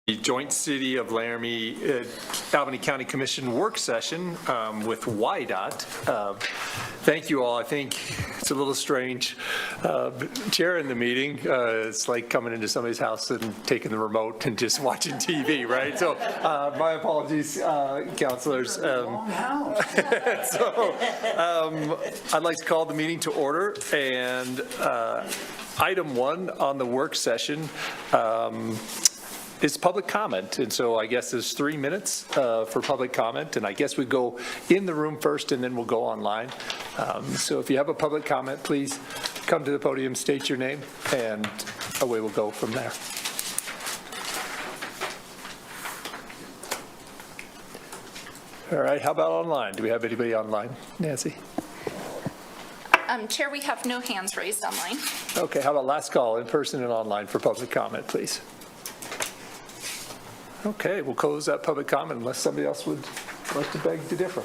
The Joint City of Laramie Albany County Commission work session with YDOT. Thank you all. I think it's a little strange chairing the meeting. It's like coming into somebody's house and taking the remote and just watching TV, right? So my apologies, counselors. So I'd like to call the meeting to order, and item 1 on the work session is public comment, and so I guess there's 3 minutes for public comment, and I guess we go in the room first and then we'll go online. So if you have a public comment, please come to the podium, state your name, and away we'll go from there. All right, how about online? Do we have anybody online? Nancy? Chair, we have no hands raised online. Okay, how about last call, in person and online for public comment, please? Okay, we'll close that public comment unless somebody else would like to beg to differ.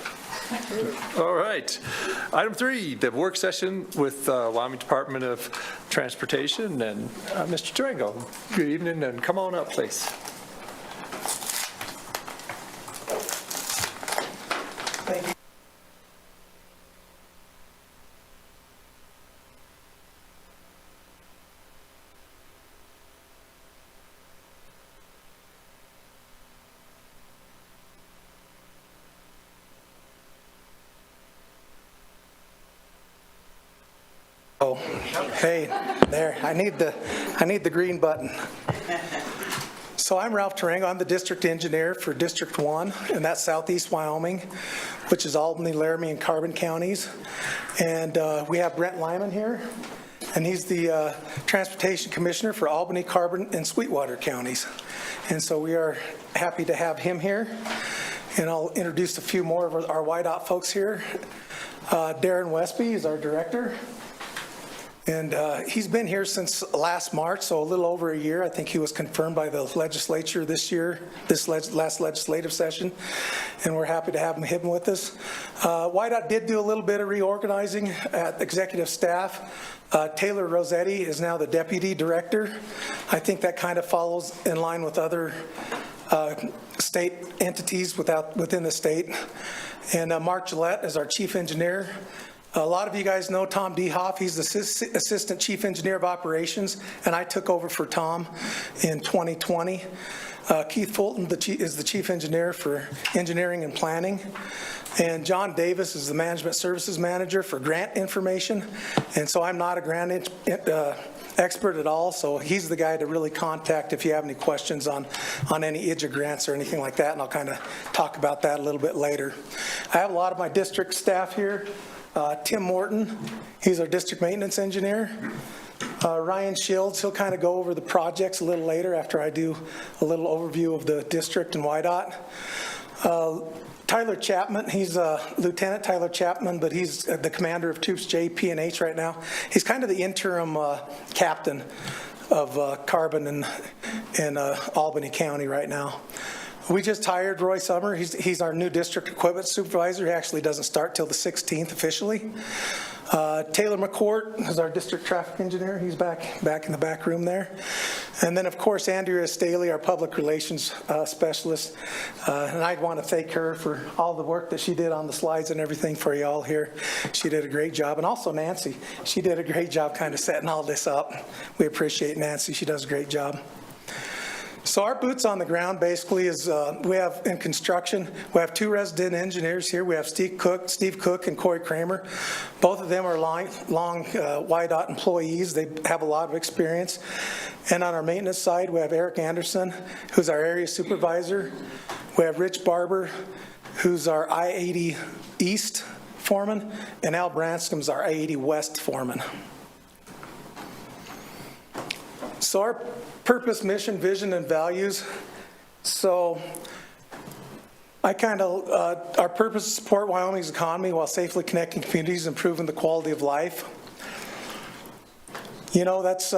All right. Item 3, the work session with Wyoming Department of Transportation and Mr. Durango. Good evening, and come on up, please. Thank you. Oh, hey, there, I need the green button. So I'm Ralph Durango. I'm the district engineer for District 1, and that's Southeast Wyoming, which is Albany, Laramie, and Carbon counties. And we have Brent Lyman here, and he's the Transportation Commissioner for Albany, Carbon, and Sweetwater counties. And so we are happy to have him here. And I'll introduce a few more of our YDOT folks here. Darren Westby is our director. And he's been here since last March, so a little over a year. I think he was confirmed by the legislature this year, this last legislative session, and we're happy to have him with us. YDOT did do a little bit of reorganizing at executive staff. Taylor Rossetti is now the deputy director. I think that kind of follows in line with other state entities within the state. And Mark Gillette is our chief engineer. A lot of you guys know Tom Dehoff. He's the Assistant Chief Engineer of Operations, and I took over for Tom in 2020. Keith Fulton is the Chief Engineer for Engineering and Planning, and John Davis is the Management Services Manager for Grant Information, and so I'm not a grant expert at all, so he's the guy to really contact if you have any questions on any IDGA grants or anything like that, and I'll kind of talk about that a little bit later. I have a lot of my district staff here. Tim Morton, he's our district maintenance engineer. Ryan Shields, he'll kind of go over the projects a little later after I do a little overview of the district and YDOT. Tyler Chapman, he's Lieutenant Tyler Chapman, but he's the commander of Troops J, P, and H right now. He's kind of the interim captain of Carbon and Albany County right now. We just hired Roy Summer. He's our new district equipment supervisor. He actually doesn't start till the 16th officially. Taylor McCourt is our district traffic engineer. He's back in the back room there. And then, of course, Andrea Staley, our public relations specialist. And I'd want to thank her for all the work that she did on the slides and everything for you all here. She did a great job. And also Nancy. She did a great job kind of setting all this up. We appreciate Nancy. She does a great job. So our boots on the ground basically is we have in construction, we have 2 resident engineers here. We have Steve Cook and Corey Kramer. Both of them are long YDOT employees. They have a lot of experience. And on our maintenance side, we have Eric Anderson, who's our area supervisor. We have Rich Barber, who's our I-80 East foreman, and Al Branscom's our I-80 West foreman. So our purpose, mission, vision, and values. So our purpose is to support Wyoming's economy while safely connecting communities and improving the quality of life. You know, that's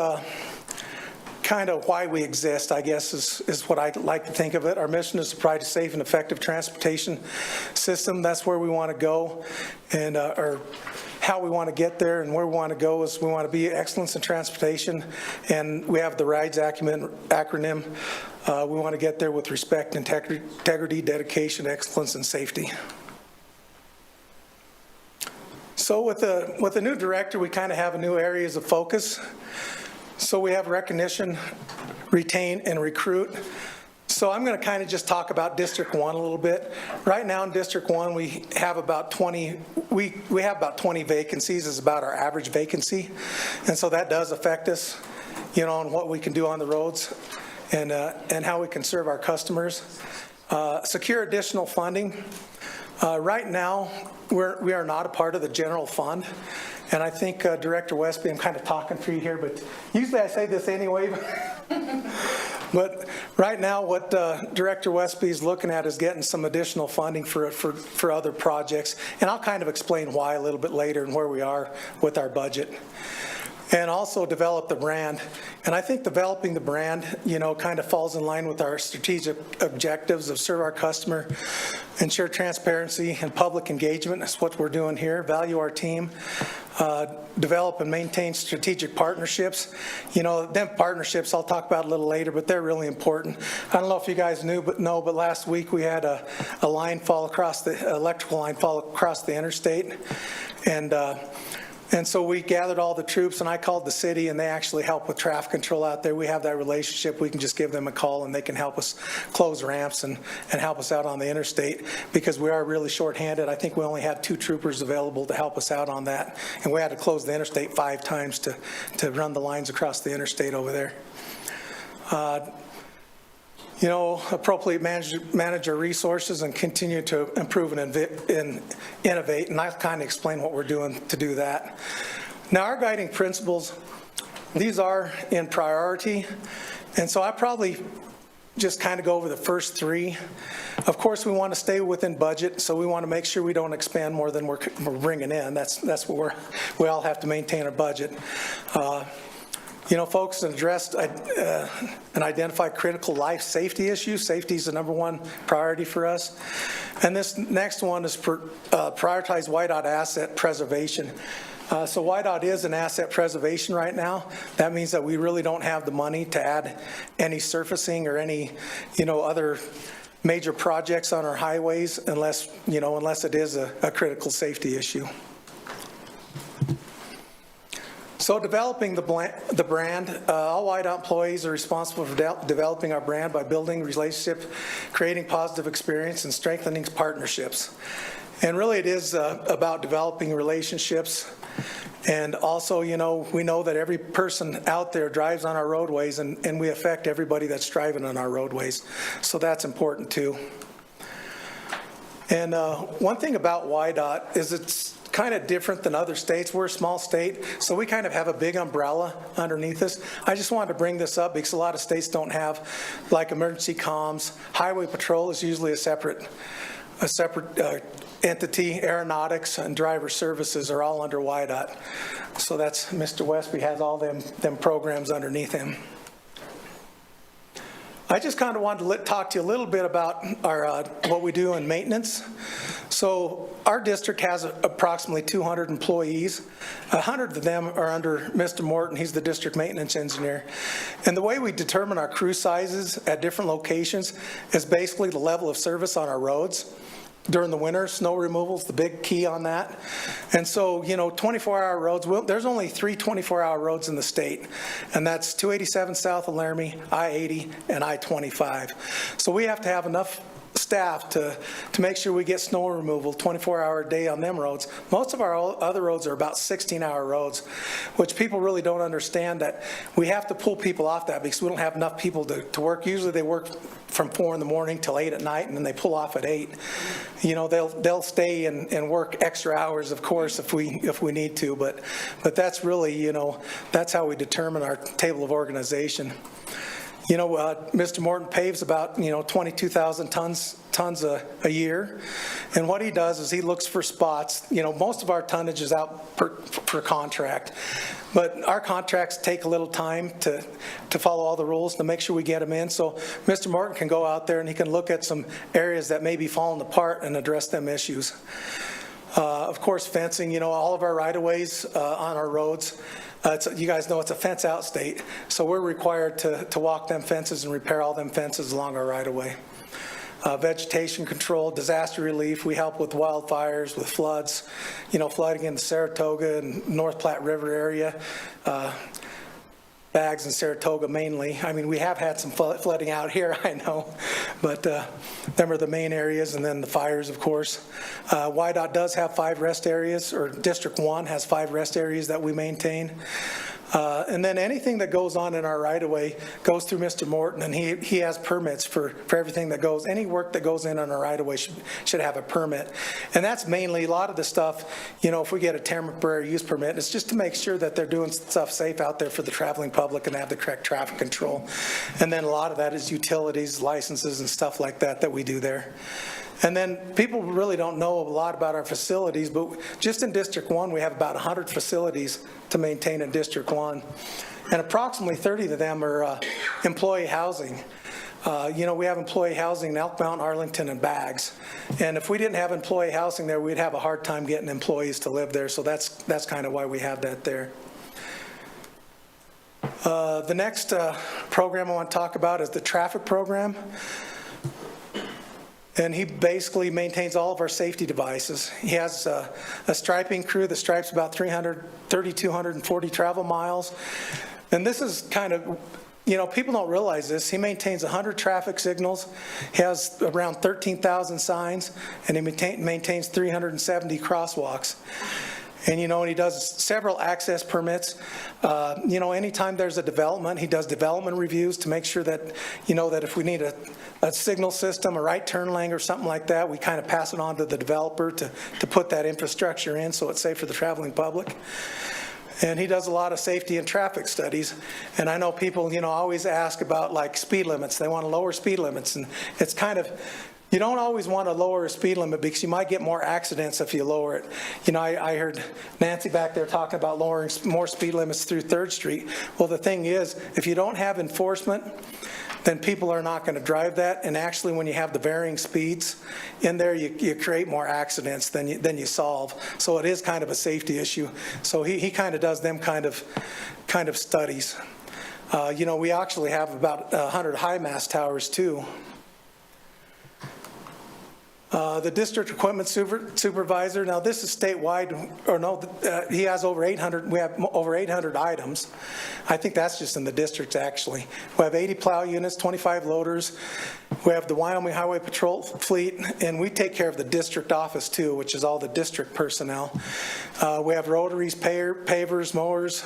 kind of why we exist, I guess, is what I like to think of it. Our mission is to provide a safe and effective transportation system. That's where we want to go. And our how we want to get there and where we want to go is we want to be excellence in transportation, and we have the RIDES acronym. We want to get there with respect, integrity, dedication, excellence, and safety. So with the new director, we kind of have new areas of focus. So we have recognition, retain, and recruit. So I'm going to kind of just talk about District 1 a little bit. Right now in District 1, we have about 20 vacancies is about our average vacancy. And so that does affect us, on what we can do on the roads and how we can serve our customers. Secure additional funding. Right now, we are not a part of the general fund. And I think Director Westby, I'm kind of talking for you here, but usually I say this anyway. But right now, what Director Westby is looking at is getting some additional funding for other projects. And I'll kind of explain why a little bit later and where we are with our budget. And also develop the brand. And I think developing the brand, kind of falls in line with our strategic objectives of serve our customer, ensure transparency and public engagement. That's what we're doing here. Value our team. Develop and maintain strategic partnerships. Them partnerships I'll talk about a little later, but they're really important. I don't know if you guys but last week we had a line fall across the electrical line fall across the interstate, and so we gathered all the troops, and I called the city, and they actually help with traffic control out there. We have that relationship. We can just give them a call, and they can help us close ramps and help us out on the interstate, because we are really short-handed. I think we only had 2 troopers available to help us out on that, and we had to close the interstate 5 times to run the lines across the interstate over there. Appropriately manage our resources and continue to improve and innovate. And I'll kind of explain what we're doing to do that. Now, our guiding principles, these are in priority. And so I probably just kind of go over the first 3. Of course, we want to stay within budget, so we want to make sure we don't expand more than we're bringing in. That's what we all have to maintain our budget. Focus and address and identify critical life safety issues. Safety is the #1 priority for us. And this next one is prioritize YDOT asset preservation. So YDOT is an asset preservation right now. That means that we really don't have the money to add any surfacing or any, other major projects on our highways unless it is a critical safety issue. So developing the brand, all YDOT employees are responsible for developing our brand by building relationships, creating positive experience, and strengthening partnerships. And really it is about developing relationships. And also, we know that every person out there drives on our roadways, and we affect everybody that's driving on our roadways. So that's important too. And one thing about YDOT is it's kind of different than other states. We're a small state, so we kind of have a big umbrella underneath us. I just wanted to bring this up because a lot of states don't have like emergency comms. Highway patrol is usually a separate entity. Aeronautics and driver services are all under YDOT. So that's Mr. Westby has all them programs underneath him. I just kind of wanted to talk to you a little bit about our what we do in maintenance. So our district has approximately 200 employees. 100 of them are under Mr. Morton. He's the district maintenance engineer. And the way we determine our crew sizes at different locations is basically the level of service on our roads. During the winter, snow removal is the big key on that. And so, 24-hour roads, there's only 3 24-hour roads in the state, and that's 287 south of Laramie, I-80, and I-25. So we have to have enough staff to make sure we get snow removal 24-hour a day on them roads. Most of our other roads are about 16-hour roads, which people really don't understand that we have to pull people off that because we don't have enough people to work. Usually they work from 4 in the morning till 8 at night, and then they pull off at 8. They'll stay and work extra hours, of course, if we need to, but that's really, that's how we determine our table of organization. Mr. Morton paves about, 22,000 tons a year. And what he does is he looks for spots. Most of our tonnage is out per contract. But our contracts take a little time to follow all the rules to make sure we get them in. So Mr. Morton can go out there and he can look at some areas that may be falling apart and address them issues. Of course, fencing, all of our right-of-ways on our roads, you guys know it's a fence-out state, so we're required to walk them fences and repair all them fences along our right-of-way. Vegetation control, disaster relief, we help with wildfires, with floods, flooding in the Saratoga and North Platte River area, Bags and Saratoga mainly. I mean, we have had some flooding out here, I know, but them are the main areas, and then the fires, of course. WYDOT does have 5 rest areas, or District 1 has 5 rest areas that we maintain. And then anything that goes on in our right-of-way goes through Mr. Morton, and he has permits for everything that goes, any work that goes in on our right-of-way should have a permit. And that's mainly a lot of the stuff, if we get a temporary use permit, it's just to make sure that they're doing stuff safe out there for the traveling public and have the correct traffic control. And then a lot of that is utilities, licenses, and stuff like that we do there. And then people really don't know a lot about our facilities, but just in District 1, we have about 100 facilities to maintain in District 1. And approximately 30 of them are employee housing. We have employee housing in Elk Mountain, Arlington, and Bags. And if we didn't have employee housing there, we'd have a hard time getting employees to live there. So that's kind of why we have that there. The next program I want to talk about is the traffic program. And he basically maintains all of our safety devices. He has a striping crew that stripes about 3,240 travel miles. And this is kind of, people don't realize this. He maintains 100 traffic signals. He has around 13,000 signs, and he maintains 370 crosswalks. And, and he does several access permits. Anytime there's a development, he does development reviews to make sure that, that if we need a signal system, a right turn lane or something like that, we kind of pass it on to the developer to put that infrastructure in so it's safe for the traveling public. And he does a lot of safety and traffic studies. And I know people, always ask about like speed limits. They want to lower speed limits. And it's kind of, you don't always want to lower a speed limit because you might get more accidents if you lower it. I heard Nancy back there talking about lowering more speed limits through 3rd Street. Well, the thing is, if you don't have enforcement, then people are not going to drive that. And actually, when you have the varying speeds in there, you create more accidents than you solve. So it is kind of a safety issue. So he kind of does them kind of studies. We actually have about 100 high mast towers too. The district equipment supervisor, now this is statewide, he has over 800, we have over 800 items. I think that's just in the district actually. We have 80 plow units, 25 loaders. We have the Wyoming Highway Patrol fleet, and we take care of the district office too, which is all the district personnel. We have rotaries, pavers, mowers,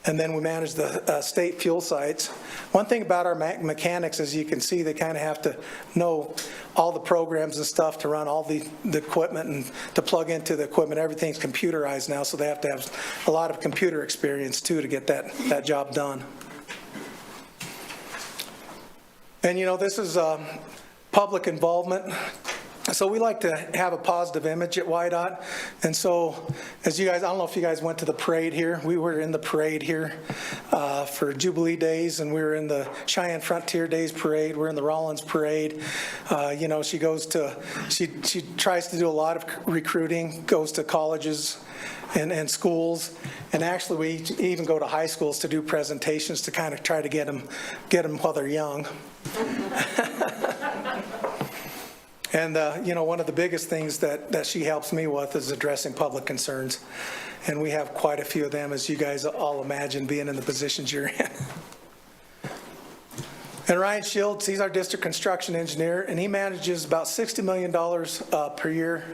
and then we manage the state fuel sites. One thing about our mechanics, as you can see, they kind of have to know all the programs and stuff to run all the equipment and to plug into the equipment. Everything's computerized now, so they have to have a lot of computer experience too to get that job done. And this is public involvement. So we like to have a positive image at WYDOT. And so as you guys, I don't know if you guys went to the parade here. We were in the parade here for Jubilee Days, and we were in the Cheyenne Frontier Days parade. We're in the Rollins parade. She tries to do a lot of recruiting, goes to colleges and schools. And actually we even go to high schools to do presentations to kind of try to get them while they're young. And, one of the biggest things that she helps me with is addressing public concerns. And we have quite a few of them, as you guys all imagine, being in the positions you're in. And Ryan Shields, he's our district construction engineer, and he manages about $60 million per year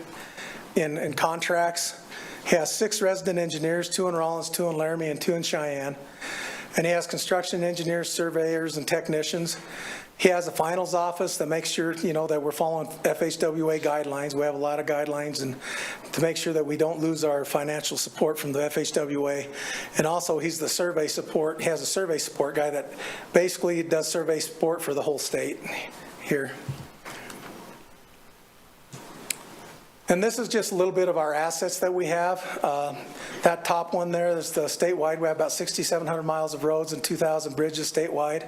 in contracts. He has 6 resident engineers, 2 in Rollins, 2 in Laramie, and 2 in Cheyenne. And he has construction engineers, surveyors, and technicians. He has a finals office that makes sure, that we're following FHWA guidelines. We have a lot of guidelines, and to make sure that we don't lose our financial support from the FHWA. And also, he's the survey support. He has a survey support guy that basically does survey support for the whole state here. And this is just a little bit of our assets that we have. That top one there is the statewide. We have about 6,700 miles of roads and 2,000 bridges statewide.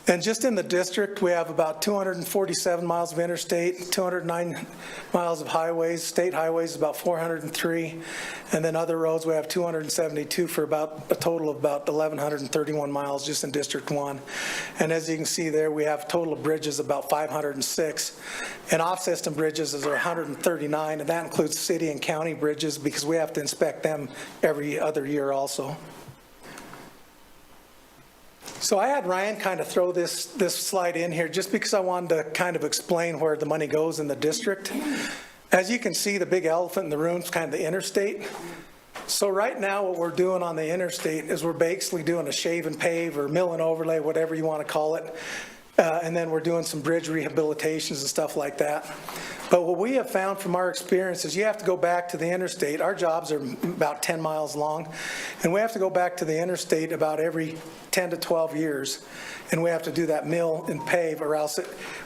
And just in the district, we have about 247 miles of interstate, 209 miles of highways. State highways about 403. And then other roads, we have 272 for about a total of about 1,131 miles just in District 1. And as you can see there, we have total of bridges about 506. And off-system bridges is 139, and that includes city and county bridges because we have to inspect them every other year also. So I had Ryan kind of throw this slide in here just because I wanted to kind of explain where the money goes in the district. As you can see, the big elephant in the room is kind of the interstate. So right now what we're doing on the interstate is we're basically doing a shave and pave or mill and overlay, whatever you want to call it. And then we're doing some bridge rehabilitations and stuff like that. But what we have found from our experience is you have to go back to the interstate. Our jobs are about 10 miles long, and we have to go back to the interstate about every 10 to 12 years. And we have to do that mill and pave, or else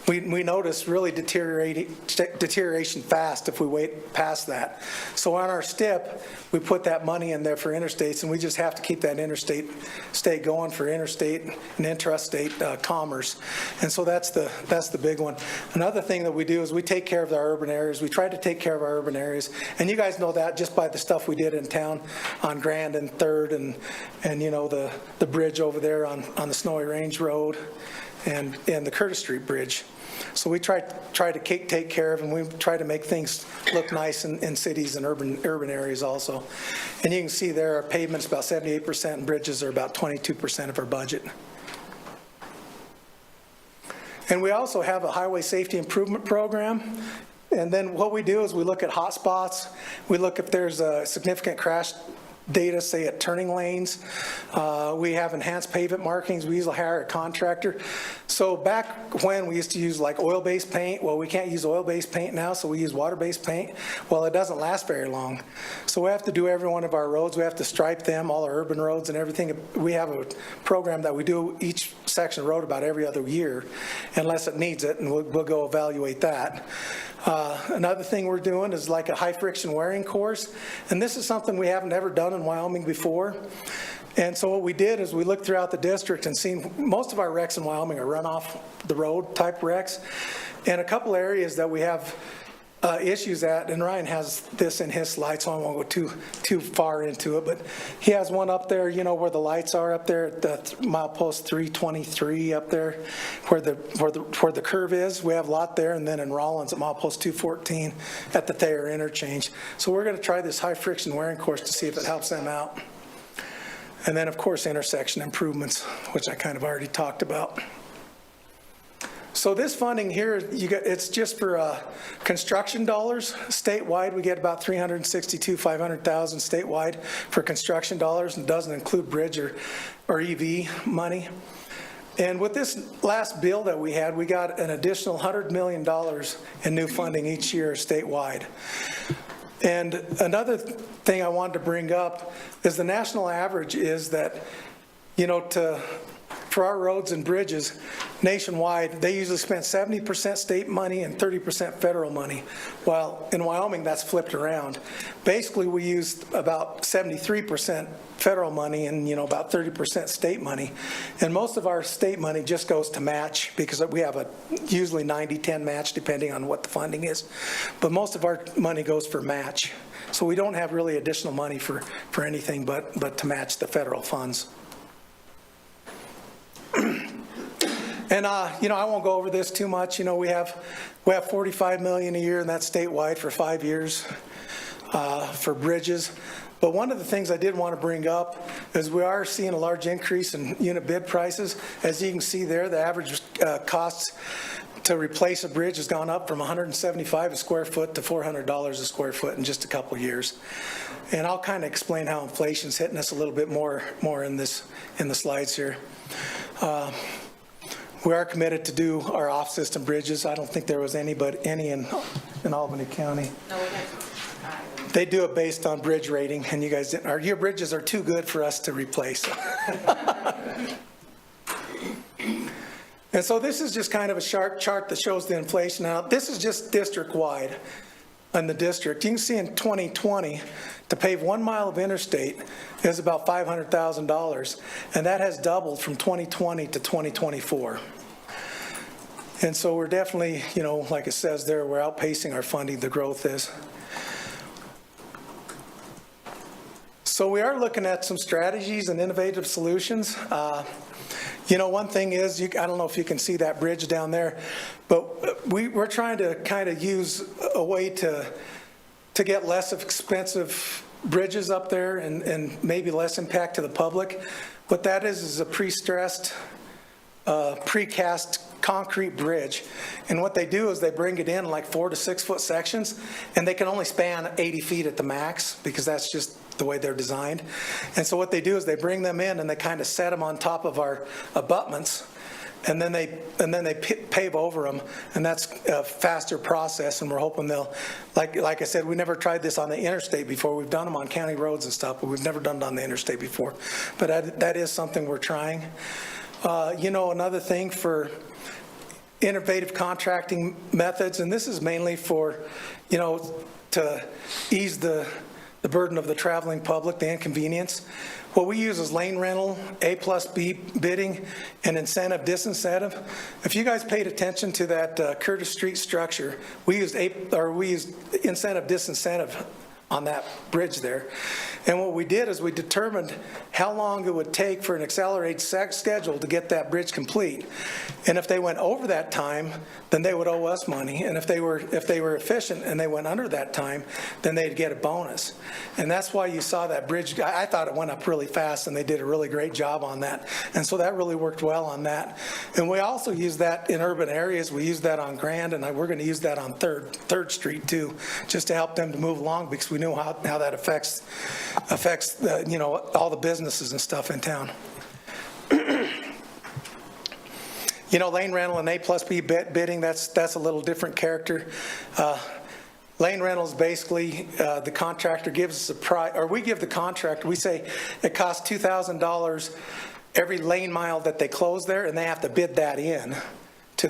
we notice really deterioration fast if we wait past that. So on our STIP, we put that money in there for interstates, and we just have to keep that interstate going for interstate and intrastate commerce. And so that's the big one. Another thing that we do is we take care of our urban areas. We try to take care of our urban areas, and you guys know that just by the stuff we did in town on Grand and Third, and you know the bridge over there on the Snowy Range Road and the Curtis Street Bridge. So we try to take care of, and we try to make things look nice in cities and urban areas also. And you can see there our pavement's about 78% and bridges are about 22% of our budget. And we also have a highway safety improvement program. And then what we do is we look at hot spots. We look if there's a significant crash data, say at turning lanes. We have enhanced pavement markings. We usually hire a contractor. So back when we used to use like oil-based paint, well, we can't use oil-based paint now, so we use water-based paint. Well, it doesn't last very long. So we have to do every one of our roads. We have to stripe them, all our urban roads and everything. We have a program that we do each section of road about every other year, unless it needs it, and we'll go evaluate that. Another thing we're doing is like a high friction wearing course, and this is something we haven't ever done in Wyoming before. And so what we did is we looked throughout the district and seen most of our wrecks in Wyoming are run off the road type wrecks, and a couple areas that we have issues at, and Ryan has this in his slide, so I won't go too far into it, but he has one up there, you know, where the lights are up there at the milepost 323 up there, where the curve is. We have a lot there, and then in Rollins at milepost 214 at the Thayer interchange. So we're going to try this high friction wearing course to see if it helps them out. And then, of course, intersection improvements, which I kind of already talked about. So this funding here, it's just for construction dollars. Statewide, we get about $362,500 statewide for construction dollars, and doesn't include bridge or EV money. And with this last bill that we had, we got an additional $100 million in new funding each year statewide. And another thing I wanted to bring up is the national average is that, you know, for our roads and bridges nationwide, they usually spend 70% state money and 30% federal money. While in Wyoming, that's flipped around. Basically, we use about 73% federal money and, you know, about 30% state money. And most of our state money just goes to match because we have a usually 90-10 match depending on what the funding is. But most of our money goes for match. So we don't have really additional money for anything but to match the federal funds. And you know, I won't go over this too much. You know, we have $45 million a year, and that's statewide for 5 years for bridges. But one of the things I did want to bring up is we are seeing a large increase in unit bid prices. As you can see there, the average costs to replace a bridge has gone up from $175 a square foot to $400 a square foot in just a couple of years. And I'll kind of explain how inflation's hitting us a little bit more in the slides here. We are committed to do our off-system bridges. I don't think there was any in Albany County. No, we have. They do it based on bridge rating, and you guys didn't. Your bridges are too good for us to replace. And so this is just kind of a chart that shows the inflation. Now, this is just district-wide. in the district. You can see in 2020, to pave 1 mile of interstate is about $500,000, and that has doubled from 2020 to 2024. And so we're definitely, like it says there, we're outpacing our funding, the growth is. So we are looking at some strategies and innovative solutions. One thing is, I don't know if you can see that bridge down there, but we're trying to kind of use a way to get less expensive bridges up there and maybe less impact to the public. What that is a pre-stressed, precast concrete bridge. And what they do is they bring it in like 4 to 6 foot sections, and they can only span 80 feet at the max because that's just the way they're designed. And so what they do is they bring them in and they kind of set them on top of our abutments, and then they pave over them, and that's a faster process. And we're hoping they'll, like I said, we never tried this on the interstate before. We've done them on county roads and stuff, but we've never done it on the interstate before. But that is something we're trying. Another thing for innovative contracting methods, and this is mainly for, to ease the burden of the traveling public, the inconvenience. What we use is lane rental, A+B bidding, and incentive, disincentive. If you guys paid attention to that Curtis Street structure, we used incentive, disincentive on that bridge there. And what we did is we determined how long it would take for an accelerated schedule to get that bridge complete. And if they went over that time, then they would owe us money. And if they were efficient and they went under that time, then they'd get a bonus. And that's why you saw that bridge. I thought it went up really fast, and they did a really great job on that. And so that really worked well on that. And we also use that in urban areas. We use that on Grand, and we're going to use that on 3rd Street too, just to help them to move along, because we know how that affects all the businesses and stuff in town. Lane rental and A+B bidding, that's a little different character. Lane rental is basically the contractor gives us a price, or we give the contractor, we say it costs $2,000 every lane mile that they close there, and they have to bid that in to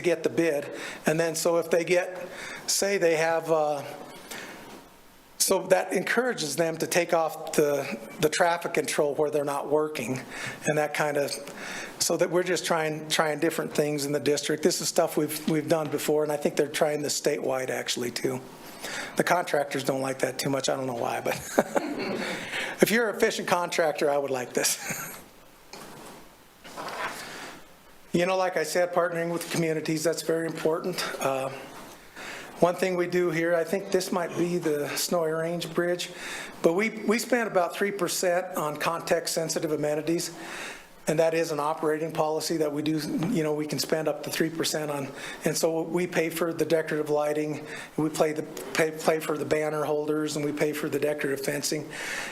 get the bid. And then so if they get, say they have, so that encourages them to take off the traffic control where they're not working, and that kind of, so that we're just trying different things in the district. This is stuff we've done before, and I think they're trying this statewide actually too. The contractors don't like that too much. I don't know why, but if you're an efficient contractor, I would like this. Like I said, partnering with communities, that's very important. One thing we do here, I think this might be the Snowy Range Bridge, but we spend about 3% on context-sensitive amenities, and that is an operating policy that we do. We can spend up to 3% on, and so we pay for the decorative lighting, we pay for the banner holders, and we pay for the decorative fencing,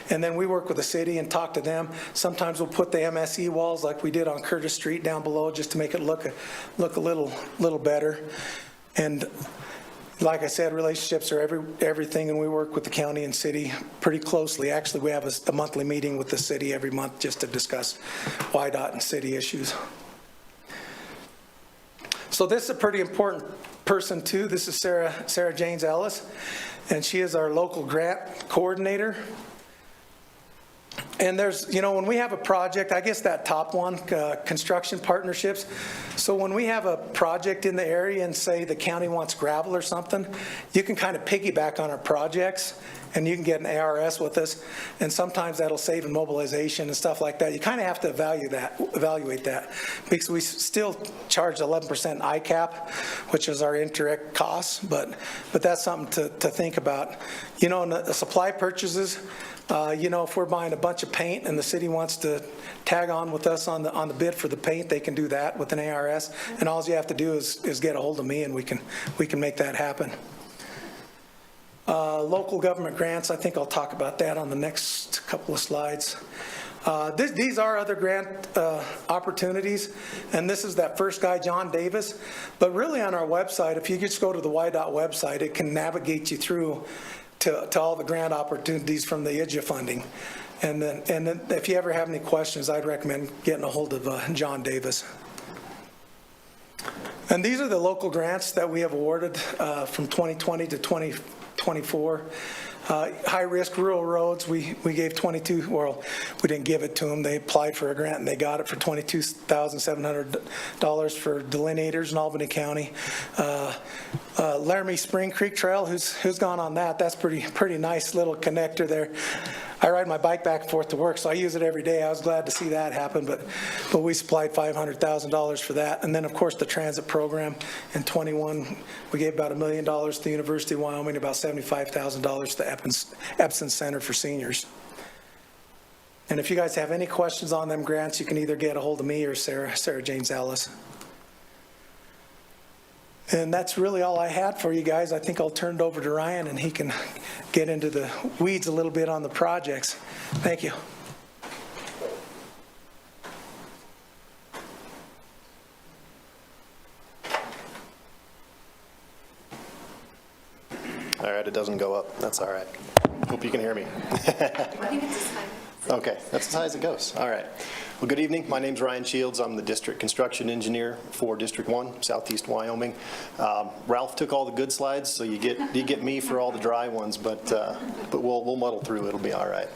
and then we work with the city and talk to them. Sometimes we'll put the MSE walls like we did on Curtis Street down below, just to make it look a little better. And like I said, relationships are everything, and we work with the county and city pretty closely. Actually, we have a monthly meeting with the city every month just to discuss YDOT and city issues. So this is a pretty important person too. This is Sarah Janes Ellis, and she is our local grant coordinator. And there's, when we have a project, I guess that top one, construction partnerships. So when we have a project in the area and say the county wants gravel or something, you can kind of piggyback on our projects, and you can get an ARS with us. And sometimes that'll save in mobilization and stuff like that. You kind of have to evaluate that, because we still charge 11% ICAP, which is our indirect costs. But that's something to think about. In the supply purchases, if we're buying a bunch of paint and the city wants to tag on with us on the bid for the paint, they can do that with an ARS, and all you have to do is get a hold of me, and we can make that happen. Local government grants, I think I'll talk about that on the next couple of slides. These are other grant opportunities, and this is that first guy, John Davis. But really on our website, if you just go to the YDOT website, it can navigate you through to all the grant opportunities from the IDGA funding. And then if you ever have any questions, I'd recommend getting a hold of John Davis. And these are the local grants that we have awarded from 2020 to 2024. High-risk rural roads, we gave 22, well, we didn't give it to them. They applied for a grant and they got it for $22,700 for delineators in Albany County. Laramie Spring Creek Trail, who's gone on that? That's pretty nice little connector there. I ride my bike back and forth to work, so I use it every day. I was glad to see that happen, but we supplied $500,000 for that. And then, of course, the transit program in 21, we gave about $1 million to the University of Wyoming, about $75,000 to the Epson Center for Seniors. And if you guys have any questions on them grants, you can either get a hold of me or Sarah Jane Zallis. And that's really all I had for you guys. I think I'll turn it over to Ryan and he can get into the weeds a little bit on the projects. Thank you. All right, it doesn't go up. That's all right. Hope you can hear me. I think it's as high. Okay, that's as high as it goes. All right. Well, good evening. My name's Ryan Shields. I'm the district construction engineer for District 1, Southeast Wyoming. Ralph took all the good slides, so you get me for all the dry ones, but we'll muddle through. It'll be all right.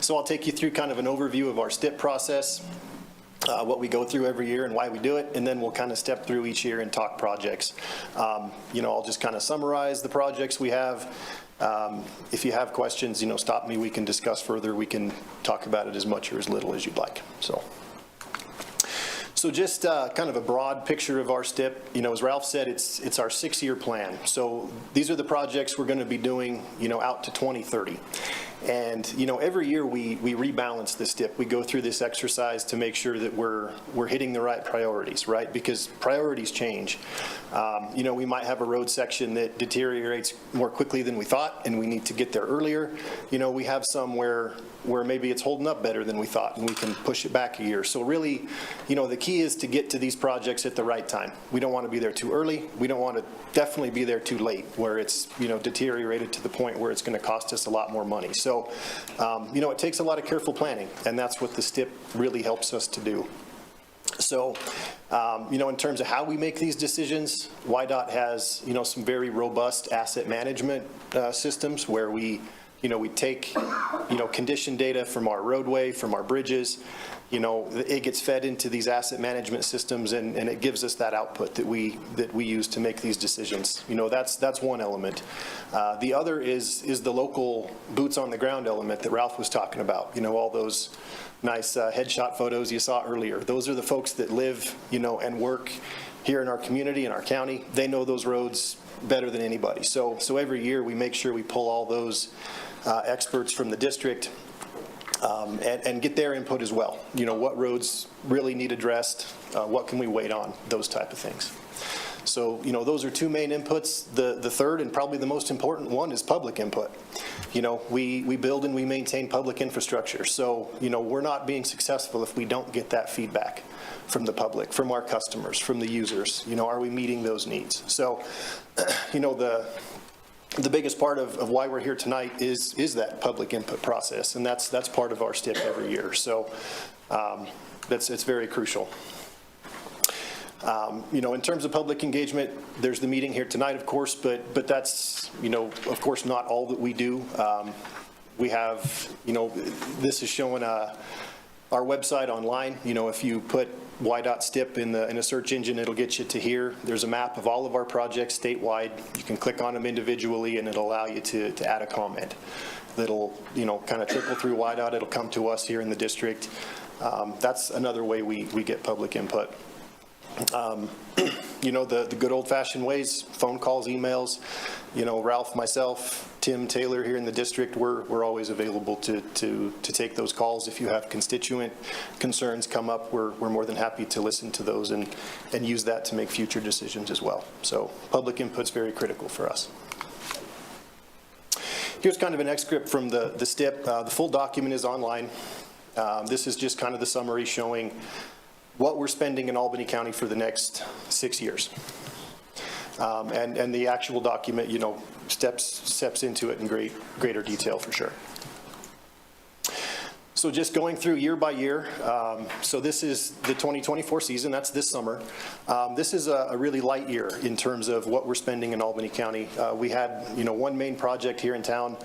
So I'll take you through kind of an overview of our STIP process, what we go through every year and why we do it, and then we'll kind of step through each year and talk projects. I'll just kind of summarize the projects we have. If you have questions, stop me. We can discuss further. We can talk about it as much or as little as you'd like. So just kind of a broad picture of our STIP. As Ralph said, it's our 6-year plan. So these are the projects we're going to be doing, out to 2030. And, every year we rebalance the STIP. We go through this exercise to make sure that we're hitting the right priorities, right? Because priorities change. We might have a road section that deteriorates more quickly than we thought, and we need to get there earlier. We have some where maybe it's holding up better than we thought, and we can push it back a year. So really, the key is to get to these projects at the right time. We don't want to be there too early. We don't want to definitely be there too late, where it's, deteriorated to the point where it's going to cost us a lot more money. So, it takes a lot of careful planning, and that's what the STIP really helps us to do. So, in terms of how we make these decisions, WYDOT has, some very robust asset management systems where we take, condition data from our roadway, from our bridges. It gets fed into these asset management systems, and it gives us that output that we use to make these decisions. That's one element. The other is the local boots on the ground element that Ralph was talking about. All those nice headshot photos you saw earlier. Those are the folks that live, and work here in our community, in our county. They know those roads better than anybody. So every year we make sure we pull all those experts from the district and get their input as well. What roads really need addressed, what can we wait on, those type of things. So, those are two main inputs. The third and probably the most important one is public input. We build and we maintain public infrastructure. So, we're not being successful if we don't get that feedback from the public, from our customers, from the users. Are we meeting those needs? So, the biggest part of why we're here tonight is that public input process, and that's part of our STIP every year. So it's very crucial. In terms of public engagement, there's the meeting here tonight, of course, but that's of course not all that we do. We have this is showing our website online. If you put WYDOT STIP in a search engine, it'll get you to here. There's a map of all of our projects statewide. You can click on them individually, and it'll allow you to add a comment. That'll kind of trickle through WYDOT. It'll come to us here in the district. That's another way we get public input. The good old-fashioned ways: phone calls, emails. Ralph, myself, Tim, Taylor here in the district, we're always available to take those calls. If you have constituent concerns come up, we're more than happy to listen to those and use that to make future decisions as well. So public input's very critical for us. Here's kind of an excerpt from the STIP. The full document is online. This is just kind of the summary showing what we're spending in Albany County for the next 6 years. And the actual document, steps into it in greater detail for sure. So just going through year by year, so this is the 2024 season, that's this summer. This is a really light year in terms of what we're spending in Albany County. We had, one main project here in town.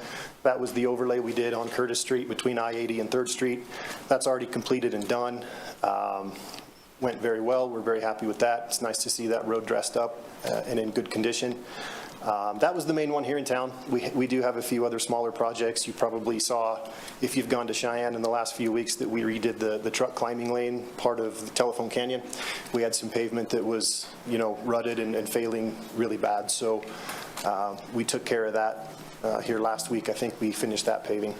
That was the overlay we did on Curtis Street between I-80 and 3rd Street. That's already completed and done. Went very well. We're very happy with that. It's nice to see that road dressed up and in good condition. That was the main one here in town. We do have a few other smaller projects. You probably saw, if you've gone to Cheyenne in the last few weeks, that we redid the truck climbing lane, part of the Telephone Canyon. We had some pavement that was, rutted and failing really bad. So we took care of that here last week. I think we finished that paving.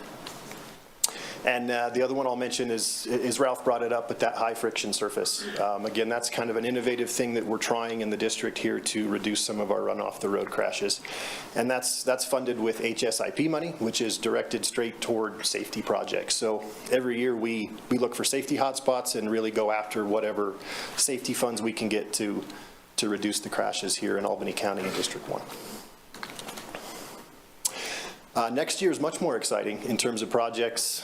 And the other one I'll mention is Ralph brought it up, but that high friction surface. Again, that's kind of an innovative thing that we're trying in the district here to reduce some of our runoff the road crashes. And that's funded with HSIP money, which is directed straight toward safety projects. So every year we look for safety hotspots and really go after whatever safety funds we can get to reduce the crashes here in Albany County and District 1. Next year is much more exciting in terms of projects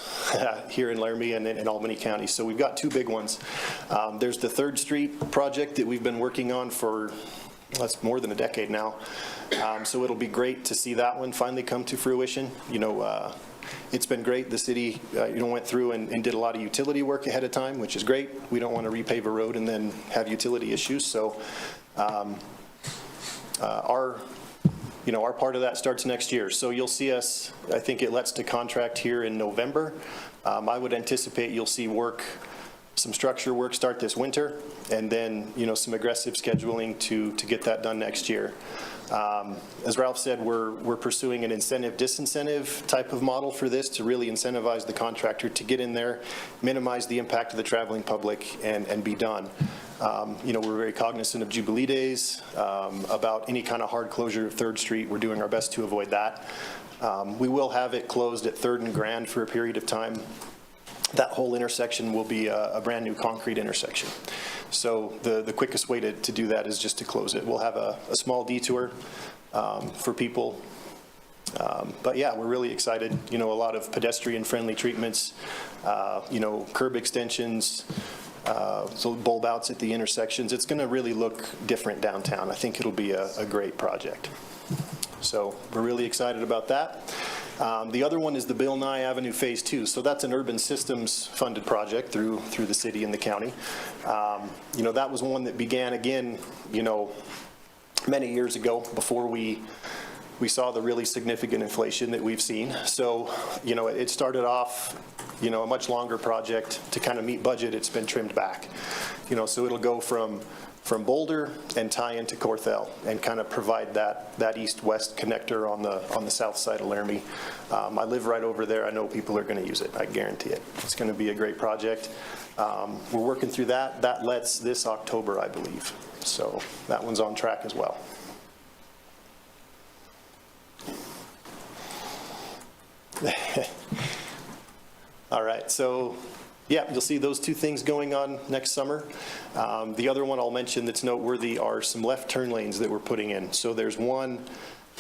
here in Laramie and in Albany County. So we've got two big ones. There's the 3rd Street project that we've been working on for that's more than a decade now. So it'll be great to see that one finally come to fruition. It's been great. The city went through and did a lot of utility work ahead of time, which is great. We don't want to repave a road and then have utility issues. So our part of that starts next year. So you'll see us, I think it lets to contract here in November. I would anticipate you'll see some structure work start this winter, and then, some aggressive scheduling to get that done next year. As Ralph said, we're pursuing an incentive-disincentive type of model for this to really incentivize the contractor to get in there, minimize the impact of the traveling public, and be done. We're very cognizant of Jubilee days, about any kind of hard closure of 3rd Street. We're doing our best to avoid that. We will have it closed at 3rd and Grand for a period of time. That whole intersection will be a brand new concrete intersection. So the quickest way to do that is just to close it. We'll have a small detour for people. But yeah, we're really excited. A lot of pedestrian-friendly treatments, curb extensions, so bulb outs at the intersections. It's going to really look different downtown. I think it'll be a great project. So we're really excited about that. The other one is the Bill Nye Avenue Phase 2. So that's an urban systems funded project through the city and the county. That was one that began again, many years ago before we saw the really significant inflation that we've seen. So, it started off, a much longer project to kind of meet budget. It's been trimmed back, so it'll go from Boulder and tie into Corthell and kind of provide that east-west connector on the south side of Laramie. I live right over there. I know people are going to use it. I guarantee it. It's going to be a great project. We're working through that. That lets this October, I believe. So that one's on track as well. All right, so yeah, you'll see those two things going on next summer. The other one I'll mention that's noteworthy are some left turn lanes that we're putting in. So there's one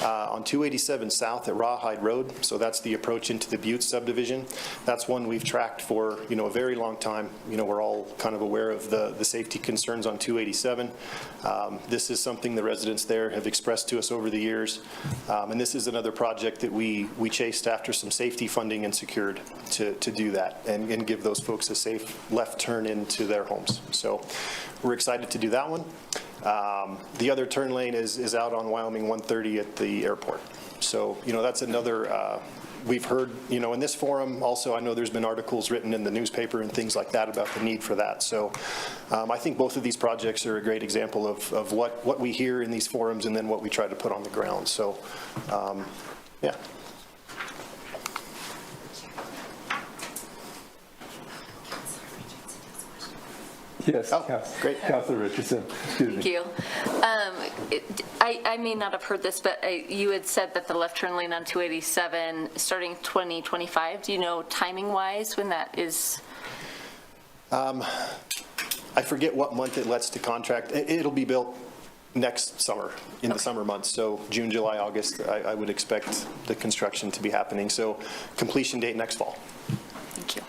on 287 South at Rawhide Road. So that's the approach into the Butte subdivision. That's one we've tracked for, a very long time. We're all kind of aware of the safety concerns on 287. This is something the residents there have expressed to us over the years. And this is another project that we chased after some safety funding and secured to do that and give those folks a safe left turn into their homes. So we're excited to do that one. The other turn lane is out on Wyoming 130 at the airport. So, that's another, we've heard, in this forum also, I know there's been articles written in the newspaper and things like that about the need for that. So I think both of these projects are a great example of what we hear in these forums and then what we try to put on the ground. So, yeah. Yes. Oh, great. Councilor Richardson. Excuse me. Thank you. I may not have heard this, but you had said that the left turn lane on 287 starting 2025. Do you know timing-wise when that is? I forget what month it lets to contract. It'll be built next summer, in the summer months. So June, July, August, I would expect the construction to be happening. So completion date next fall. Thank you.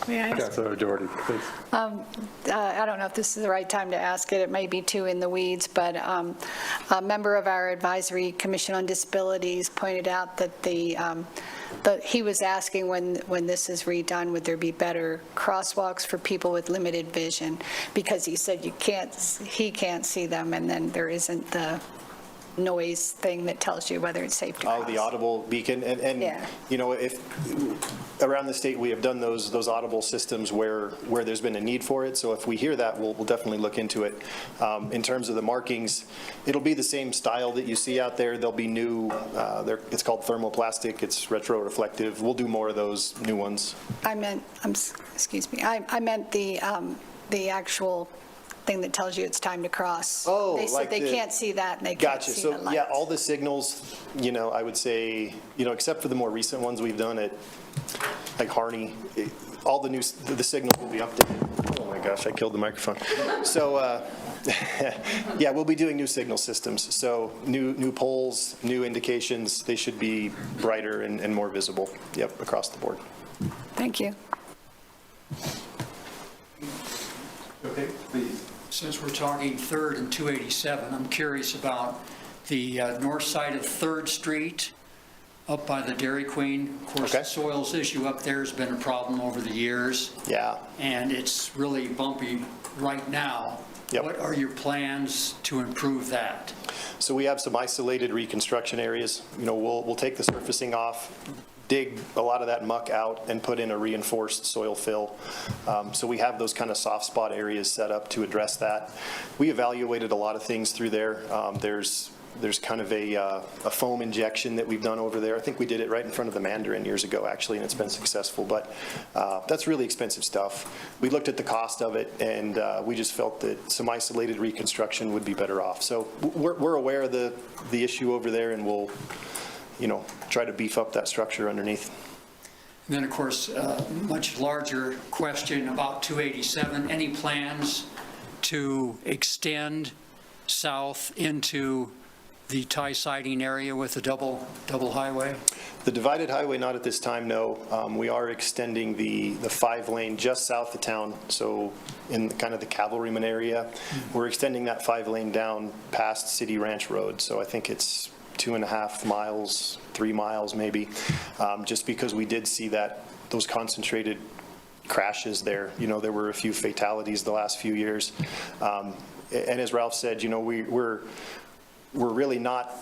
May I ask? Councilor Doherty, please. I don't know if this is the right time to ask it, it may be too in the weeds, but a member of our Advisory Commission on Disabilities pointed out that he was asking when this is redone, would there be better crosswalks for people with limited vision? Because he said he can't see them, and then there isn't the noise thing that tells you whether it's safe to cross. Oh, the audible beacon, and Yeah. you know, if around the state we have done those audible systems where there's been a need for it. So if we hear that, we'll definitely look into it. In terms of the markings, it'll be the same style that you see out there. There'll be new. It's called thermoplastic. It's retroreflective. We'll do more of those new ones. I meant, excuse me, I meant the actual thing that tells you it's time to cross. Oh, They said like they the- can't see that, and they can't Gotcha. see the So lights. yeah, all the signals, you know, I would say, you know, except for the more recent ones we've done at like Harney, all the signals will be updated. Oh my gosh, I killed the microphone. So yeah, we'll be doing new signal systems. So new poles, new indications. They should be brighter and more visible. Yep, across the board. Thank you. Okay, please. Since we're talking 3rd and 287, I'm curious about the north side of 3rd Street up by the Dairy Queen. Of course, Okay. the soils issue up there has been a problem over the years, Yeah. and it's really bumpy right now. Yep. What are your plans to improve that? So we have some isolated reconstruction areas. You know, we'll take the surfacing off, dig a lot of that muck out, and put in a reinforced soil fill. So we have those kind of soft spot areas set up to address that. We evaluated a lot of things through there. There's kind of a foam injection that we've done over there. I think we did it right in front of the Mandarin years ago, actually, and it's been successful. But that's really expensive stuff. We looked at the cost of it, and we just felt that some isolated reconstruction would be better off. So we're aware of the issue over there, and we'll, you know, try to beef up that structure underneath. And then, of course, much larger question about 287. Any plans to extend south into the tie siding area with the double highway? The divided highway, not at this time, no. We are extending the 5-lane just south of town, so in kind of the Cavalryman area. We're extending that 5-lane down past City Ranch Road, so I think it's 2.5 miles, 3 miles maybe, just because we did see those concentrated crashes there. You know, there were a few fatalities the last few years. And as Ralph said, you know, we're really not,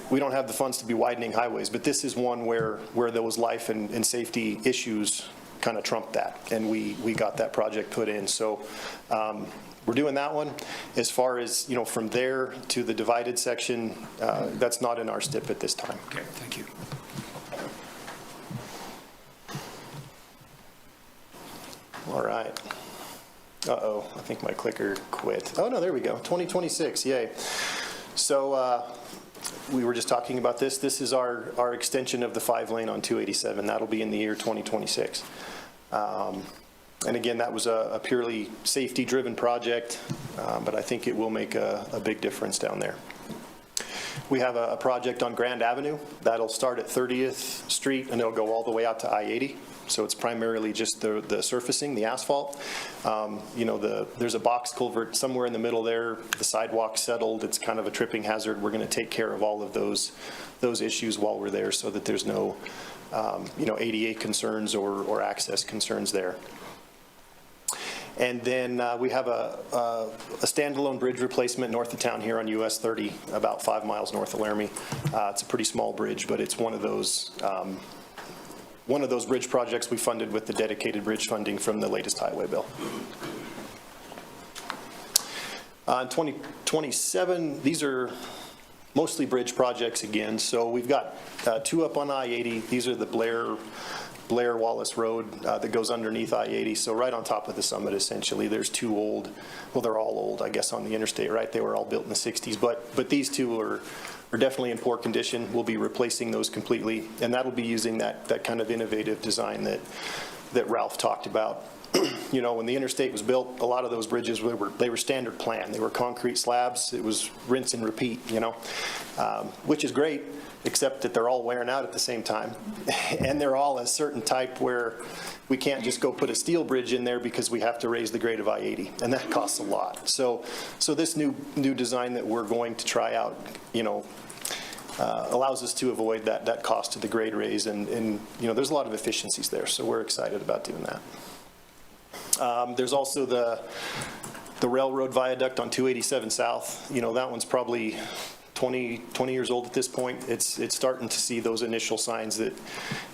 we don't have the funds to be widening highways, but this is one where those life and safety issues kind of trumped that, and we got that project put in. So we're doing that one. As far as, you know, from there to the divided section, that's not in our STIP at this time. Okay, thank you. All right. Uh-oh, I think my clicker quit. Oh, no, there we go. 2026, yay. So we were just talking about this. This is our extension of the 5-lane on 287. That'll be in the year 2026. And again, that was a purely safety-driven project, but I think it will make a big difference down there. We have a project on Grand Avenue. That'll start at 30th Street, and it'll go all the way out to I-80. So it's primarily just the surfacing, the asphalt. You know, there's a box culvert somewhere in the middle there. The sidewalk's settled. It's kind of a tripping hazard. We're going to take care of all of those issues while we're there, so that there's no, you know, ADA concerns or access concerns there. And then we have a standalone bridge replacement north of town here on US 30, about 5 miles north of Laramie. It's a pretty small bridge, but it's one of those bridge projects we funded with the dedicated bridge funding from the latest highway bill. In 2027, these are mostly bridge projects again. So we've got 2 up on I-80. These are the Blair Wallace Road that goes underneath I-80. So right on top of the summit, essentially. There's 2 old, well, they're all old, I guess, on the interstate, right? They were all built in the 60s. But these 2 are definitely in poor condition. We'll be replacing those completely. And that'll be using that kind of innovative design that Ralph talked about. You know, when the interstate was built, a lot of those bridges they were standard plan. They were concrete slabs. It was rinse and repeat, you know, which is great, except that they're all wearing out at the same time. And they're all a certain type where we can't just go put a steel bridge in there because we have to raise the grade of I-80, and that costs a lot. So this new design that we're going to try out, you know, allows us to avoid that cost of the grade raise, and you know, there's a lot of efficiencies there, so we're excited about doing that. There's also the railroad viaduct on 287 South. You know, that one's probably 20 years old at this point. It's starting to see those initial signs that,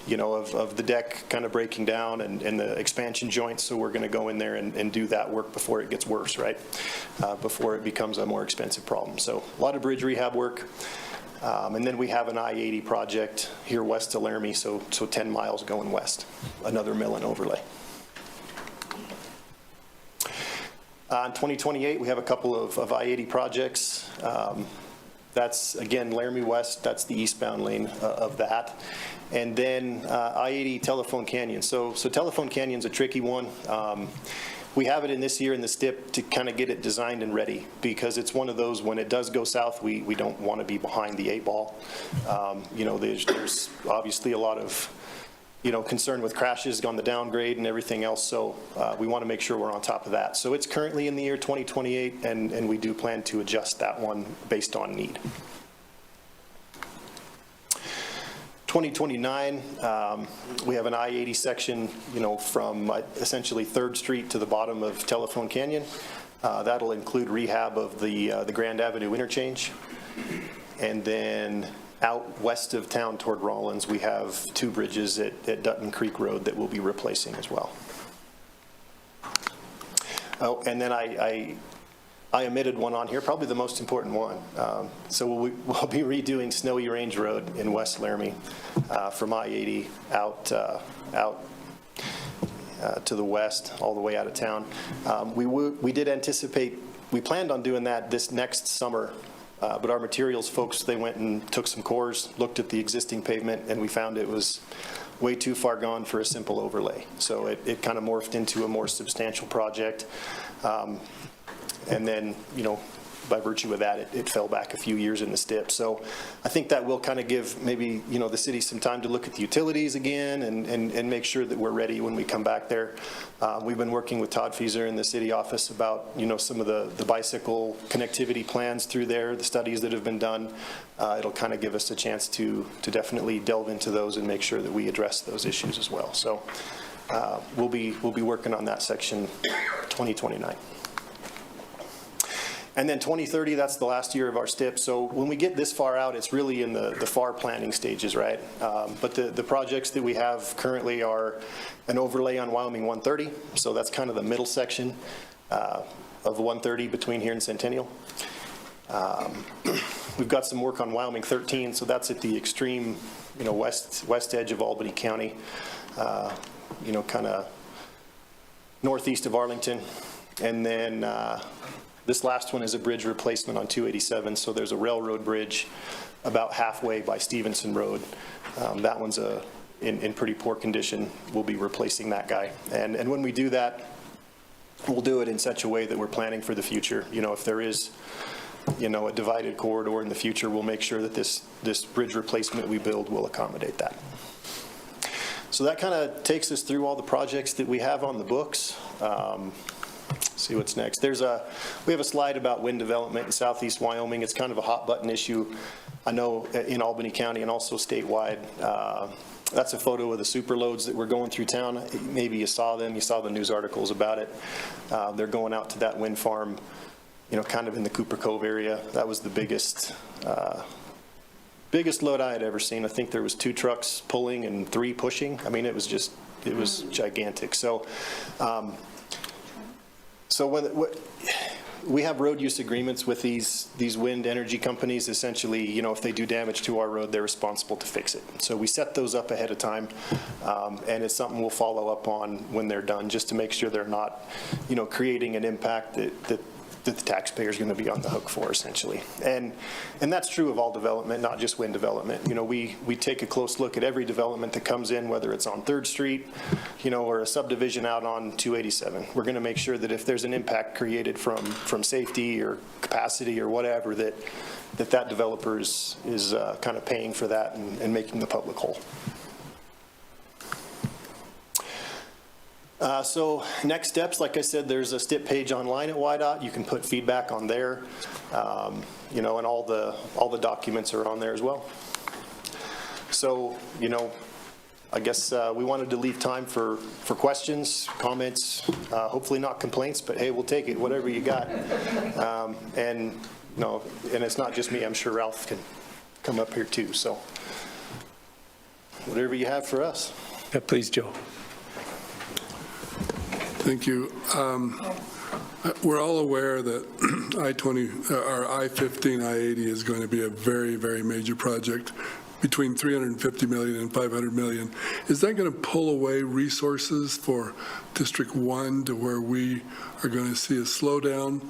you know, of the deck kind of breaking down and the expansion joints, so we're going to go in there and do that work before it gets worse, right? Before it becomes a more expensive problem. So a lot of bridge rehab work. And then we have an I-80 project here west of Laramie, so 10 miles going west, another mill and overlay. In 2028, we have a couple of I-80 projects. That's, again, Laramie West, that's the eastbound lane of that. And then I-80 Telephone Canyon. So Telephone Canyon's a tricky one. We have it in this year in the STIP to kind of get it designed and ready, because it's one of those, when it does go south, we don't want to be behind the 8 ball. You know, there's obviously a lot of, you know, concern with crashes on the downgrade and everything else, so we want to make sure we're on top of that. So it's currently in the year 2028, and we do plan to adjust that one based on need. 2029, we have an I-80 section, you know, from essentially 3rd Street to the bottom of Telephone Canyon. That'll include rehab of the Grand Avenue interchange. And then out west of town toward Rollins, we have 2 bridges at Dutton Creek Road that we'll be replacing as well. Oh, and then I omitted one on here, probably the most important one. So we'll be redoing Snowy Range Road in West Laramie from I-80 out to the west, all the way out of town. We did anticipate, we planned on doing that this next summer, but our materials folks, they went and took some cores, looked at the existing pavement, and we found it was way too far gone for a simple overlay. So it kind of morphed into a more substantial project. And then, you know, by virtue of that, it fell back a few years in the STIP. So I think that will kind of give maybe, you know, the city some time to look at the utilities again and make sure that we're ready when we come back there. We've been working with Todd Fieser in the city office about, you know, some of the bicycle connectivity plans through there, the studies that have been done. It'll kind of give us a chance to definitely delve into those and make sure that we address those issues as well. So we'll be working on that section 2029. And then 2030, that's the last year of our STIP. So when we get this far out, it's really in the far planning stages, right? But the projects that we have currently are an overlay on Wyoming 130. So that's kind of the middle section of 130 between here and Centennial. We've got some work on Wyoming 13. So that's at the extreme, you know, west edge of Albany County, you know, kind of northeast of Arlington. And then this last one is a bridge replacement on 287, so there's a railroad bridge about halfway by Stevenson Road. That one's in pretty poor condition. We'll be replacing that guy. And when we do that, we'll do it in such a way that we're planning for the future. You know, if there is, you know, a divided corridor in the future, we'll make sure that this bridge replacement we build will accommodate that. So that kind of takes us through all the projects that we have on the books. See what's next. We have a slide about wind development in southeast Wyoming. It's kind of a hot button issue, I know, in Albany County and also statewide. That's a photo of the super loads that were going through town. Maybe you saw them. You saw the news articles about it. They're going out to that wind farm, you know, kind of in the Cooper Cove area. That was the biggest load I had ever seen. I think there was 2 trucks pulling and 3 pushing. I mean, it was gigantic. So when we have road use agreements with these wind energy companies. Essentially, you know, if they do damage to our road, they're responsible to fix it. So we set those up ahead of time, and it's something we'll follow up on when they're done, just to make sure they're not, you know, creating an impact that the taxpayer is going to be on the hook for, essentially. And that's true of all development, not just wind development. You know, we take a close look at every development that comes in, whether it's on 3rd Street, you know, or a subdivision out on 287. We're going to make sure that if there's an impact created from safety or capacity or whatever, that developer is kind of paying for that and making the public whole. So next steps, like I said, there's a STIP page online at WYDOT. You can put feedback on there, you know, and all the documents are on there as well. So, you know, I guess we wanted to leave time for questions, comments, hopefully not complaints, but hey, we'll take it, whatever you got. And no, and it's not just me. I'm sure Ralph can come up here too. So whatever you have for us. Yeah, please, Joe. Thank you. We're all aware that I-20 or I-15, I-80 is going to be a very, very major project, between $350 million and $500 million. Is that going to pull away resources for District 1 to where we are going to see a slowdown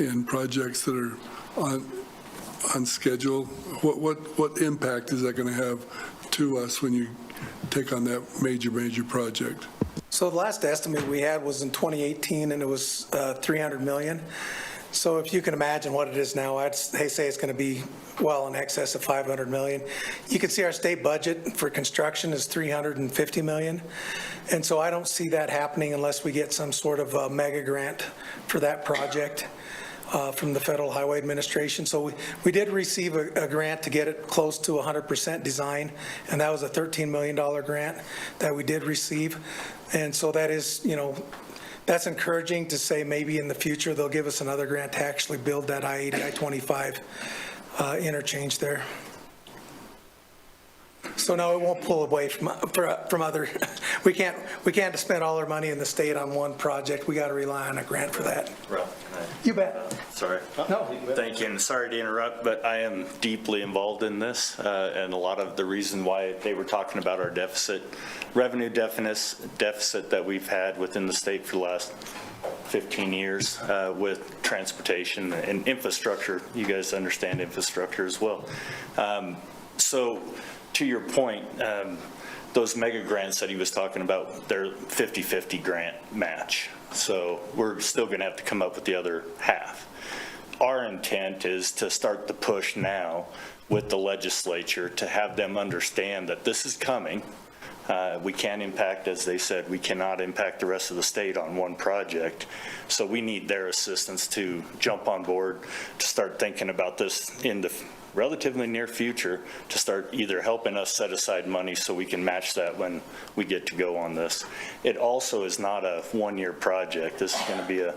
in projects that are on schedule? What impact is that going to have to us when you take on that major project? So the last estimate we had was in 2018, and it was 300 million. So if you can imagine what it is now, they say it's going to be well in excess of 500 million. You can see our state budget for construction is 350 million. And so I don't see that happening unless we get some sort of a mega grant for that project from the Federal Highway Administration. So we did receive a grant to get it close to 100% design, and that was a $13 million grant that we did receive. And so that is, you know, that's encouraging to say maybe in the future they'll give us another grant to actually build that I-80, I-25 interchange there. So no, it won't pull away from other, we can't spend all our money in the state on one project. We got to rely on a grant for that. Ralph, can I? You bet. Sorry. No. Thank you, and sorry to interrupt, but I am deeply involved in this, and a lot of the reason why they were talking about our revenue deficit that we've had within the state for the last 15 years with transportation and infrastructure. You guys understand infrastructure as well. So to your point, those mega grants that he was talking about, they're 50-50 grant match. So we're still going to have to come up with the other half. Our intent is to start the push now with the legislature to have them understand that this is coming. We can't impact, as they said, we cannot impact the rest of the state on one project. So we need their assistance to jump on board, to start thinking about this in the relatively near future, to start either helping us set aside money so we can match that when we get to go on this. It also is not a one-year project. This is going to be a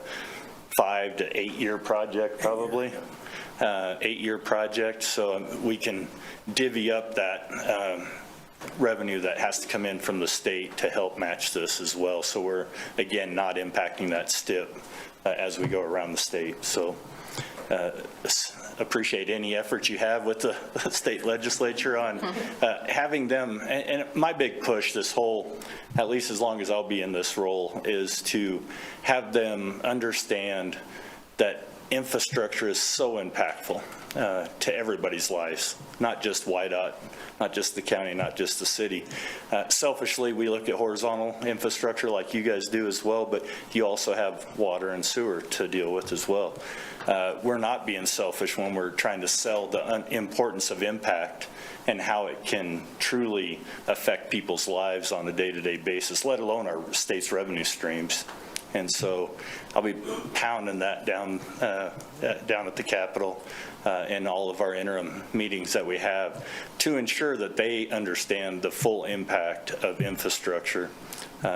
5 to 8 year project, probably. 8-year project, so we can divvy up that revenue that has to come in from the state to help match this as well. So we're, again, not impacting that STIP as we go around the state. So appreciate any effort you have with the state legislature on having them, and my big push this whole, at least as long as I'll be in this role, is to have them understand that infrastructure is so impactful to everybody's lives, not just WYDOT, not just the county, not just the city. Selfishly, we look at horizontal infrastructure like you guys do as well, but you also have water and sewer to deal with as well. We're not being selfish when we're trying to sell the importance of impact and how it can truly affect people's lives on a day-to-day basis, let alone our state's revenue streams. And so I'll be pounding that down at the Capitol in all of our interim meetings that we have to ensure that they understand the full impact of infrastructure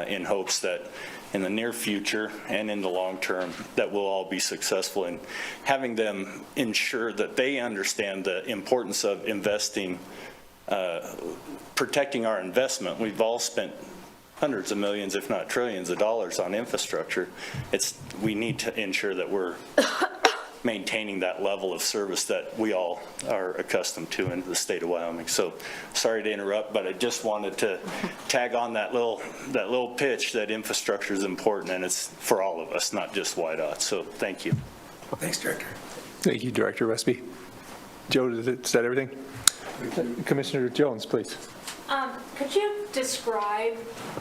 in hopes that in the near future and in the long term that we'll all be successful in having them ensure that they understand the importance of investing, protecting our investment. We've all spent hundreds of millions, if not trillions of dollars on infrastructure. We need to ensure that we're maintaining that level of service that we all are accustomed to in the state of Wyoming. So sorry to interrupt, but I just wanted to tag on that little pitch that infrastructure is important, and it's for all of us, not just WYDOT. So thank you. Thanks, Director. Thank you, Director Westby. Joe, is that everything? Commissioner Jones, please. Could you describe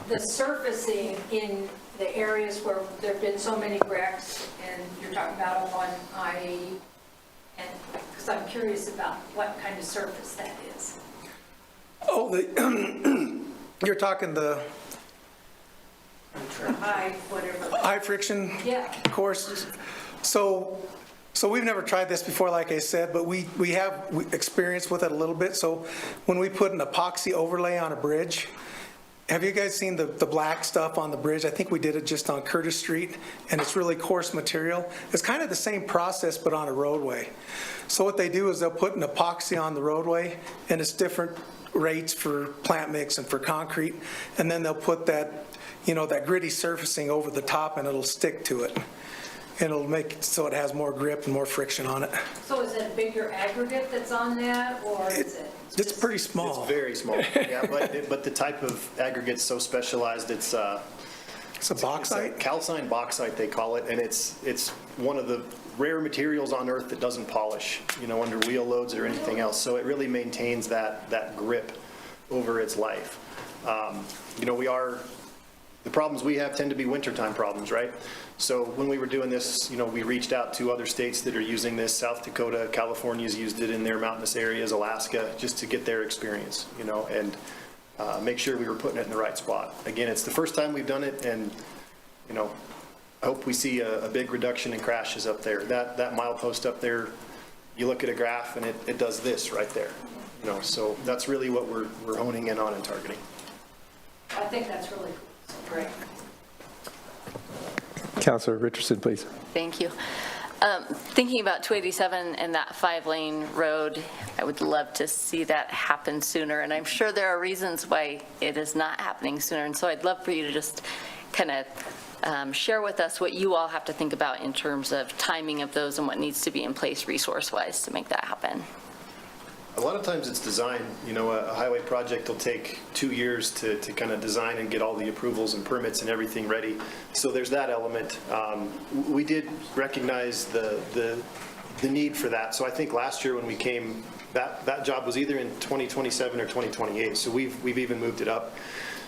the surfacing in the areas where there have been so many wrecks, and you're talking about on I-80? And because I'm curious about what kind of surface that is. Oh, you're talking the Whatever. high friction Yeah. courses. So we've never tried this before, like I said, but we have experience with it a little bit. So when we put an epoxy overlay on a bridge, have you guys seen the black stuff on the bridge? I think we did it just on Curtis Street, and it's really coarse material. It's kind of the same process, but on a roadway. So what they do is they'll put an epoxy on the roadway, and it's different rates for plant mix and for concrete, and then they'll put that, that gritty surfacing over the top, and it'll stick to it. And it'll make it so it has more grip and more friction on it. So is it a bigger aggregate that's on that, or is it? It's pretty small. It's very small, yeah, but the type of aggregate's so specialized, it's It's a bauxite? calcined bauxite, they call it, and it's one of the rare materials on Earth that doesn't polish, under wheel loads or anything else. So it really maintains that grip over its life. The problems we have tend to be wintertime problems, right? So when we were doing this, we reached out to other states that are using this. South Dakota, California's used it in their mountainous areas, Alaska, just to get their experience, and make sure we were putting it in the right spot. Again, it's the first time we've done it, and, I hope we see a big reduction in crashes up there. That milepost up there, you look at a graph and it does this right there. So that's really what we're honing in on and targeting. I think that's really cool. Great. Councilor Richardson, please. Thank you. Thinking about 287 and that 5-lane road, I would love to see that happen sooner, and I'm sure there are reasons why it is not happening sooner, and so I'd love for you to just kind of share with us what you all have to think about in terms of timing of those and what needs to be in place resource-wise to make that happen. A lot of times it's design. A highway project will take 2 years to kind of design and get all the approvals and permits and everything ready. So there's that element. We did recognize the need for that. So I think last year when we came, that job was either in 2027 or 2028. So we've even moved it up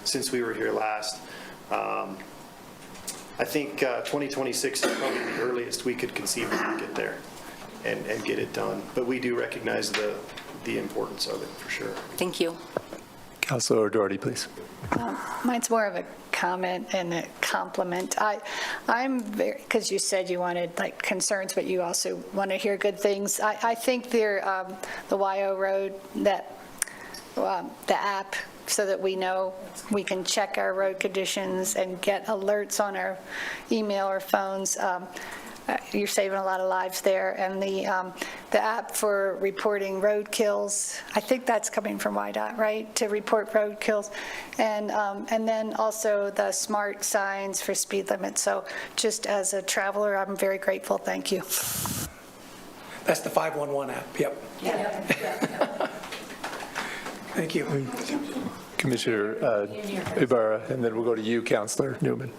since we were here last. I think 2026 is probably the earliest we could conceivably get there and get it done. But we do recognize the importance of it, for sure. Thank you. Councilor Doherty, please. Mine's more of a comment and a compliment. I'm very, because you said you wanted concerns, but you also want to hear good things. I think the YO Road, the app, so that we know we can check our road conditions and get alerts on our email or phones. You're saving a lot of lives there. And the app for reporting road kills, I think that's coming from YDOT, right, to report road kills. And then also the smart signs for speed limits. So just as a traveler, I'm very grateful. Thank you. That's the 511 app, yep. Thank you. Commissioner Ibarra, and then we'll go to you, Councilor Newman.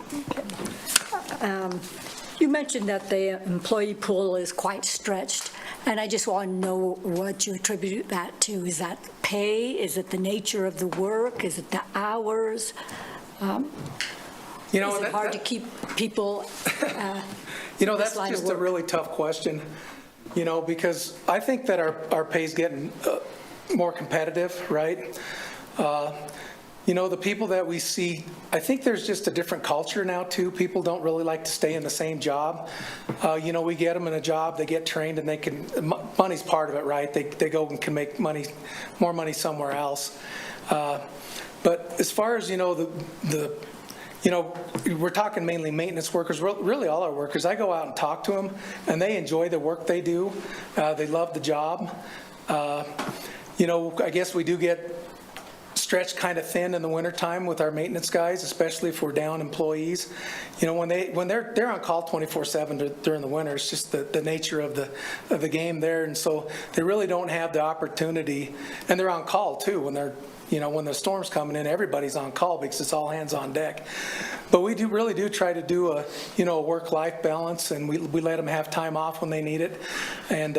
You mentioned that the employee pool is quite stretched, and I just want to know what you attribute that to. Is that pay? Is it the nature of the work? Is it the hours? Is it hard to keep people that's just a really tough question, because I think that our pay's getting more competitive, right? The people that we see, I think there's just a different culture now, too. People don't really like to stay in the same job. We get them in a job, they get trained, and money's part of it, right? They go and can make more money somewhere else. But as far as, we're talking mainly maintenance workers, really all our workers. I go out and talk to them, and they enjoy the work they do. They love the job. I guess we do get stretched kind of thin in the wintertime with our maintenance guys, especially if we're down employees. You know, when they're on call 24/7 during the winter, it's just the nature of the game there. And so they really don't have the opportunity, and they're on call too when they're, you know, when the storm's coming in, everybody's on call because it's all hands on deck. But we really do try to do a, you know, a work-life balance, and we let them have time off when they need it. And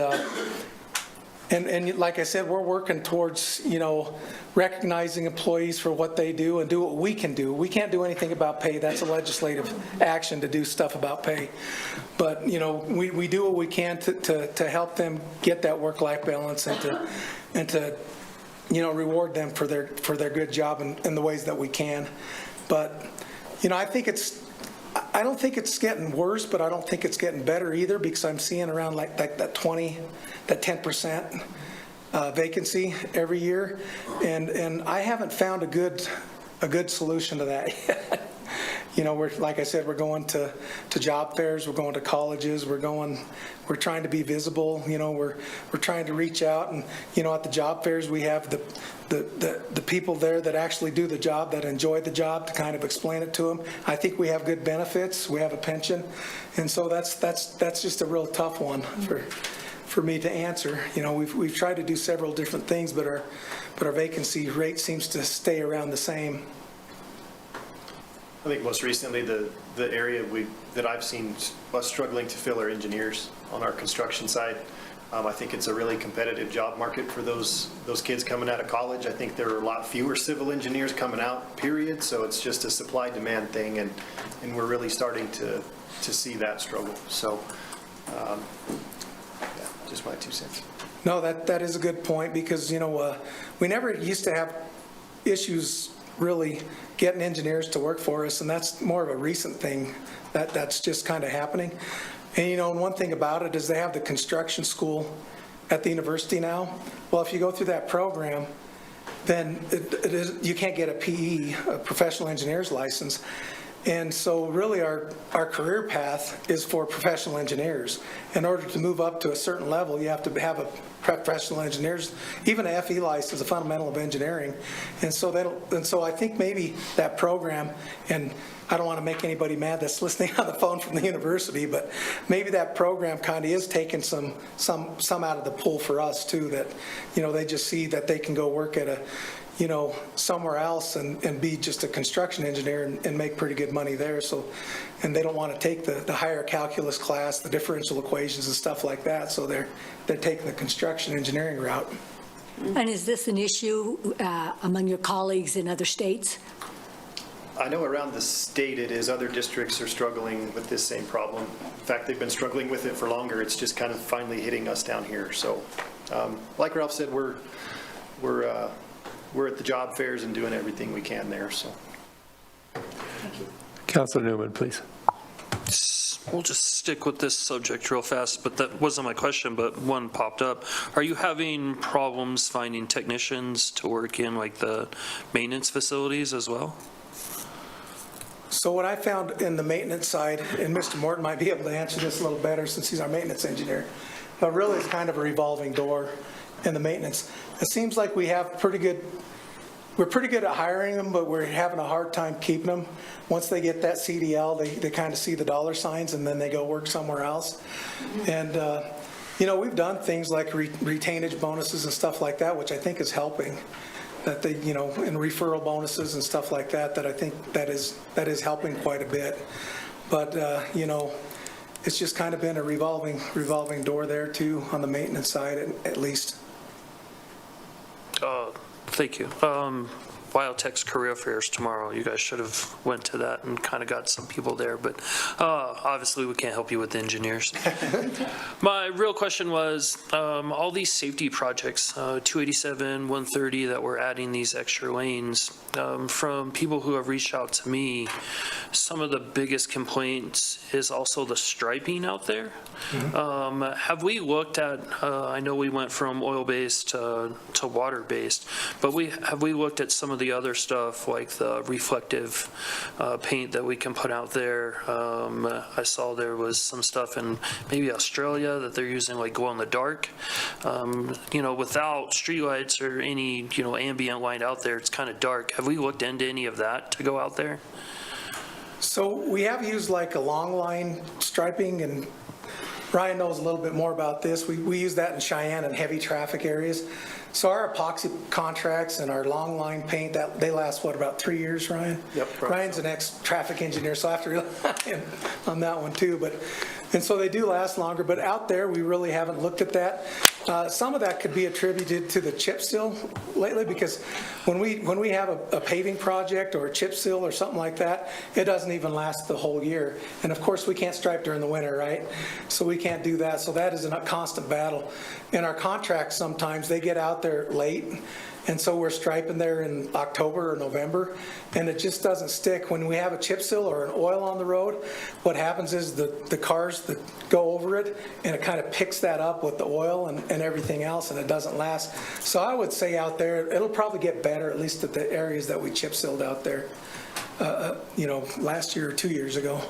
like I said, we're working towards, you know, recognizing employees for what they do and do what we can do. We can't do anything about pay. That's a legislative action to do stuff about pay. But, you know, we do what we can to help them get that work-life balance and to you know, reward them for their good job in the ways that we can. But, you know, I don't think it's getting worse, but I don't think it's getting better either, because I'm seeing around like that 10% vacancy every year. And I haven't found a good solution to that yet. You know, like I said, we're going to job fairs, we're going to colleges, we're trying to be visible. You know, we're trying to reach out, and you know, at the job fairs we have the people there that actually do the job, that enjoy the job, to kind of explain it to them. I think we have good benefits, we have a pension, and so that's just a real tough one for me to answer. You know, we've tried to do several different things, but our vacancy rate seems to stay around the same. I think most recently, the area that I've seen us struggling to fill our engineers on our construction side. I think it's a really competitive job market for those kids coming out of college. I think there are a lot fewer civil engineers coming out, period. So it's just a supply-demand thing, and we're really starting to see that struggle. So, yeah, just my 2 cents. No, that is a good point, because, you know, we never used to have issues really getting engineers to work for us, and that's more of a recent thing that's just kind of happening. And, you know, and one thing about it is they have the construction school at the university now. Well, if you go through that program, then you can't get a PE, a professional engineer's license. And so really our career path is for professional engineers. In order to move up to a certain level, you have to have a professional engineers, even a FE license, a fundamental of engineering. And so I think maybe that program, and I don't want to make anybody mad that's listening on the phone from the university, but maybe that program kind of is taking some out of the pool for us too, that, you know, they just see that they can go work at a, you know, somewhere else and be just a construction engineer and make pretty good money there. So, and they don't want to take the higher calculus class, the differential equations and stuff like that. So they're taking the construction engineering route. And is this an issue among your colleagues in other states? I know around the state it is. Other districts are struggling with this same problem. In fact, they've been struggling with it for longer. It's just kind of finally hitting us down here. So, like Ralph said, we're at the job fairs and doing everything we can there. So, Councilor Newman, please. We'll just stick with this subject real fast, but that wasn't my question, but one popped up. Are you having problems finding technicians to work in like the maintenance facilities as well? So what I found in the maintenance side, and Mr. Morton might be able to answer this a little better since he's our maintenance engineer, but really it's kind of a revolving door in the maintenance. It seems like we're pretty good at hiring them, but we're having a hard time keeping them. Once they get that CDL, they kind of see the dollar signs and then they go work somewhere else. And, you know, we've done things like retainage bonuses and stuff like that, which I think is helping. That they, you know, and referral bonuses and stuff like that, that I think that is helping quite a bit. But, you know, it's just kind of been a revolving door there too, on the maintenance side at least. Thank you. Biotech's career fairs tomorrow. You guys should have went to that and kind of got some people there, but obviously we can't help you with engineers. My real question was, all these safety projects, 287, 130, that we're adding these extra lanes, from people who have reached out to me, some of the biggest complaints is also the striping out there. Mm-hmm. Have we looked at, I know we went from oil-based to water-based, but have we looked at some of the other stuff, like the reflective paint that we can put out there. I saw there was some stuff in maybe Australia that they're using like glow in the dark. Without streetlights or any, ambient light out there, it's kind of dark. Have we looked into any of that to go out there? So we have used like a long line striping, and Ryan knows a little bit more about this. We use that in Cheyenne and heavy traffic areas. So our epoxy contracts and our long line paint, they last, about 3 years, Ryan? Yep. Ryan's an ex-traffic engineer, so I have to rely on that one too. And so they do last longer, but out there, we really haven't looked at that. Some of that could be attributed to the chip seal lately, because when we have a paving project or a chip seal or something like that, it doesn't even last the whole year. And of course, we can't stripe during the winter, right? So we can't do that. So that is a constant battle. In our contracts, sometimes they get out there late, and so we're striping there in October or November, and it just doesn't stick. When we have a chip seal or an oil on the road, what happens is the cars that go over it, and it kind of picks that up with the oil and everything else, and it doesn't last. So I would say out there, it'll probably get better, at least at the areas that we chip sealed out there, last year or 2 years ago.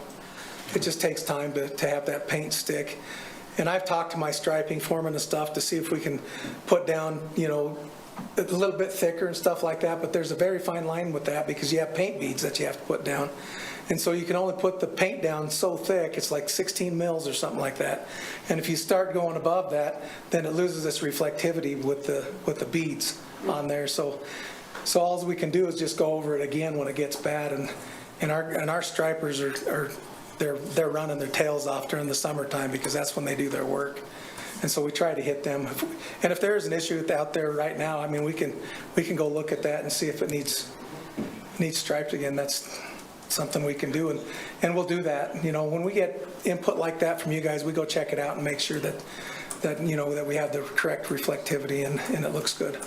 It just takes time to have that paint stick. And I've talked to my striping foreman and stuff to see if we can put down, a little bit thicker and stuff like that, but there's a very fine line with that, because you have paint beads that you have to put down. And so you can only put the paint down so thick, it's like 16 mils or something like that. And if you start going above that, then it loses its reflectivity with the beads on there. So all we can do is just go over it again when it gets bad. And our stripers they're running their tails off during the summertime, because that's when they do their work. And so we try to hit them. And if there is an issue out there right now, I mean, we can go look at that and see if it needs striped again. That's something we can do, and we'll do that. When we get input like that from you guys, we go check it out and make sure that we have the correct reflectivity and it looks good.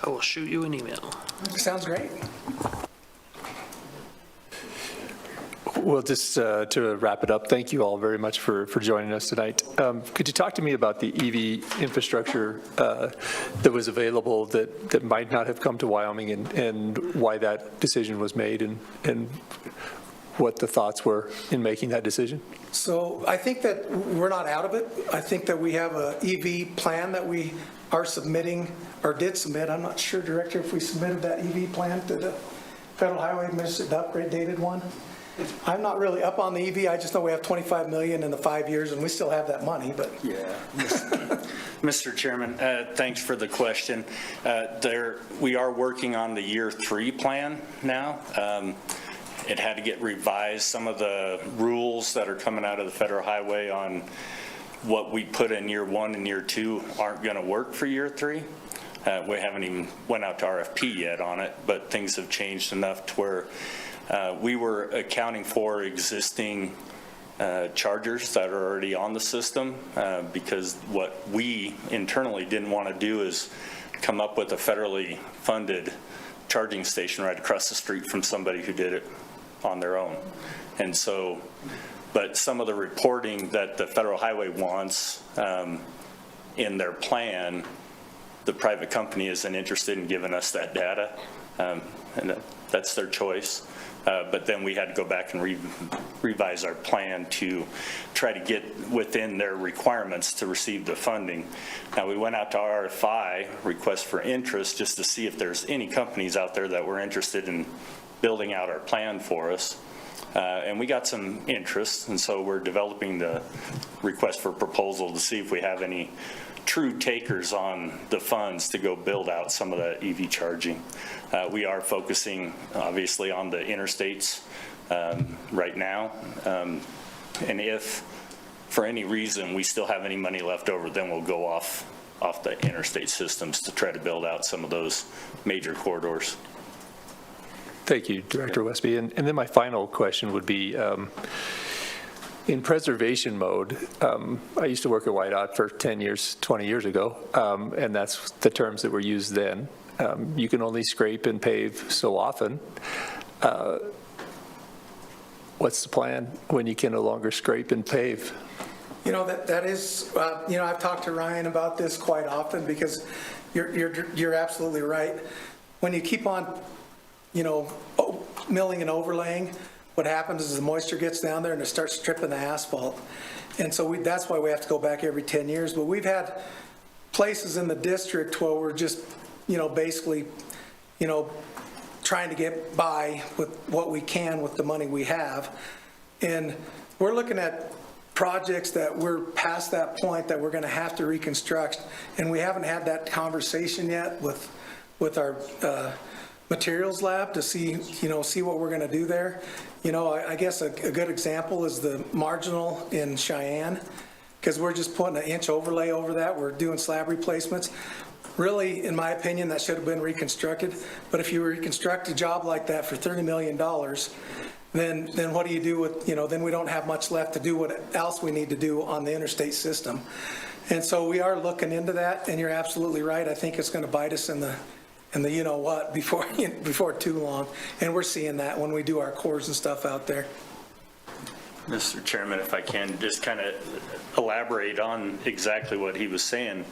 I will shoot you an email. Sounds great. Well, just to wrap it up, thank you all very much for joining us tonight. Could you talk to me about the EV infrastructure that was available that might not have come to Wyoming, and why that decision was made, and what the thoughts were in making that decision? So I think that we're not out of it. I think that we have an EV plan that we are submitting, or did submit. I'm not sure, Director, if we submitted that EV plan to the Federal Highway Administration, the upgrade-dated one. I'm not really up on the EV. I just know we have $25 million in the 5 years, and we still have that money, but. Yeah. Mr. Chairman, thanks for the question. We are working on the year 3 plan now. It had to get revised. Some of the rules that are coming out of the Federal Highway on what we put in year 1 and year 2 aren't going to work for year 3. We haven't even went out to RFP yet on it, but things have changed enough to where we were accounting for existing chargers that are already on the system, because what we internally didn't want to do is come up with a federally funded charging station right across the street from somebody who did it on their own. And so, but some of the reporting that the Federal Highway wants in their plan, the private company isn't interested in giving us that data, and that's their choice. But then we had to go back and revise our plan to try to get within their requirements to receive the funding. Now, we went out to RFI, request for interest, just to see if there's any companies out there that were interested in building out our plan for us. And we got some interest, and so we're developing the request for proposal to see if we have any true takers on the funds to go build out some of the EV charging. We are focusing, obviously, on the interstates right now. And if, for any reason, we still have any money left over, then we'll go off the interstate systems to try to build out some of those major corridors. Thank you, Director Westby. And then my final question would be, in preservation mode, I used to work at White for 10 years, 20 years ago, and that's the terms that were used then. You can only scrape and pave so often. What's the plan when you can no longer scrape and pave? That is, I've talked to Ryan about this quite often, because you're absolutely right. When you keep on milling and overlaying, what happens is the moisture gets down there and it starts stripping the asphalt. And so that's why we have to go back every 10 years. But we've had places in the district where we're just, basically, trying to get by with what we can with the money we have. And we're looking at projects that we're past that point that we're going to have to reconstruct. And we haven't had that conversation yet with our materials lab to see what we're going to do there. I guess a good example is the marginal in Cheyenne, because we're just putting an inch overlay over that. We're doing slab replacements. Really, in my opinion, that should have been reconstructed. But if you reconstruct a job like that for $30 million, then what do you do with, then we don't have much left to do what else we need to do on the interstate system. And so we are looking into that, and you're absolutely right. I think it's going to bite us in the you-know-what before too long. And we're seeing that when we do our cores and stuff out there. Mr. Chairman, if I can just kind of elaborate on exactly what he was saying,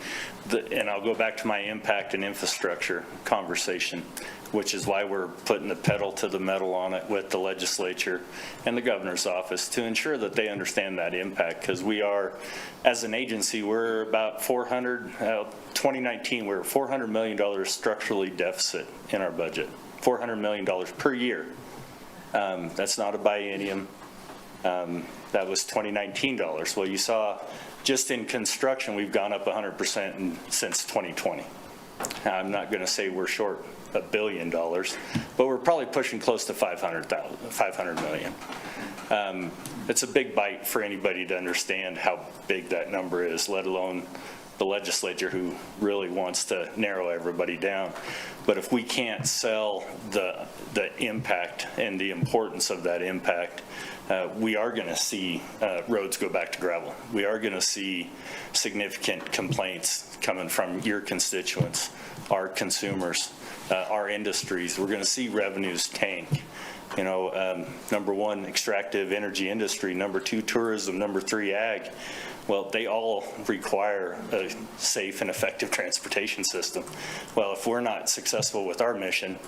and I'll go back to my impact and infrastructure conversation, which is why we're putting the pedal to the metal on it with the legislature and the governor's office to ensure that they understand that impact, because we are, as an agency, we're about 2019, we're $400 million structurally deficit in our budget, $400 million per year. That's not a biennium. That was 2019 dollars. Well, you saw just in construction, we've gone up 100% since 2020. Now, I'm not going to say we're short $1 billion, but we're probably pushing close to 500 million. It's a big bite for anybody to understand how big that number is, let alone the legislature who really wants to narrow everybody down. But if we can't sell the impact and the importance of that impact, we are going to see roads go back to gravel. We are going to see significant complaints coming from your constituents, our consumers, our industries. We're going to see revenues tank. Number one, extractive energy industry. Number two, tourism. Number three, ag. Well, they all require a safe and effective transportation system. Well, if we're not successful with our mission,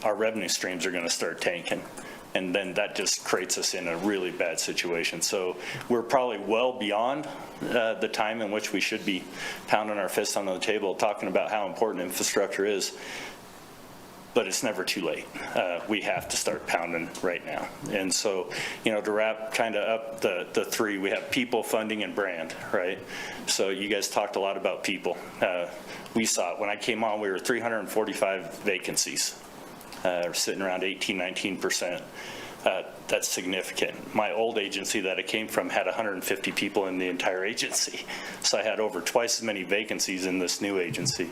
our revenue streams are going to start tanking. And then that just creates us in a really bad situation. So we're probably well beyond the time in which we should be pounding our fists on the table, talking about how important infrastructure is. But it's never too late. We have to start pounding right now. And so, to wrap kind of up the three, we have people, funding, and brand, right? So you guys talked a lot about people. We saw it. When I came on, we were 345 vacancies, sitting around 19%. That's significant. My old agency that I came from had 150 people in the entire agency. So I had over twice as many vacancies in this new agency.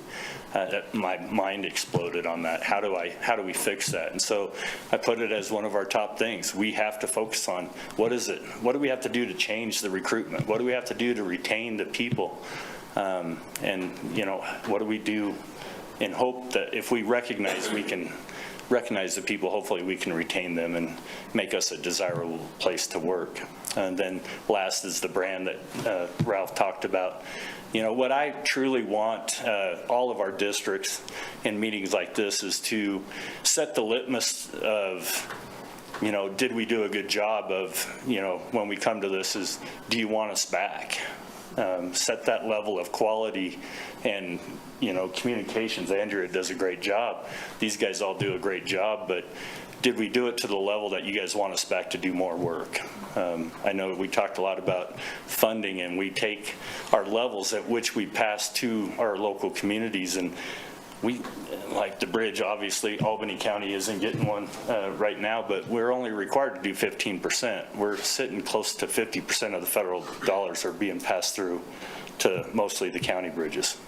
My mind exploded on that. How do we fix that? And so I put it as one of our top things. We have to focus on what is it? What do we have to do to change the recruitment? What do we have to do to retain the people? And what do we do in hope that if we recognize the people, hopefully we can retain them and make us a desirable place to work. And then last is the brand that Ralph talked about. What I truly want all of our districts in meetings like this is to set the litmus of, did we do a good job of, when we come to this is, do you want us back? Set that level of quality and, communications. Andrea does a great job. These guys all do a great job, but did we do it to the level that you guys want us back to do more work? I know we talked a lot about funding, and we take our levels at which we pass to our local communities, and we, like the bridge, obviously, Albany County isn't getting one right now, but we're only required to do 15%. We're sitting close to 50% of the federal dollars are being passed through to mostly the county bridges.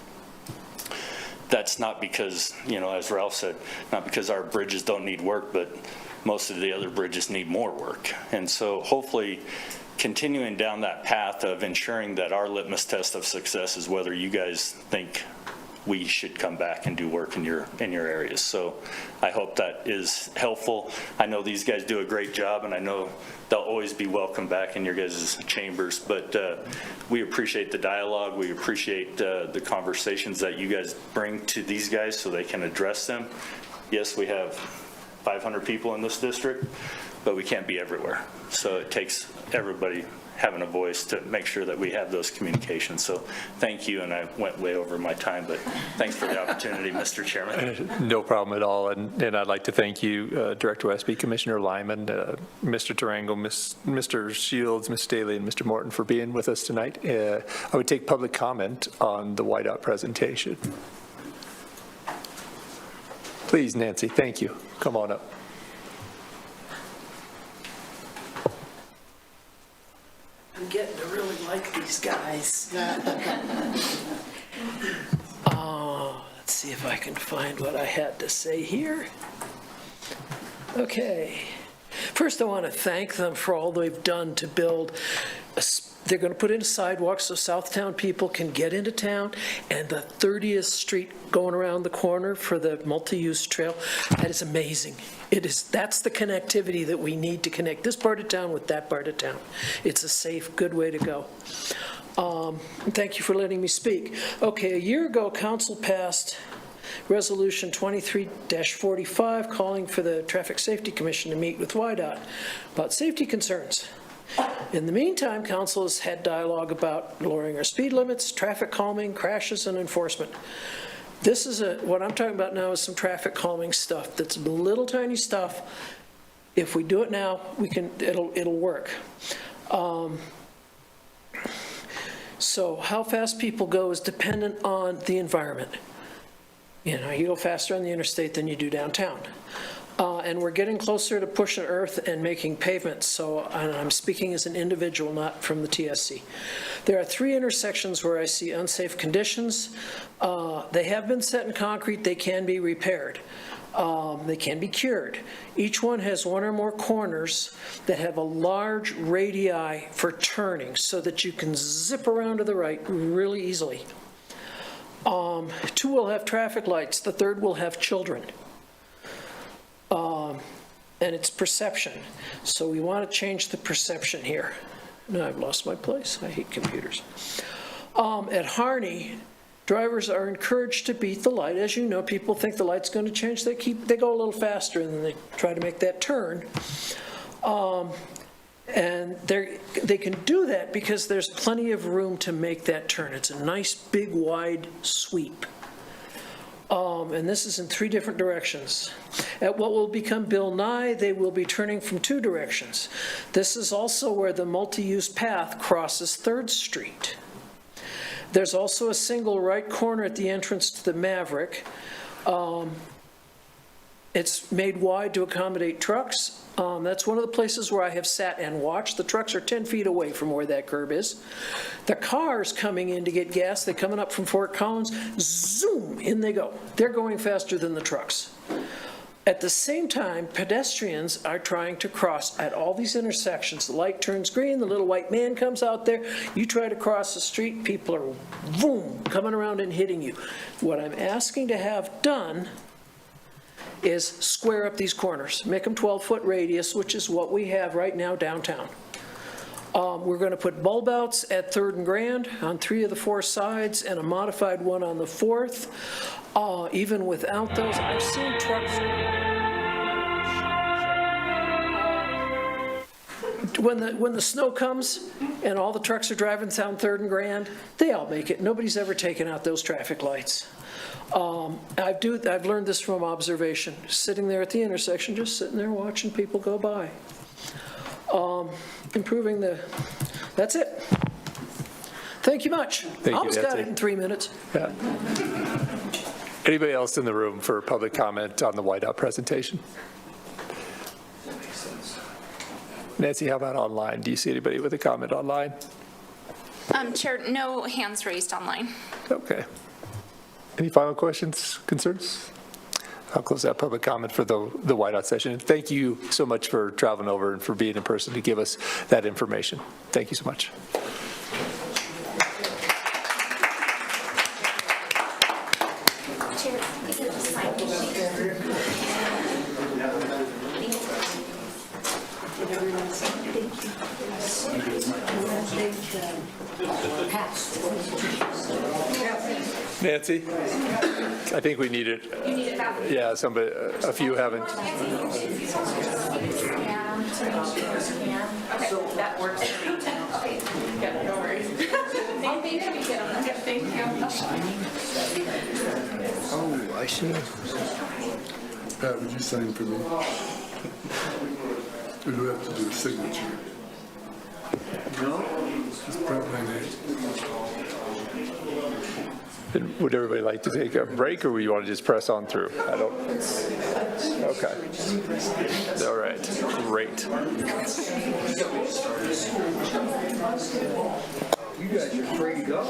That's not because, as Ralph said, not because our bridges don't need work, but most of the other bridges need more work. And so hopefully continuing down that path of ensuring that our litmus test of success is whether you guys think we should come back and do work in your areas. So I hope that is helpful. I know these guys do a great job, and I know they'll always be welcome back in your guys' chambers, but we appreciate the dialogue. We appreciate the conversations that you guys bring to these guys so they can address them. Yes, we have 500 people in this district, but we can't be everywhere. So it takes everybody having a voice to make sure that we have those communications. So thank you, and I went way over my time, but thanks for the opportunity, Mr. Chairman. No problem at all, and I'd like to thank you, Director Westby, Commissioner Lyman, Mr. Tarango, Mr. Shields, Ms. Staley, and Mr. Morton for being with us tonight. I would take public comment on the whiteout presentation. Please, Nancy, thank you. Come on up. I'm getting to really like these guys. Let's see if I can find what I had to say here. Okay. First, I want to thank them for all they've done to build. They're going to put in sidewalks so Southtown people can get into town, and the 30th Street going around the corner for the multi-use trail. That is amazing. That's the connectivity that we need to connect this part of town with that part of town. It's a safe, good way to go. Thank you for letting me speak. Okay, a year ago, council passed Resolution 23-45 calling for the Traffic Safety Commission to meet with YDOT about safety concerns. In the meantime, council has had dialogue about lowering our speed limits, traffic calming, crashes, and enforcement. This is what I'm talking about now is some traffic calming stuff. That's little tiny stuff. If we do it now, it'll work. So how fast people go is dependent on the environment. You know, you go faster on the interstate than you do downtown. And we're getting closer to pushing earth and making pavements, so I'm speaking as an individual, not from the TSC. There are 3 intersections where I see unsafe conditions. They have been set in concrete. They can be repaired. They can be cured. Each one has 1 or more corners that have a large radii for turning so that you can zip around to the right really easily. 2 will have traffic lights. The 3rd will have children. And it's perception. So we want to change the perception here. No, I've lost my place. I hate computers. At Harney, drivers are encouraged to beat the light. As you know, people think the light's going to change. They go a little faster, and then they try to make that turn. And they can do that because there's plenty of room to make that turn. It's a nice, big, wide sweep. And this is in 3 different directions. At what will become Bill Nye, they will be turning from 2 directions. This is also where the multi-use path crosses 3rd Street. There's also a single right corner at the entrance to the Maverick. It's made wide to accommodate trucks. That's one of the places where I have sat and watched. The trucks are 10 feet away from where that curb is. The cars coming in to get gas, they're coming up from Fort Collins, zoom, in they go. They're going faster than the trucks. At the same time, pedestrians are trying to cross at all these intersections. The light turns green, the little white man comes out there. You try to cross the street, people are, boom, coming around and hitting you. What I'm asking to have done is square up these corners, make them 12-foot radius, which is what we have right now downtown. We're going to put bulb outs at 3rd and Grand on 3 of the 4 sides and a modified one on the 4th. Even without those, I've seen trucks. When the snow comes and all the trucks are driving down 3rd and Grand, they all make it. Nobody's ever taken out those traffic lights. I've learned this from observation, sitting there at the intersection, just sitting there watching people go by. That's it. Thank you much. Thank you, Almost got Nancy. it in 3 minutes. Yeah. Anybody else in the room for public comment on the whiteout presentation? Nancy, how about online? Do you see anybody with a comment online? Chair, no hands raised online. Okay. Any final questions, concerns? I'll close that public comment for the whiteout session. And thank you so much for traveling over and for being in person to give us that information. Thank you so much. Pass. Nancy? I think we need it. Yeah, somebody, a few haven't. That works for me. Okay, yeah, no worries. Thank you. Oh, I see. Pat, would you sign for me? Or do we have to do a signature? No. Just print my name. Would everybody like to take a break, or would you want to just press on through? I don't. Okay. All right. Great. You guys are free to go.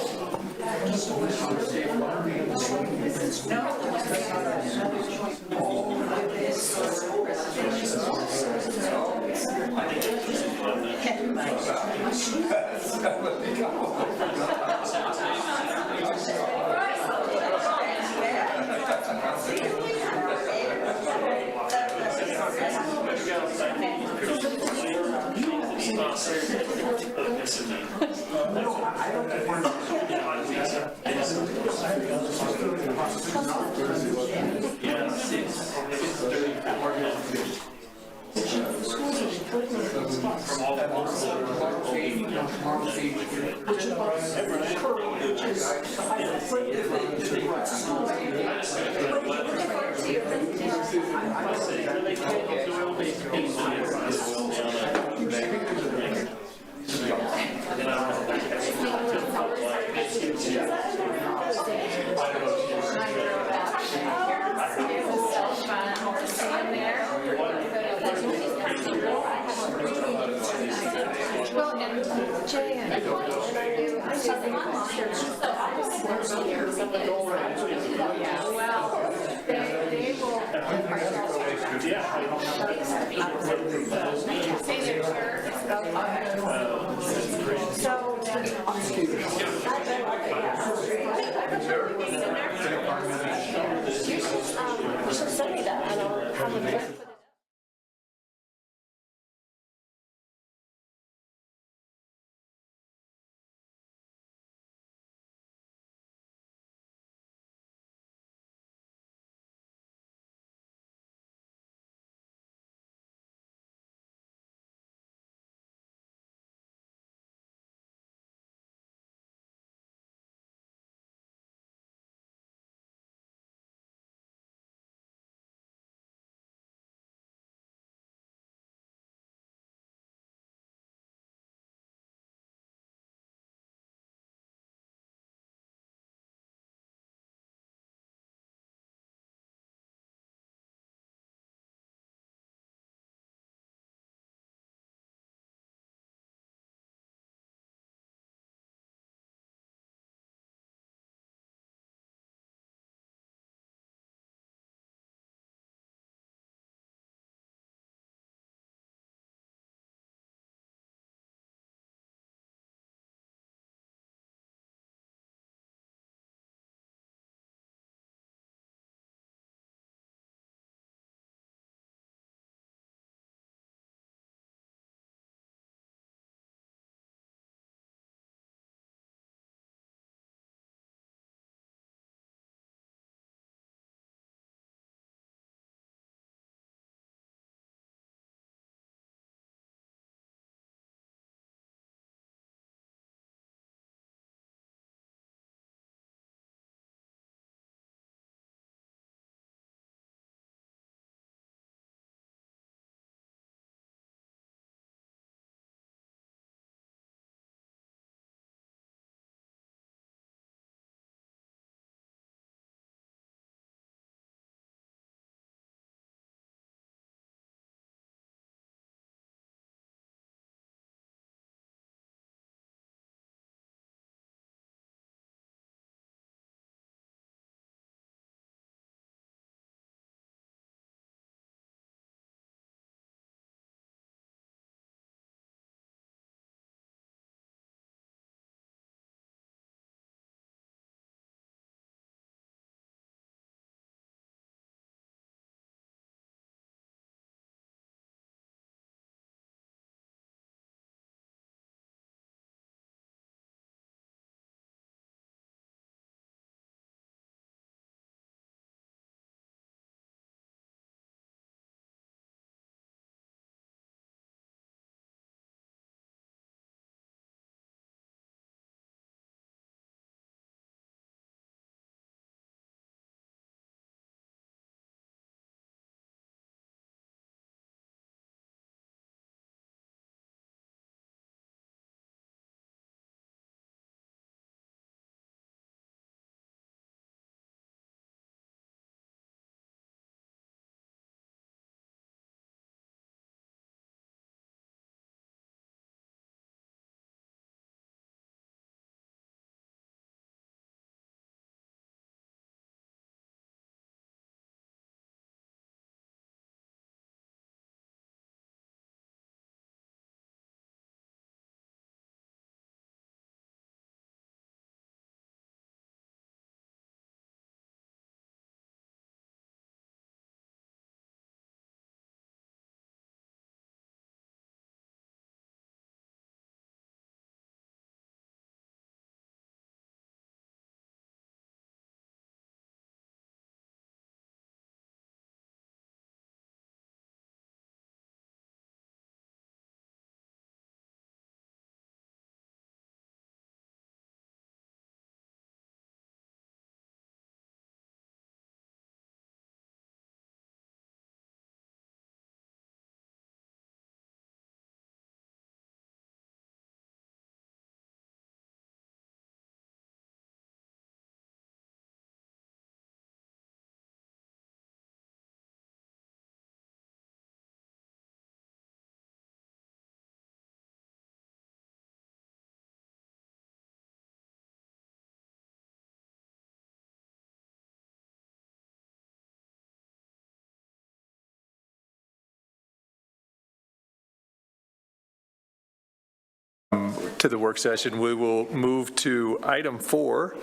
to the work session, we will move to item 4,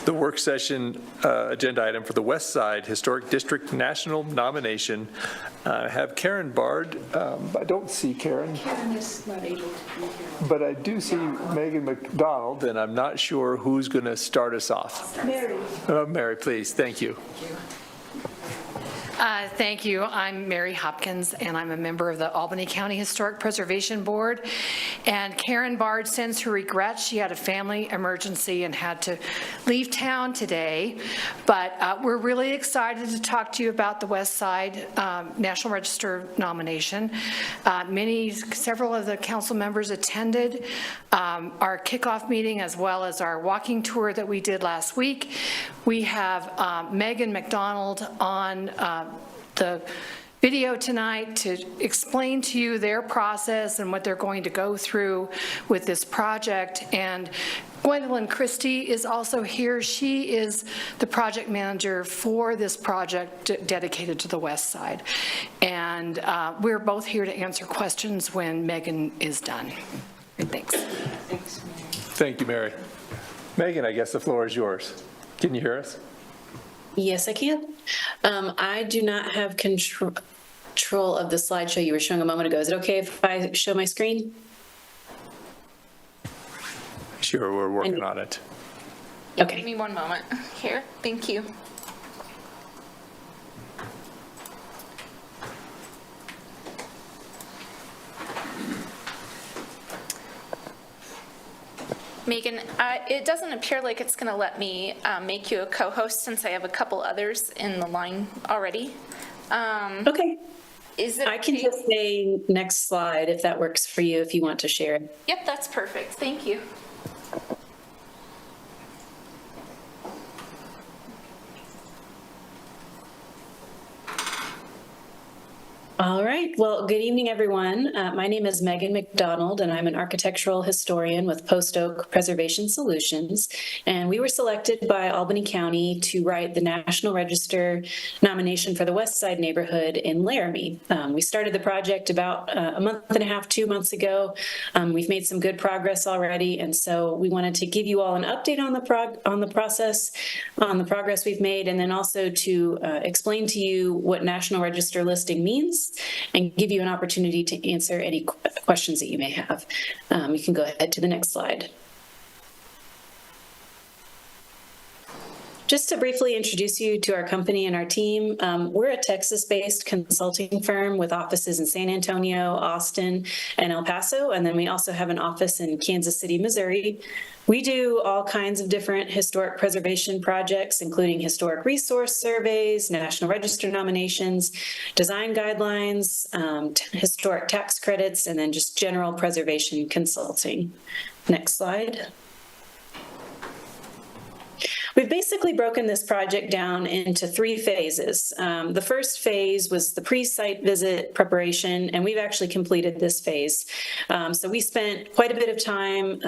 the work session agenda item for the West Side Historic District National Nomination. I have Karen Bard. I don't see Karen. Karen is not able to be here. But I do see Megan McDonald, and I'm not sure who's going to start us off. Mary. Mary, please. Thank you. Thank you. I'm Mary Hopkins, and I'm a member of the Albany County Historic Preservation Board. And Karen Bard sends her regrets. She had a family emergency and had to leave town today. But we're really excited to talk to you about the West Side National Register nomination. Several of the council members attended our kickoff meeting as well as our walking tour that we did last week. We have Megan McDonald on the video tonight to explain to you their process and what they're going to go through with this project. And Gwendolyn Christie is also here. She is the project manager for this project dedicated to the West Side. And we're both here to answer questions when Megan is done. Thanks. Thank you, Mary. Megan, I guess the floor is yours. Can you hear us? Yes, I can. I do not have control of the slideshow you were showing a moment ago. Is it okay if I show my screen? Sure, we're working on it. Okay. Give me one moment here. Thank you. Megan, it doesn't appear like it's going to let me make you a co-host since I have a couple others in the line already. Okay. I can just say next slide if that works for you, if you want to share it. Yep, that's perfect. Thank you. All right. Well, good evening, everyone. My name is Megan McDonald, and I'm an architectural historian with Post Oak Preservation Solutions. And we were selected by Albany County to write the National Register nomination for the West Side neighborhood in Laramie. We started the project about a month and a half, 2 months ago. We've made some good progress already, and so we wanted to give you all an update on the process, on the progress we've made, and then also to explain to you what National Register listing means and give you an opportunity to answer any questions that you may have. You can go ahead to the next slide. Just to briefly introduce you to our company and our team, we're a Texas-based consulting firm with offices in San Antonio, Austin, and El Paso, and then we also have an office in Kansas City, Missouri. We do all kinds of different historic preservation projects, including historic resource surveys, National Register nominations, design guidelines, historic tax credits, and then just general preservation consulting. Next slide. We've basically broken this project down into 3 phases. The first phase was the pre-site visit preparation, and we've actually completed this phase. So we spent quite a bit of time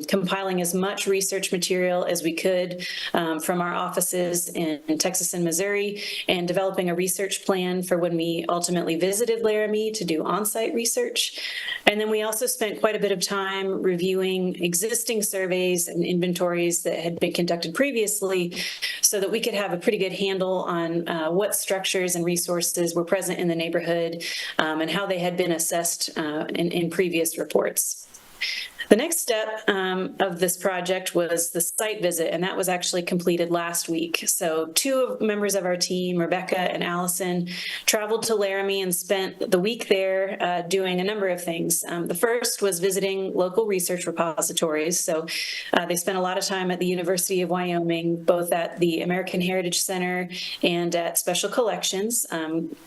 compiling as much research material as we could from our offices in Texas and Missouri, and developing a research plan for when we ultimately visited Laramie to do on-site research. And then we also spent quite a bit of time reviewing existing surveys and inventories that had been conducted previously, so that we could have a pretty good handle on what structures and resources were present in the neighborhood and how they had been assessed in previous reports. The next step of this project was the site visit, and that was actually completed last week. So 2 members of our team, Rebecca and Allison, traveled to Laramie and spent the week there doing a number of things. The first was visiting local research repositories. So they spent a lot of time at the University of Wyoming, both at the American Heritage Center and at Special Collections,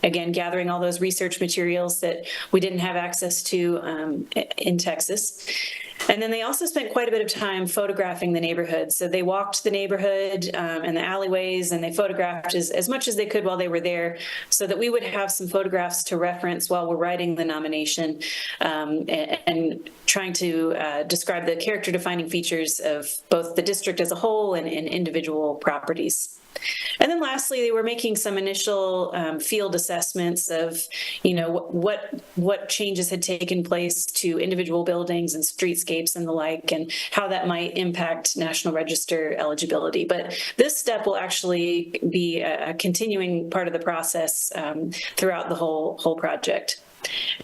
again, gathering all those research materials that we didn't have access to in Texas. And then they also spent quite a bit of time photographing the neighborhood. So they walked the neighborhood and the alleyways, and they photographed as much as they could while they were there, so that we would have some photographs to reference while we're writing the nomination and trying to describe the character-defining features of both the district as a whole and individual properties. And then lastly, they were making some initial field assessments of, what changes had taken place to individual buildings and streetscapes and the like, and how that might impact National Register eligibility. But this step will actually be a continuing part of the process throughout the whole project.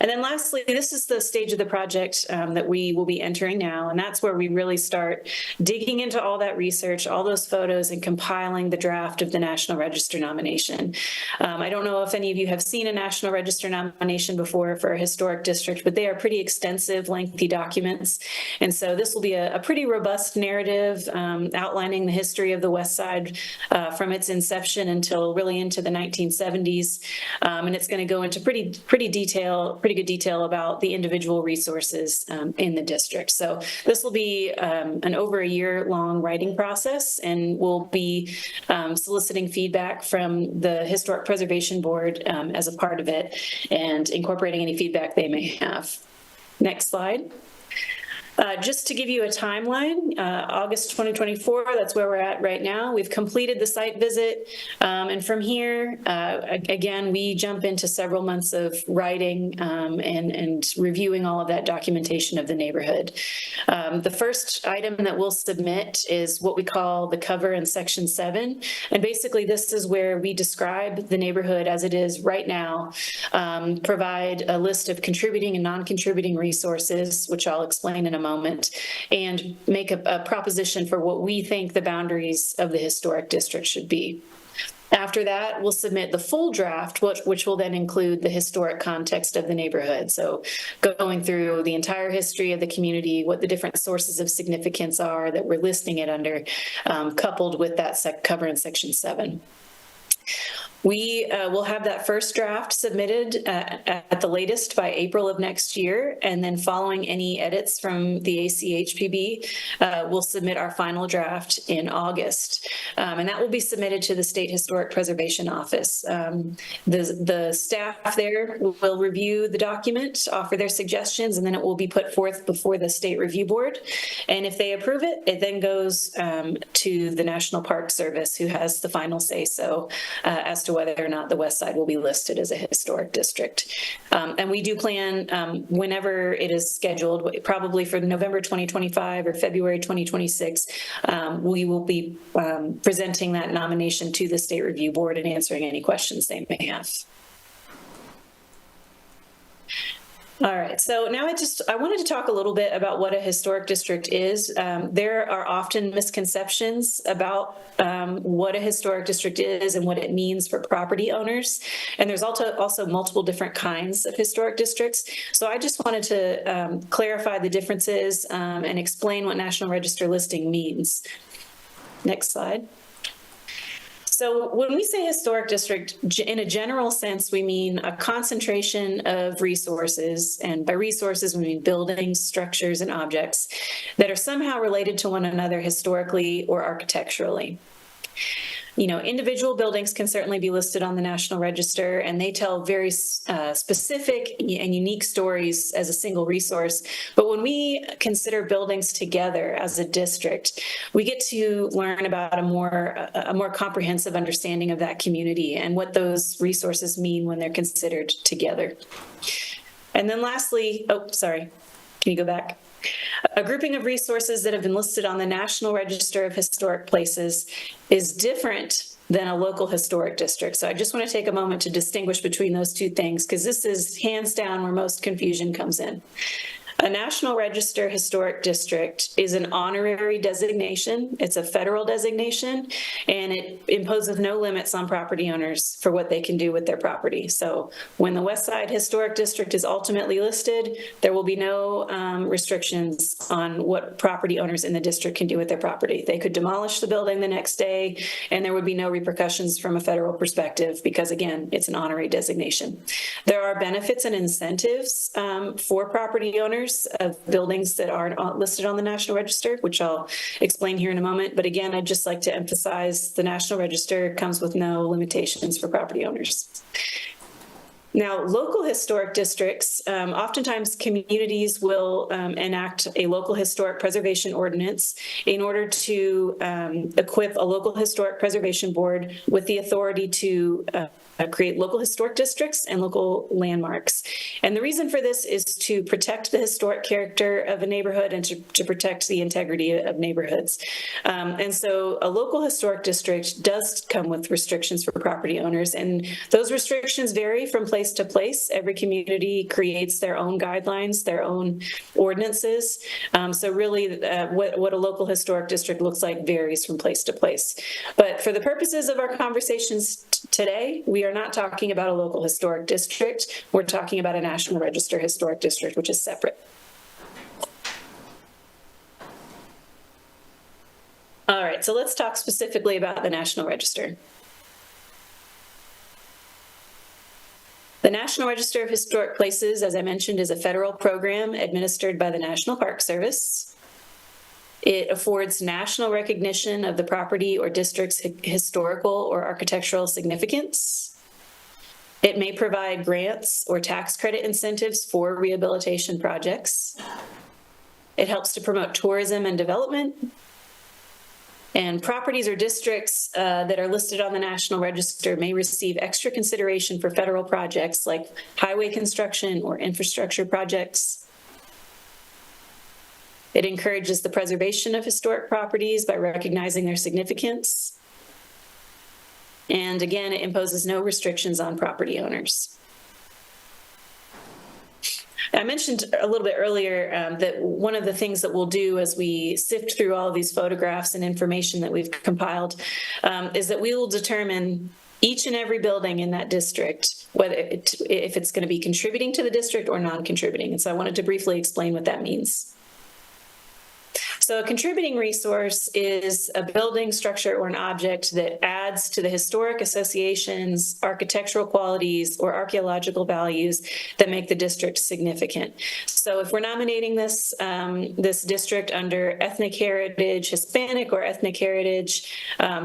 And then lastly, this is the stage of the project that we will be entering now, and that's where we really start digging into all that research, all those photos, and compiling the draft of the National Register nomination. I don't know if any of you have seen a National Register nomination before for a historic district, but they are pretty extensive, lengthy documents. And so this will be a pretty robust narrative outlining the history of the West Side from its inception until really into the 1970s. And it's going to go into pretty good detail about the individual resources in the district. So this will be an over a year-long writing process, and we'll be soliciting feedback from the Historic Preservation Board as a part of it and incorporating any feedback they may have. Next slide. Just to give you a timeline, August 2024, that's where we're at right now. We've completed the site visit, and from here, again, we jump into several months of writing and reviewing all of that documentation of the neighborhood. The first item that we'll submit is what we call the cover in Section 7, and basically this is where we describe the neighborhood as it is right now, provide a list of contributing and non-contributing resources, which I'll explain in a moment, and make a proposition for what we think the boundaries of the historic district should be. After that, we'll submit the full draft, which will then include the historic context of the neighborhood. So going through the entire history of the community, what the different sources of significance are that we're listing it under, coupled with that cover in Section 7. We will have that first draft submitted at the latest by April of next year, and then following any edits from the ACHPB, we'll submit our final draft in August. And that will be submitted to the State Historic Preservation Office. The staff there will review the document, offer their suggestions, and then it will be put forth before the State Review Board. And if they approve it, it then goes to the National Park Service, who has the final say-so as to whether or not the West Side will be listed as a historic district. And we do plan, whenever it is scheduled, probably for November 2025 or February 2026, we will be presenting that nomination to the State Review Board and answering any questions they may have. All right, so now I wanted to talk a little bit about what a historic district is. There are often misconceptions about what a historic district is and what it means for property owners. And there's also multiple different kinds of historic districts. So I just wanted to clarify the differences and explain what National Register listing means. Next slide. So when we say historic district, in a general sense, we mean a concentration of resources, and by resources, we mean buildings, structures, and objects that are somehow related to one another historically or architecturally. You know, individual buildings can certainly be listed on the National Register, and they tell very specific and unique stories as a single resource. But when we consider buildings together as a district, we get to learn about a more comprehensive understanding of that community and what those resources mean when they're considered together. And then lastly, can you go back? A grouping of resources that have been listed on the National Register of Historic Places is different than a local historic district. So I just want to take a moment to distinguish between those two things, because this is hands down where most confusion comes in. A National Register Historic District is an honorary designation. It's a federal designation, and it imposes no limits on property owners for what they can do with their property. So when the West Side Historic District is ultimately listed, there will be no restrictions on what property owners in the district can do with their property. They could demolish the building the next day, and there would be no repercussions from a federal perspective because, again, it's an honorary designation. There are benefits and incentives for property owners of buildings that are listed on the National Register, which I'll explain here in a moment. But again, I'd just like to emphasize the National Register comes with no limitations for property owners. Now, local historic districts, oftentimes communities will enact a local historic preservation ordinance in order to equip a local historic preservation board with the authority to create local historic districts and local landmarks. And the reason for this is to protect the historic character of a neighborhood and to protect the integrity of neighborhoods. And so a local historic district does come with restrictions for property owners, and those restrictions vary from place to place. Every community creates their own guidelines, their own ordinances. So really what a local historic district looks like varies from place to place. But for the purposes of our conversations today, we are not talking about a local historic district. We're talking about a National Register historic district, which is separate. All right, so let's talk specifically about the National Register. The National Register of Historic Places, as I mentioned, is a federal program administered by the National Park Service. It affords national recognition of the property or district's historical or architectural significance. It may provide grants or tax credit incentives for rehabilitation projects. It helps to promote tourism and development. And properties or districts that are listed on the National Register may receive extra consideration for federal projects like highway construction or infrastructure projects. It encourages the preservation of historic properties by recognizing their significance. And again, it imposes no restrictions on property owners. I mentioned a little bit earlier that one of the things that we'll do as we sift through all of these photographs and information that we've compiled is that we will determine each and every building in that district, whether if it's going to be contributing to the district or non-contributing. And so I wanted to briefly explain what that means. So a contributing resource is a building, structure, or an object that adds to the historic associations, architectural qualities, or archaeological values that make the district significant. So if we're nominating this district under ethnic heritage, Hispanic or ethnic heritage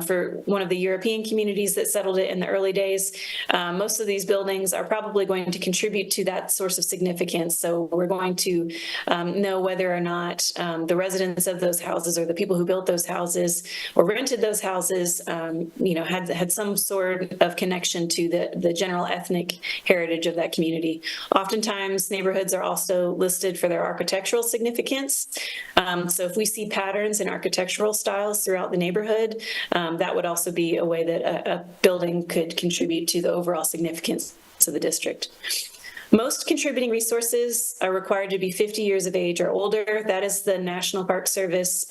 for one of the European communities that settled it in the early days, most of these buildings are probably going to contribute to that source of significance. So we're going to know whether or not the residents of those houses or the people who built those houses or rented those houses, had some sort of connection to the general ethnic heritage of that community. Oftentimes, neighborhoods are also listed for their architectural significance. So if we see patterns in architectural styles throughout the neighborhood, that would also be a way that a building could contribute to the overall significance of the district. Most contributing resources are required to be 50 years of age or older. That is the National Park Service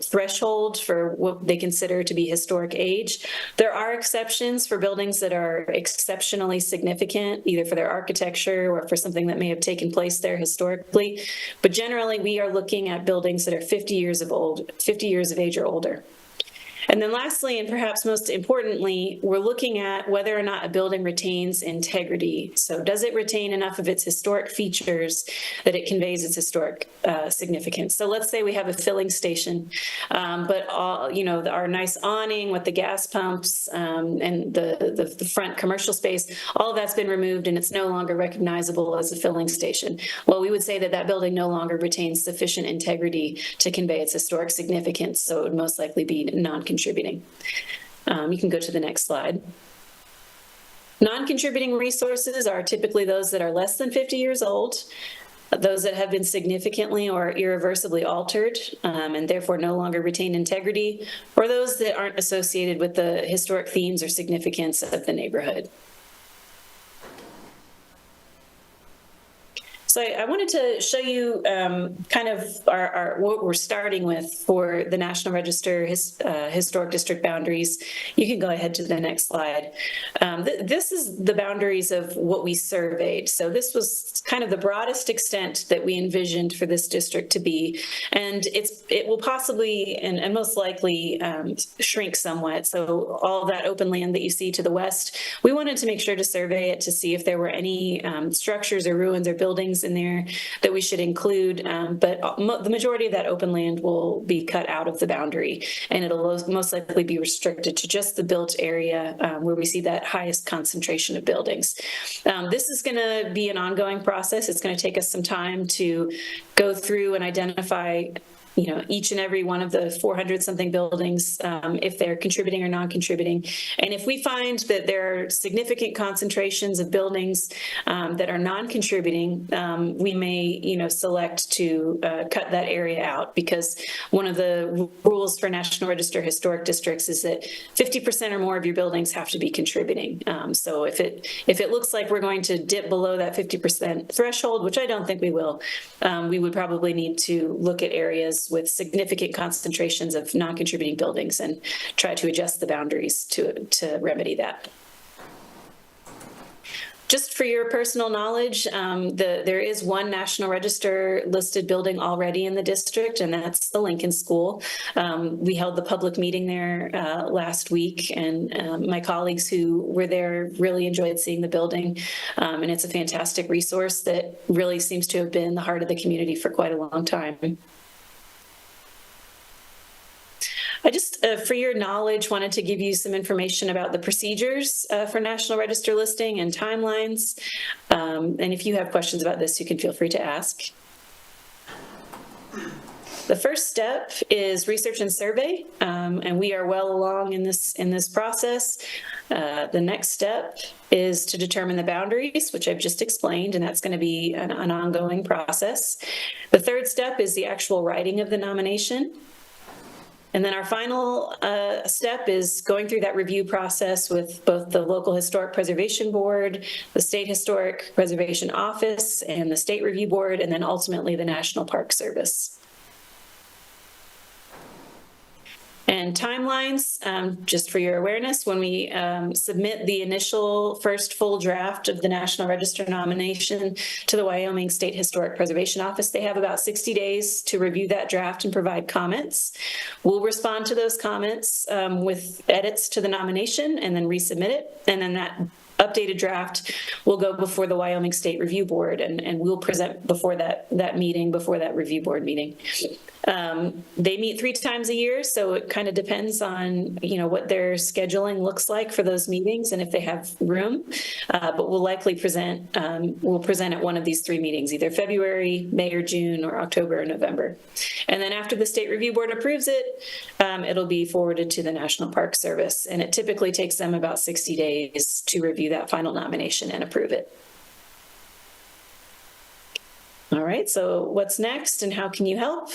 threshold for what they consider to be historic age. There are exceptions for buildings that are exceptionally significant, either for their architecture or for something that may have taken place there historically. But generally, we are looking at buildings that are 50 years of age or older. And then lastly, and perhaps most importantly, we're looking at whether or not a building retains integrity. So does it retain enough of its historic features that it conveys its historic significance? So let's say we have a filling station, but our nice awning with the gas pumps and the front commercial space, all of that's been removed and it's no longer recognizable as a filling station. Well, we would say that that building no longer retains sufficient integrity to convey its historic significance, so it would most likely be non-contributing. You can go to the next slide. Non-contributing resources are typically those that are less than 50 years old, those that have been significantly or irreversibly altered and therefore no longer retain integrity, or those that aren't associated with the historic themes or significance of the neighborhood. So I wanted to show you kind of what we're starting with for the National Register historic district boundaries. You can go ahead to the next slide. This is the boundaries of what we surveyed. So this was kind of the broadest extent that we envisioned for this district to be. And it will possibly and most likely shrink somewhat. So all that open land that you see to the west, we wanted to make sure to survey it to see if there were any structures or ruins or buildings in there that we should include, but the majority of that open land will be cut out of the boundary, and it'll most likely be restricted to just the built area where we see that highest concentration of buildings. This is going to be an ongoing process. It's going to take us some time to go through and identify each and every one of the 400-something buildings, if they're contributing or non-contributing. And if we find that there are significant concentrations of buildings that are non-contributing, we may, select to cut that area out, because one of the rules for National Register Historic Districts is that 50% or more of your buildings have to be contributing. So if it looks like we're going to dip below that 50% threshold, which I don't think we will, we would probably need to look at areas with significant concentrations of non-contributing buildings and try to adjust the boundaries to remedy that. Just for your personal knowledge, there is one National Register listed building already in the district, and that's the Lincoln School. We held the public meeting there last week, and my colleagues who were there really enjoyed seeing the building. And it's a fantastic resource that really seems to have been the heart of the community for quite a long time. I just, for your knowledge, wanted to give you some information about the procedures for National Register listing and timelines. And if you have questions about this, you can feel free to ask. The first step is research and survey, and we are well along in this process. The next step is to determine the boundaries, which I've just explained, and that's going to be an ongoing process. The third step is the actual writing of the nomination. And then our final step is going through that review process with both the local Historic Preservation Board, the State Historic Preservation Office, and the State Review Board, and then ultimately the National Park Service. And timelines, just for your awareness, when we submit the initial first full draft of the National Register nomination to the Wyoming State Historic Preservation Office, they have about 60 days to review that draft and provide comments. We'll respond to those comments with edits to the nomination and then resubmit it. And then that updated draft will go before the Wyoming State Review Board, and we'll present before that meeting, before that review board meeting. They meet 3 times a year, so it kind of depends on what their scheduling looks like for those meetings and if they have room. But we'll likely present at one of these 3 meetings, either February, May or June, or October or November. And then after the State Review Board approves it, it'll be forwarded to the National Park Service, and it typically takes them about 60 days to review that final nomination and approve it. All right, so what's next and how can you help?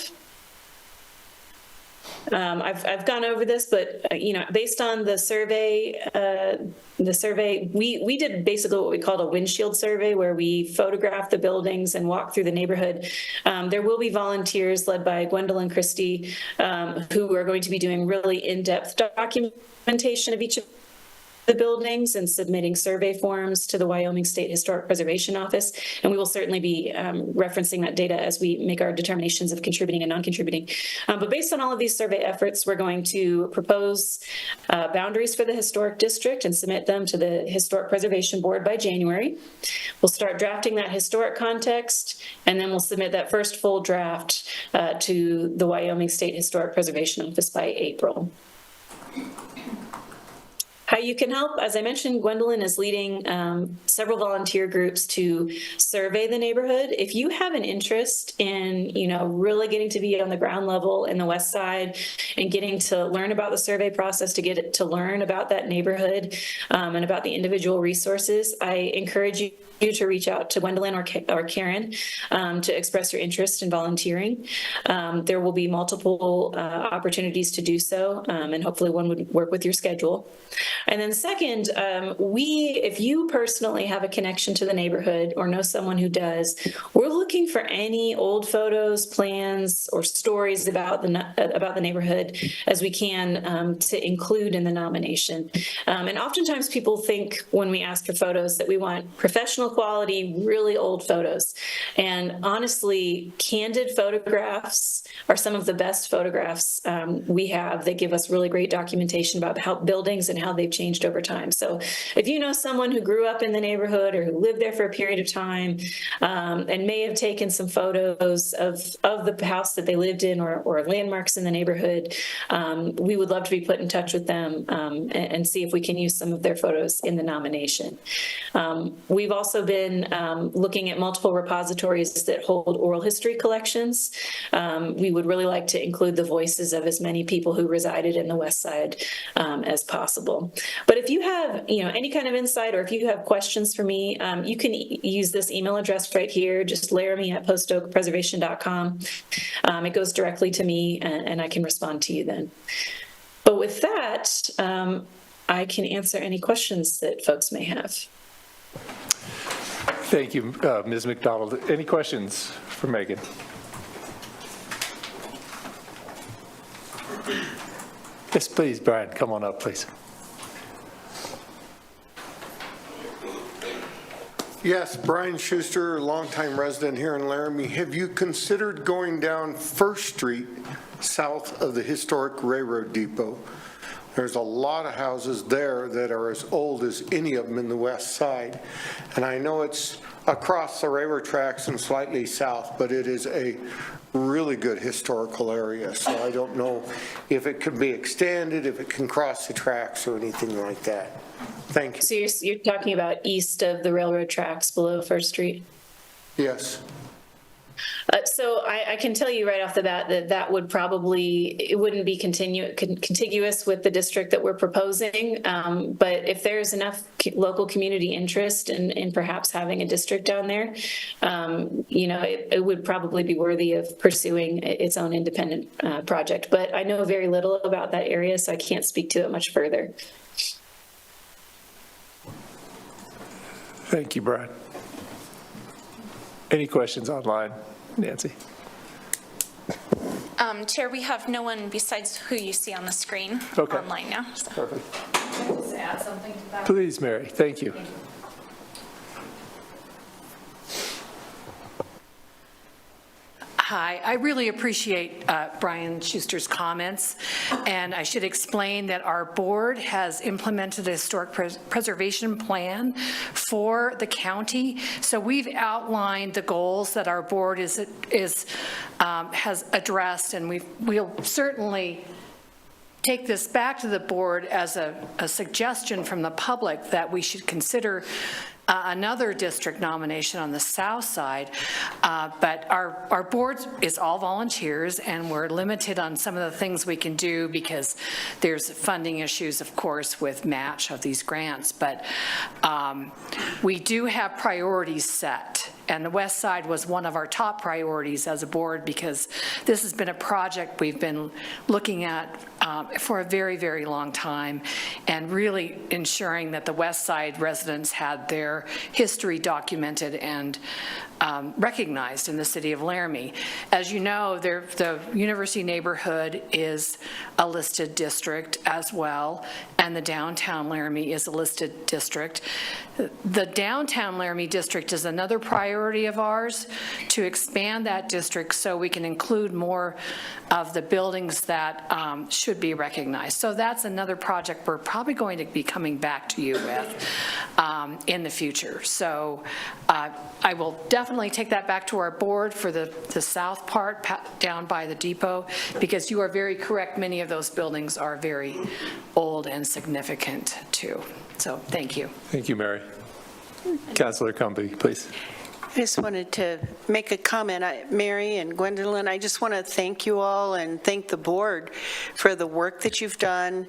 I've gone over this, but based on the survey, we did basically what we called a windshield survey, where we photographed the buildings and walked through the neighborhood. There will be volunteers led by Gwendolyn Christie, who are going to be doing really in-depth documentation of each of the buildings and submitting survey forms to the Wyoming State Historic Preservation Office. And we will certainly be referencing that data as we make our determinations of contributing and non-contributing. But based on all of these survey efforts, we're going to propose boundaries for the historic district and submit them to the Historic Preservation Board by January. We'll start drafting that historic context, and then we'll submit that first full draft to the Wyoming State Historic Preservation Office by April. How you can help, as I mentioned, Gwendolyn is leading several volunteer groups to survey the neighborhood. If you have an interest in, really getting to be on the ground level in the West Side and getting to learn about the survey process, to get it to learn about that neighborhood and about the individual resources, I encourage you to reach out to Gwendolyn or Karen to express your interest in volunteering. There will be multiple opportunities to do so, and hopefully one would work with your schedule. And then second, if you personally have a connection to the neighborhood or know someone who does, we're looking for any old photos, plans, or stories about the neighborhood as we can to include in the nomination. And oftentimes people think when we ask for photos that we want professional quality, really old photos. And honestly, candid photographs are some of the best photographs we have. They give us really great documentation about how buildings and how they've they've changed over time. So if you know someone who grew up in the neighborhood or who lived there for a period of time and may have taken some photos of the house that they lived in or landmarks in the neighborhood, we would love to be put in touch with them and see if we can use some of their photos in the nomination. We've also been looking at multiple repositories that hold oral history collections. We would really like to include the voices of as many people who resided in the West Side as possible. But if you have, any kind of insight, or if you have questions for me, you can use this email address right here, just Laramie@postoakpreservation.com. It goes directly to me, and I can respond to you then. But with that, I can answer any questions that folks may have. Thank you, Ms. McDonald. Any questions for Megan? Yes, please, Brian, come on up, please. Yes, Brian Schuster, longtime resident here in Laramie. Have you considered going down First Street south of the historic railroad depot? There's a lot of houses there that are as old as any of them in the west side. And I know it's across the railroad tracks and slightly south, but it is a really good historical area. So I don't know if it could be extended, if it can cross the tracks or anything like that. Thank you. So you're talking about east of the railroad tracks below First Street? Yes. So I can tell you right off the bat that would probably, it wouldn't be contiguous with the district that we're proposing. But if there's enough local community interest in perhaps having a district down there, it would probably be worthy of pursuing its own independent project. But I know very little about that area, so I can't speak to it much further. Thank you, Brian. Any questions online? Nancy? Chair, we have no one besides who you see on the screen online now. So. Perfect. Can I just add something to that? Please, Mary. Thank you. Hi, I really appreciate Brian Schuster's comments, and I should explain that our board has implemented a historic preservation plan for the county. So we've outlined the goals that our board has addressed, and we'll certainly take this back to the board as a suggestion from the public that we should consider another district nomination on the south side, but our board is all volunteers, and we're limited on some of the things we can do because there's funding issues, of course, with match of these grants, but we do have priorities set. And the West Side was one of our top priorities as a board because this has been a project we've been looking at for a very, very long time, and really ensuring that the West Side residents had their history documented and recognized in the city of Laramie. As you know, the University neighborhood is a listed district as well, and the downtown Laramie is a listed district. The downtown Laramie district is another priority of ours, to expand that district so we can include more of the buildings that should be recognized. So that's another project we're probably going to be coming back to you with in the future. So I will definitely take that back to our board for the south part down by the depot, because you are very correct. Many of those buildings are very old and significant too. So thank you. Thank you, Mary. Councilor Cumbie, please. I just wanted to make a comment. Mary and Gwendolyn, I just want to thank you all and thank the board for the work that you've done.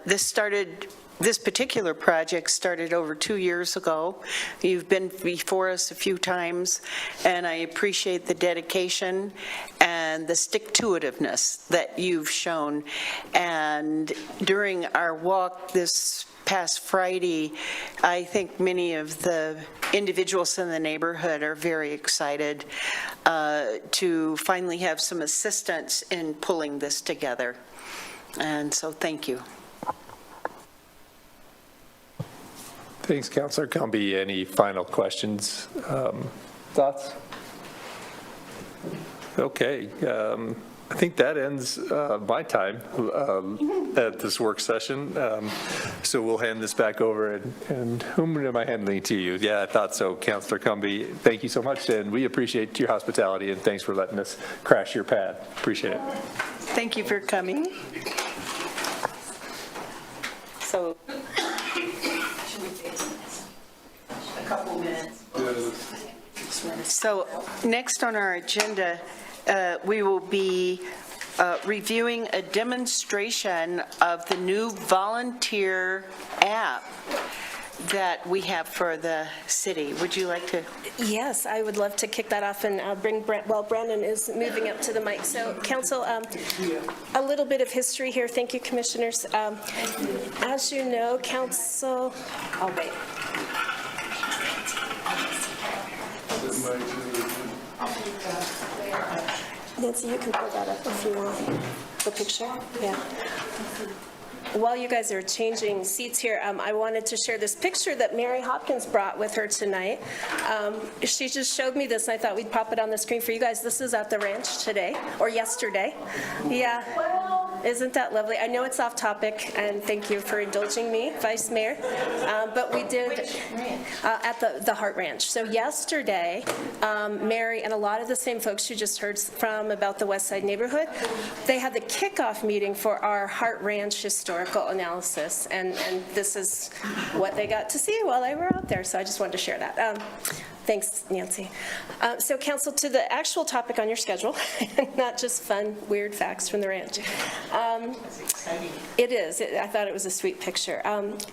This particular project started over 2 years ago. You've been before us a few times, and I appreciate the dedication and the stick-to-itiveness that you've shown. And during our walk this past Friday, I think many of the individuals in the neighborhood are very excited to finally have some assistance in pulling this together. And so thank you. Thanks, Councilor Cumbie. Any final questions? Thoughts? Okay. I think that ends my time at this work session. So we'll hand this back over, and whom am I handing to you? Yeah, I thought so. Councilor Cumbie, thank you so much, and we appreciate your hospitality, and thanks for letting us crash your pad. Appreciate it. Thank you for coming. So, a couple minutes. So next on our agenda, we will be reviewing a demonstration of the new volunteer app that we have for the city. Would you like to? Yes, I would love to kick that off and bring Brandon is moving up to the mic. So council, a little bit of history here. Thank you, commissioners. As you know, council, oh wait. Nancy, you can pull that up if you want. The picture? Yeah. While you guys are changing seats here, I wanted to share this picture that Mary Hopkins brought with her tonight. She just showed me this, and I thought we'd pop it on the screen for you guys. This is at the ranch today, or yesterday. Yeah. Isn't that lovely? I know it's off topic, and thank you for indulging me, Vice Mayor. But we did at the Hart Ranch. So yesterday, Mary and a lot of the same folks you just heard from about the West Side neighborhood, they had the kickoff meeting for our Hart Ranch historical analysis, and this is what they got to see while they were out there. So I just wanted to share that. Thanks, Nancy. So council, to the actual topic on your schedule, not just fun, weird facts from the ranch. It is. I thought it was a sweet picture.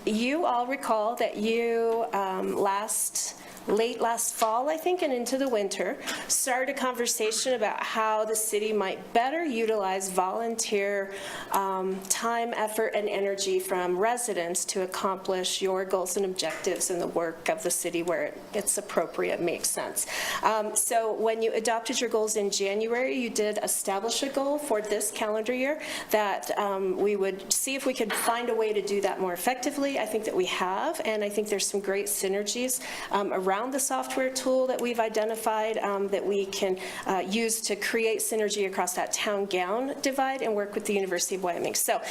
You all recall that you late last fall, I think, and into the winter, started a conversation about how the city might better utilize volunteer time, effort, and energy from residents to accomplish your goals and objectives in the work of the city where it's appropriate, makes sense. So when you adopted your goals in January, you did establish a goal for this calendar year that we would see if we could find a way to do that more effectively. I think that we have, and I think there's some great synergies around the software tool that we've identified that we can use to create synergy across that town-gown divide and work with the University of Wyoming. So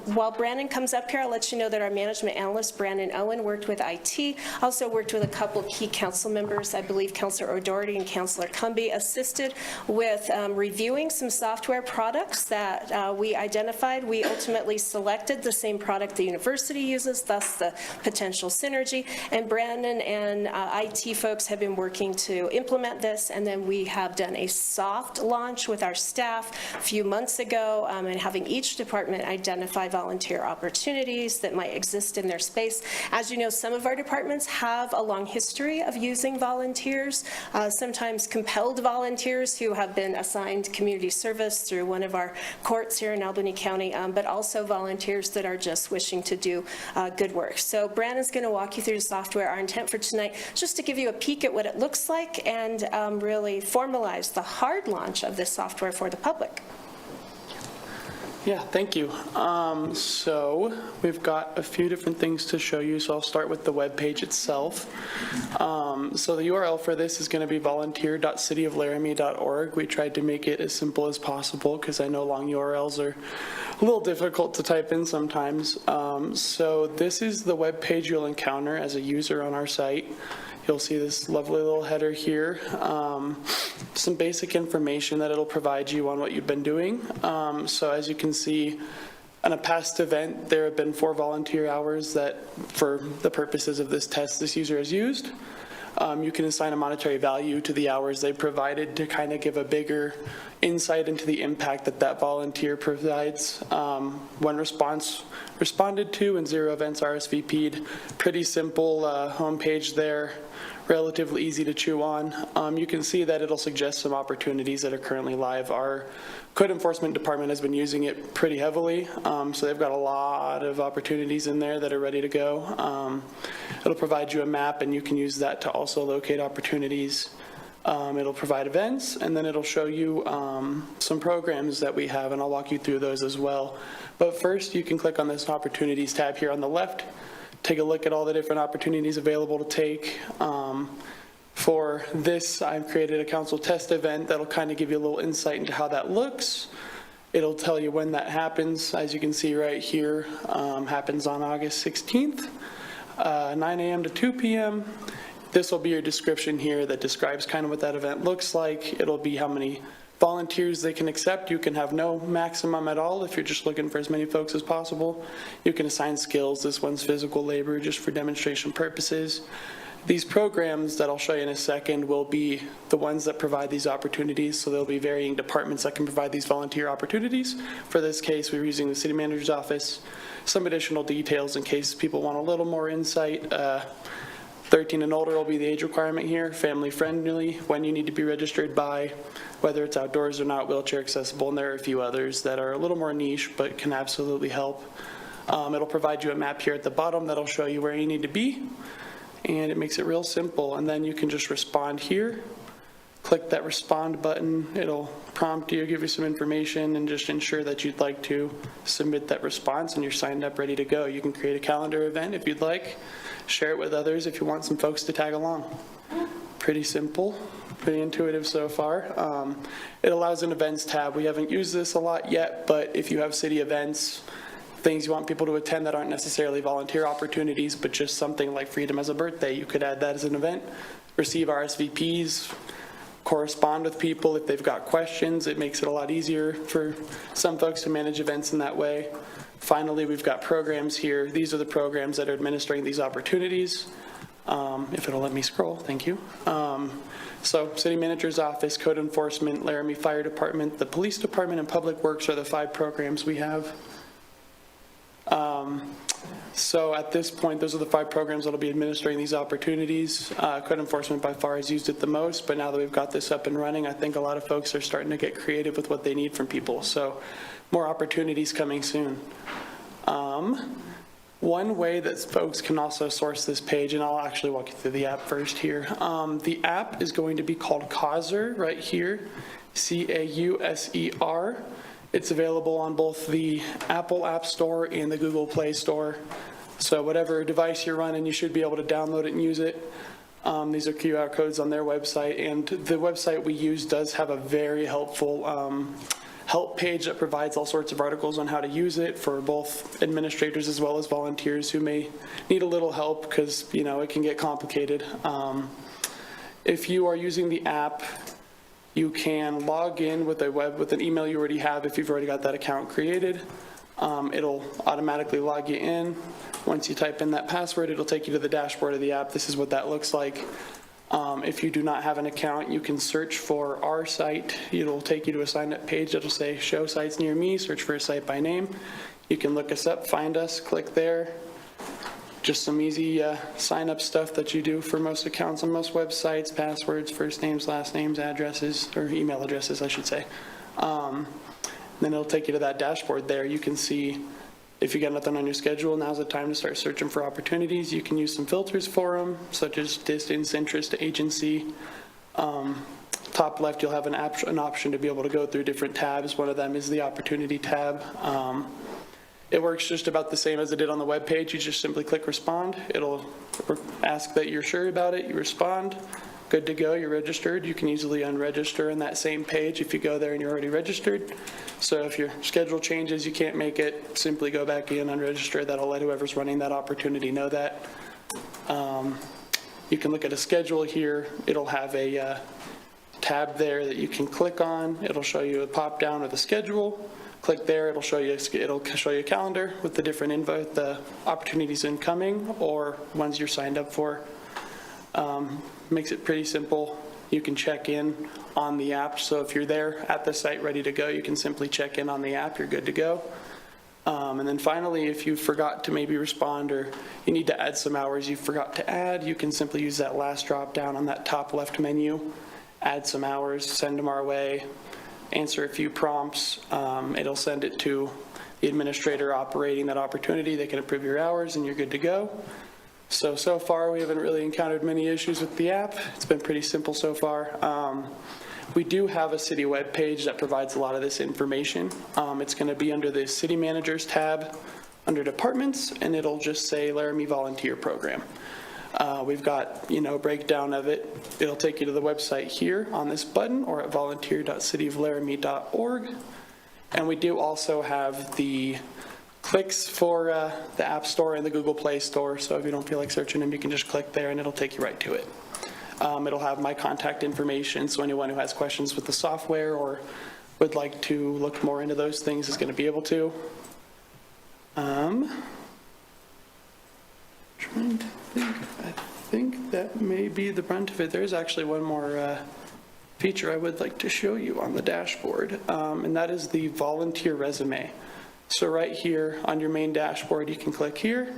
while Brandon comes up here, I'll let you know that our management analyst, Brandon Owen, worked with IT, also worked with a couple key council members. I believe Councilor O'Doherty and Councilor Cumbie assisted with reviewing some software products that we identified. We ultimately selected the same product the university uses, thus the potential synergy, and Brandon and IT folks have been working to implement this, and then we have done a soft launch with our staff a few months ago, and having each department identify volunteer opportunities that might exist in their space. As you know, some of our departments have a long history of using volunteers, sometimes compelled volunteers who have been assigned community service through one of our courts here in Albany County, but also volunteers that are just wishing to do good work. So Brandon's going to walk you through the software. Our intent for tonight, just to give you a peek at what it looks like and really formalize the hard launch of this software for the public. Yeah, thank you. So we've got a few different things to show you, so I'll start with the web page itself. So the URL for this is going to be volunteer.cityoflaramie.org. We tried to make it as simple as possible because I know long URLs are a little difficult to type in sometimes. So this is the web page you'll encounter as a user on our site. You'll see this lovely little header here, some basic information that it'll provide you on what you've been doing. So as you can see, on a past event, there have been 4 volunteer hours that, for the purposes of this test, this user has used. You can assign a monetary value to the hours they provided to kind of give a bigger insight into the impact that that volunteer provides. One response responded to and 0 events RSVP'd. Pretty simple homepage there, relatively easy to chew on. You can see that it'll suggest some opportunities that are currently live. Our code enforcement department has been using it pretty heavily, so they've got a lot of opportunities in there that are ready to go. It'll provide you a map, and you can use that to also locate opportunities. It'll provide events, and then it'll show you some programs that we have, and I'll walk you through those as well. But first, you can click on this Opportunities tab here on the left, take a look at all the different opportunities available to take. For this, I've created a council test event that'll kind of give you a little insight into how that looks. It'll tell you when that happens. As you can see right here, happens on August 16th, 9 a.m. to 2 p.m. This will be your description here that describes kind of what that event looks like. It'll be how many volunteers they can accept. You can have no maximum at all if you're just looking for as many folks as possible. You can assign skills. This one's physical labor just for demonstration purposes. These programs that I'll show you in a second will be the ones that provide these opportunities. So there'll be varying departments that can provide these volunteer opportunities. For this case, we're using the city manager's office. Some additional details in case people want a little more insight. 13 and older will be the age requirement here, family friendly, when you need to be registered by, whether it's outdoors or not, wheelchair accessible, and there are a few others that are a little more niche but can absolutely help. It'll provide you a map here at the bottom that'll show you where you need to be, and it makes it real simple. And then you can just respond here, click that respond button, it'll prompt you, give you some information, and just ensure that you'd like to submit that response and you're signed up, ready to go. You can create a calendar event if you'd like, share it with others if you want some folks to tag along. Pretty simple, pretty intuitive so far. It allows an events tab. We haven't used this a lot yet, but if you have city events, things you want people to attend that aren't necessarily volunteer opportunities, but just something like Freedom as a Birthday, you could add that as an event, receive RSVPs, correspond with people if they've got questions. It makes it a lot easier for some folks to manage events in that way. Finally, we've got programs here. These are the programs that are administering these opportunities. If it'll let me scroll, thank you. So City Manager's Office, Code Enforcement, Laramie Fire Department, the Police Department, and Public Works are the 5 programs we have. So at this point, those are the 5 programs that will be administering these opportunities. Code Enforcement by far has used it the most, but now that we've got this up and running, I think a lot of folks are starting to get creative with what they need from people. So more opportunities coming soon. One way that folks can also source this page, and I'll actually walk you through the app first here. The app is going to be called Causer right here, C-A-U-S-E-R. It's available on both the Apple App Store and the Google Play Store. So whatever device you're running, you should be able to download it and use it. These are QR codes on their website, and the website we use does have a very helpful help page that provides all sorts of articles on how to use it for both administrators as well as volunteers who may need a little help because, you know, it can get complicated. If you are using the app, you can log in with an email you already have if you've already got that account created. It'll automatically log you in. Once you type in that password, it'll take you to the dashboard of the app. This is what that looks like. If you do not have an account, you can search for our site. It'll take you to a sign-up page that'll say show sites near me, search for a site by name. You can look us up, find us, click there. Just some easy sign-up stuff that you do for most accounts on most websites, passwords, first names, last names, addresses, or email addresses, I should say. Then it'll take you to that dashboard there. You can see if you got nothing on your schedule, now's the time to start searching for opportunities. You can use some filters for them, such as distance, interest, agency. Top left, you'll have an option to be able to go through different tabs. One of them is the opportunity tab. It works just about the same as it did on the web page. You just simply click respond. It'll ask that you're sure about it. You respond. Good to go. You're registered. You can easily unregister in that same page if you go there and you're already registered. So if your schedule changes, you can't make it, simply go back in, unregister. That'll let whoever's running that opportunity know that. You can look at a schedule here. It'll have a tab there that you can click on. It'll show you a pop down with a schedule. Click there, it'll show you a calendar with the different the opportunities incoming or ones you're signed up for. Makes it pretty simple. You can check in on the app. So if you're there at the site ready to go, you can simply check in on the app. You're good to go. And then finally, if you forgot to maybe respond or you need to add some hours you forgot to add, you can simply use that last drop down on that top left menu, add some hours, send them our way, answer a few prompts. It'll send it to the administrator operating that opportunity. They can approve your hours and you're good to go. So far we haven't really encountered many issues with the app. It's been pretty simple so far. We do have a city web page that provides a lot of this information. It's going to be under the City Managers tab under Departments, and it'll just say Laramie Volunteer Program. We've got, a breakdown of it. It'll take you to the website here on this button or at volunteer.cityoflaramie.org. And we do also have the clicks for the App Store and the Google Play Store. So if you don't feel like searching them, you can just click there and it'll take you right to it. It'll have my contact information, so anyone who has questions with the software or would like to look more into those things is going to be able to. Trying to think, I think that may be the brunt of it. There's actually one more feature I would like to show you on the dashboard, and that is the volunteer resume. So right here on your main dashboard, you can click here.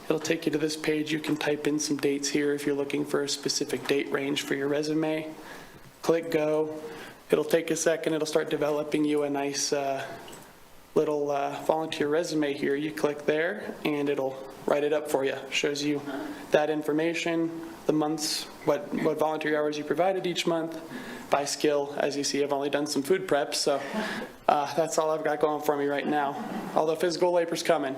It'll take you to this page. You can type in some dates here if you're looking for a specific date range for your resume. Click go. It'll take a second. It'll start developing you a nice little volunteer resume here. You click there and it'll write it up for you. Shows you that information, the months, what volunteer hours you provided each month. By skill, as you see, I've only done some food prep, so that's all I've got going for me right now. Although physical labor's coming.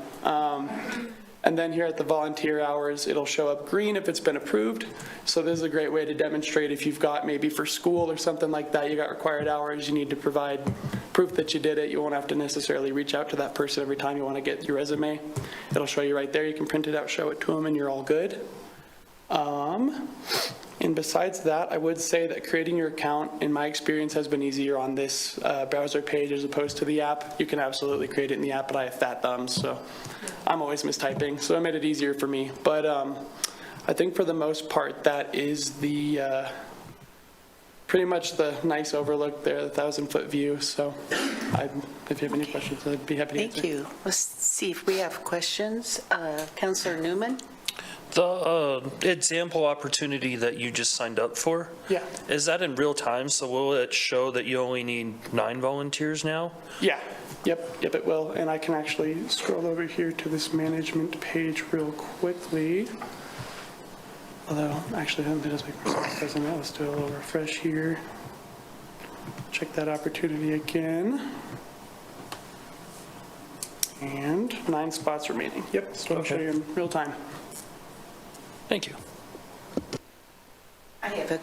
And then here at the volunteer hours, it'll show up green if it's been approved. So this is a great way to demonstrate if you've got maybe for school or something like that, you got required hours, you need to provide proof that you did it. You won't have to necessarily reach out to that person every time you want to get your resume. It'll show you right there. You can print it out, show it to them, and you're all good. And besides that, I would say that creating your account, in my experience, has been easier on this browser page as opposed to the app. You can absolutely create it in the app, but I have fat thumbs, so I'm always mistyping, so it made it easier for me. But I think for the most part, that is the pretty much the nice overlook there, the 1,000-foot view. So if you have any questions, I'd be happy to answer. Thank you. Let's see if we have questions. Councilor Newman? The example opportunity that you just signed up for? Yeah. Is that in real time? So will it show that you only need 9 volunteers now? Yeah. Yep, it will. And I can actually scroll over here to this management page real quickly. Although, actually, that does make more sense, doesn't it? Let's do a little refresh here. Check that opportunity again. And 9 spots remaining. Yep, so I'll show you in real time. Thank you. I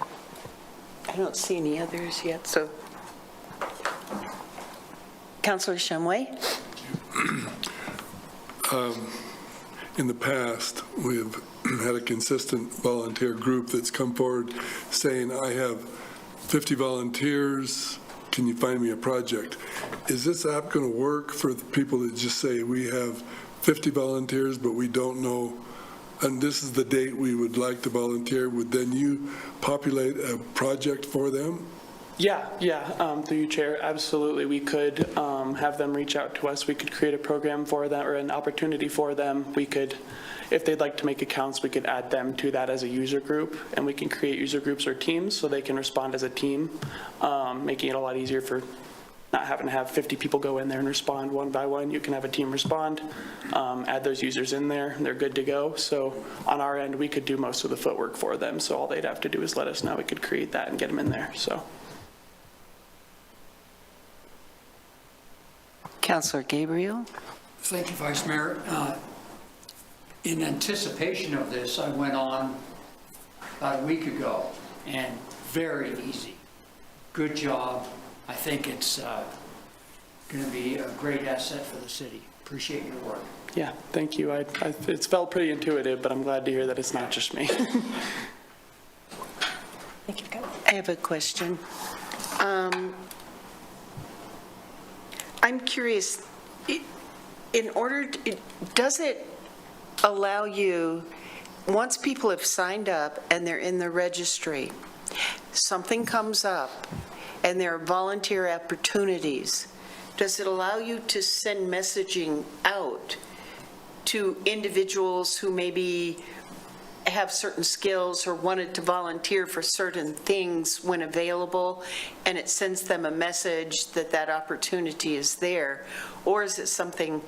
don't see any others yet, so. Councilor Shumway? In the past, we've had a consistent volunteer group that's come forward saying, I have 50 volunteers, can you find me a project? Is this app going to work for the people that just say, we have 50 volunteers, but we don't know, and this is the date we would like to volunteer? Would then you populate a project for them? Yeah, through you, Chair, absolutely. We could have them reach out to us. We could create a program for them or an opportunity for them. We could, if they'd like to make accounts, we could add them to that as a user group, and we can create user groups or teams so they can respond as a team, making it a lot easier for not having to have 50 people go in there and respond one by one. You can have a team respond, add those users in there, and they're good to go. So on our end, we could do most of the footwork for them. So all they'd have to do is let us know. We could create that and get them in there. So. Councilor Gabriel? Thank you, Vice Mayor. In anticipation of this, I went on about a week ago, and very easy. Good job. I think it's going to be a great asset for the city. Appreciate your work. Yeah, thank you. It's felt pretty intuitive, but I'm glad to hear that it's not just me. Thank you. I have a question. I'm curious, does it allow you, once people have signed up and they're in the registry, something comes up and there are volunteer opportunities, does it allow you to send messaging out to individuals who maybe have certain skills or wanted to volunteer for certain things when available, and it sends them a message that that opportunity is there? Or is it something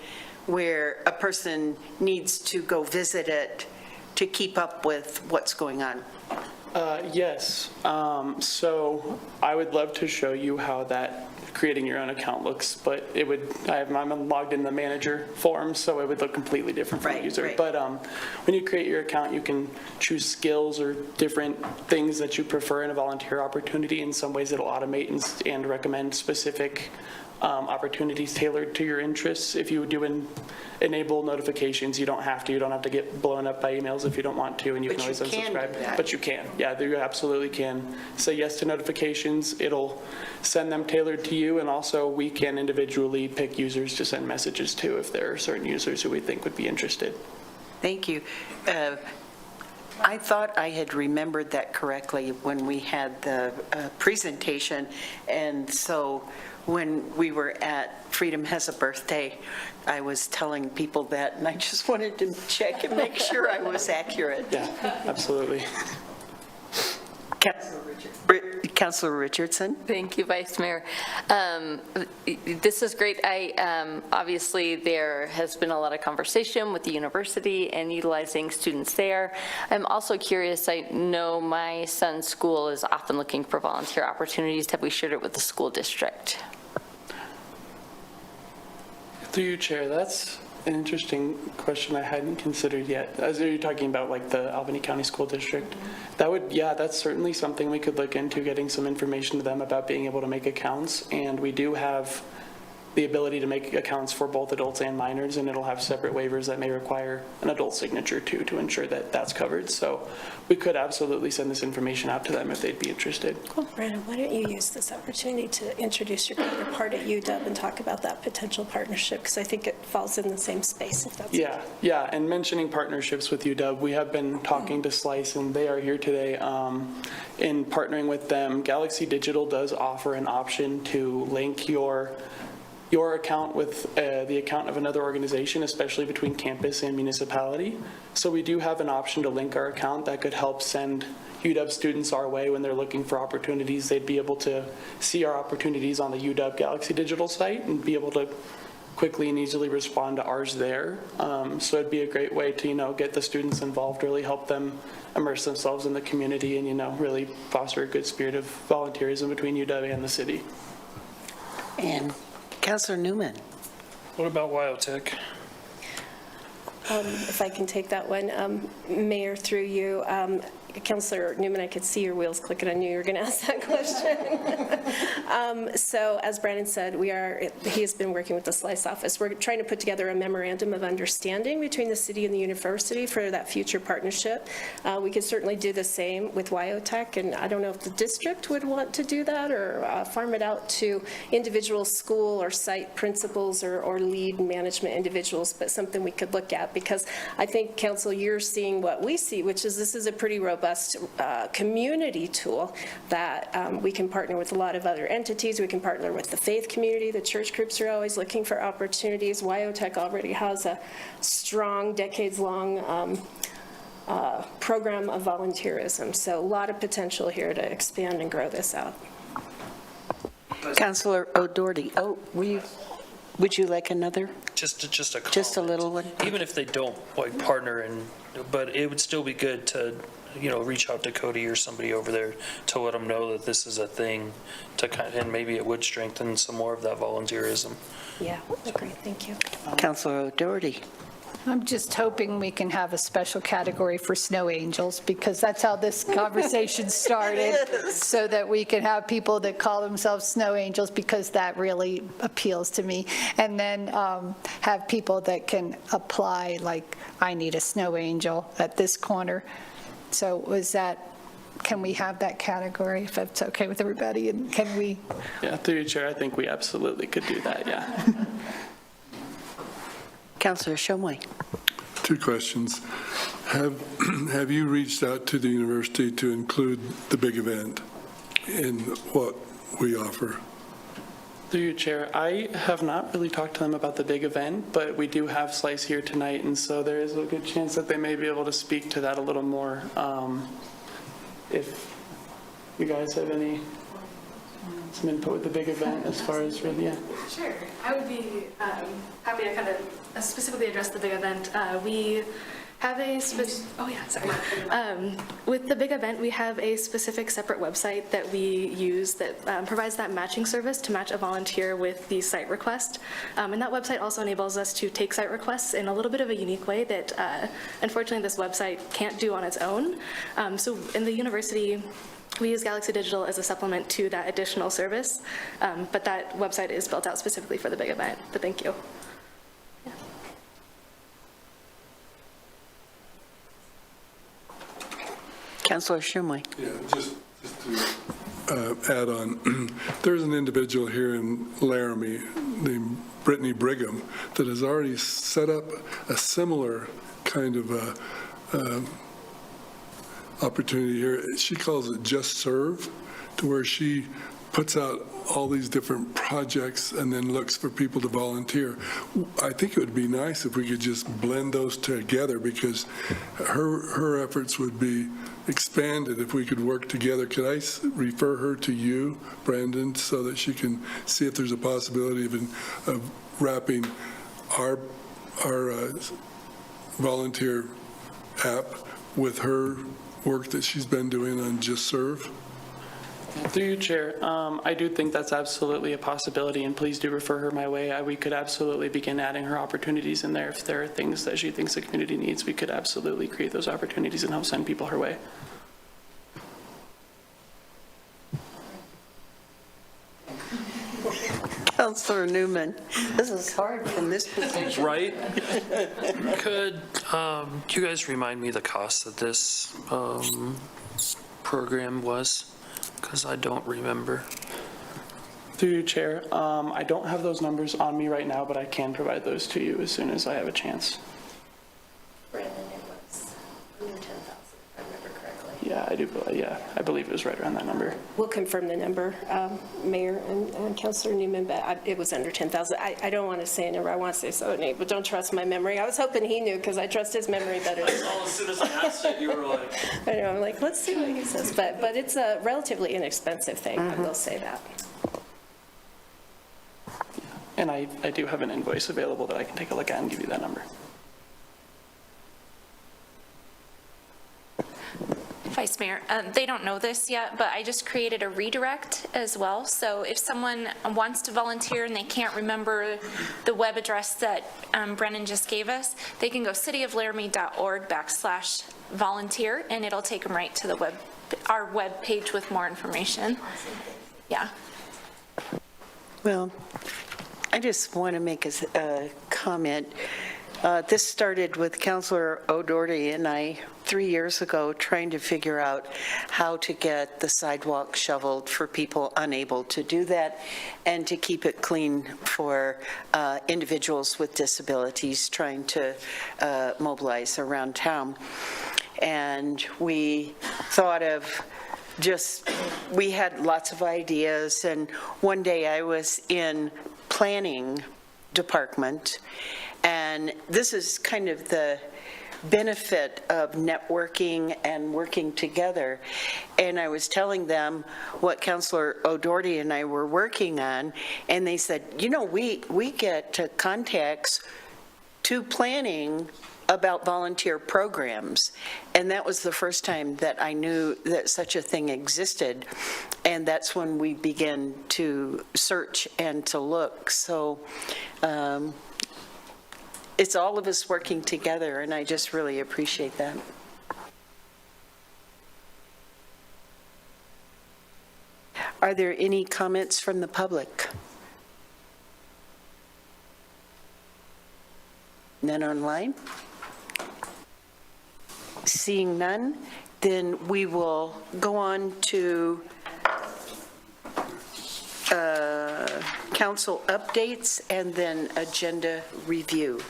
where a person needs to go visit it to keep up with what's going on? Yes. So I would love to show you how that creating your own account looks, but it would, I'm logged in the manager form, so it would look completely different from the user. right. But when you create your account, you can choose skills or different things that you prefer in a volunteer opportunity. In some ways, it'll automate and recommend specific opportunities tailored to your interests. If you do enable notifications, you don't have to. You don't have to get blown up by emails if you don't want to, and you But can always you can do unsubscribe. that. But you can. Yeah, you absolutely can. Say yes to notifications. It'll send them tailored to you, and also we can individually pick users to send messages to if there are certain users who we think would be interested. Thank you. I thought I had remembered that correctly when we had the presentation, and so when we were at Freedom Has a Birthday, I was telling people that, and I just wanted to check and make sure I was accurate. Yeah, absolutely. Councilor Richardson? Thank you, Vice Mayor. This is great. Obviously, there has been a lot of conversation with the university and utilizing students there. I'm also curious, I know my son's school is often looking for volunteer opportunities. Have we shared it with the school district? Through you, Chair, that's an interesting question I hadn't considered yet. As you're talking about like the Albany County School District, that's certainly something we could look into, getting some information to them about being able to make accounts. And we do have the ability to make accounts for both adults and minors, and it'll have separate waivers that may require an adult signature too, to ensure that that's covered. So we could absolutely send this information out to them if they'd be interested. Well, Brandon, why don't you use this opportunity to introduce your counterpart at UW and talk about that potential partnership, because I think it falls in the same space, if that's Yeah, and mentioning partnerships with UW, we have been talking to Slice, and they are here today. In partnering with them, Galaxy Digital does offer an option to link your account with the account of another organization, especially between campus and municipality. So we do have an option to link our account that could help send UW students our way when they're looking for opportunities. They'd be able to see our opportunities on the UW Galaxy Digital site and be able to quickly and easily respond to ours there. So it'd be a great way to, get the students involved, really help them immerse themselves in the community and, really foster a good spirit of volunteerism between UW and the city. And Councilor Newman. What about Wyotech? If I can take that one, Mayor, through you. Councilor Newman, I could see your wheels clicking. I knew you were going to ask that question. So as Brandon said, he has been working with the Slice office. We're trying to put together a memorandum of understanding between the city and the university for that future partnership. We could certainly do the same with Wyotech, and I don't know if the district would want to do that or farm it out to individual school or site principals or lead management individuals, but something we could look at, because I think, Council, you're seeing what we see, which is this is a pretty robust community tool that we can partner with a lot of other entities. We can partner with the faith community. The church groups are always looking for opportunities. Wyotech already has a strong, decades-long program of volunteerism. So a lot of potential here to expand and grow this out. Councilor O'Doherty. Would you like another? Just a comment. Just a little one? Even if they don't partner, but it would still be good to reach out to Cody or somebody over there to let them know that this is a thing, and maybe it would strengthen some more of that volunteerism. Yeah, agreed. Thank you. Councilor O'Doherty. I'm just hoping we can have a special category for snow angels, because that's how this conversation started, so that we can have people that call themselves snow angels, because that really appeals to me. And then have people that can apply, like, I need a snow angel at this corner. So can we have that category, if that's okay with everybody? And can we? Yeah, through your chair, I think we absolutely could do that, yeah. Councilor Shumway. Two questions. Have you reached out to the university to include the big event in what we offer? Through your chair, I have not really talked to them about the big event, but we do have Slice here tonight, and so there is a good chance that they may be able to speak to that a little more. If you guys have some input with the big event as far as really, yeah. Sure. I would be happy to kind of specifically address the big event. We have with the big event, we have a specific separate website that we use that provides that matching service to match a volunteer with the site request. And that website also enables us to take site requests in a little bit of a unique way that unfortunately this website can't do on its own. So in the university, we use Galaxy Digital as a supplement to that additional service, but that website is built out specifically for the big event. But thank you. Councilor Shumway. Yeah, just to add on, there's an individual here in Laramie named Brittany Brigham that has already set up a similar kind of opportunity here. She calls it Just Serve, to where she puts out all these different projects and then looks for people to volunteer. I think it would be nice if we could just blend those together, because her efforts would be expanded if we could work together. Could I refer her to you, Brandon, so that she can see if there's a possibility of wrapping our volunteer app with her work that she's been doing on Just Serve? Through you, Chair, I do think that's absolutely a possibility, and please do refer her my way. We could absolutely begin adding her opportunities in there. If there are things that she thinks the community needs, we could absolutely create those opportunities and help send people her way. Councilor Newman, this is hard from this position. Right? Could you guys remind me the cost of this program was? Because I don't remember. Through you, Chair, I don't have those numbers on me right now, but I can provide those to you as soon as I have a chance. Brandon, it was under 10,000, if I remember correctly. Yeah, I do. Yeah, I believe it was right around that number. We'll confirm the number, Mayor and Councilor Newman, but it was under 10,000. I don't want to say a number. I want to say so, Nate, but don't trust my memory. I was hoping he knew, because I trust his memory better. As soon as I asked it, you were like... I know, I'm like, let's see what he says. But it's a relatively inexpensive thing, I will say that. And I do have an invoice available that I can take a look at and give you that number. Vice Mayor, they don't know this yet, but I just created a redirect as well. So if someone wants to volunteer and they can't remember the web address that Brennan just gave us, they can go cityoflaramie.org/volunteer, and it'll take them right to our web page with more information. Yeah. Well, I just want to make a comment. This started with Councilor O'Doherty and I 3 years ago trying to figure out how to get the sidewalk shoveled for people unable to do that and to keep it clean for individuals with disabilities trying to mobilize around town. And we thought of we had lots of ideas, and one day I was in planning department, and this is kind of the benefit of networking and working together. And I was telling them what Councilor O'Doherty and I were working on, and they said, you know, we get contacts to planning about volunteer programs. And that was the first time that I knew that such a thing existed. And that's when we began to search and to look. So it's all of us working together, and I just really appreciate that. Are there any comments from the public? None online? Seeing none, then we will go on to council updates and then agenda review.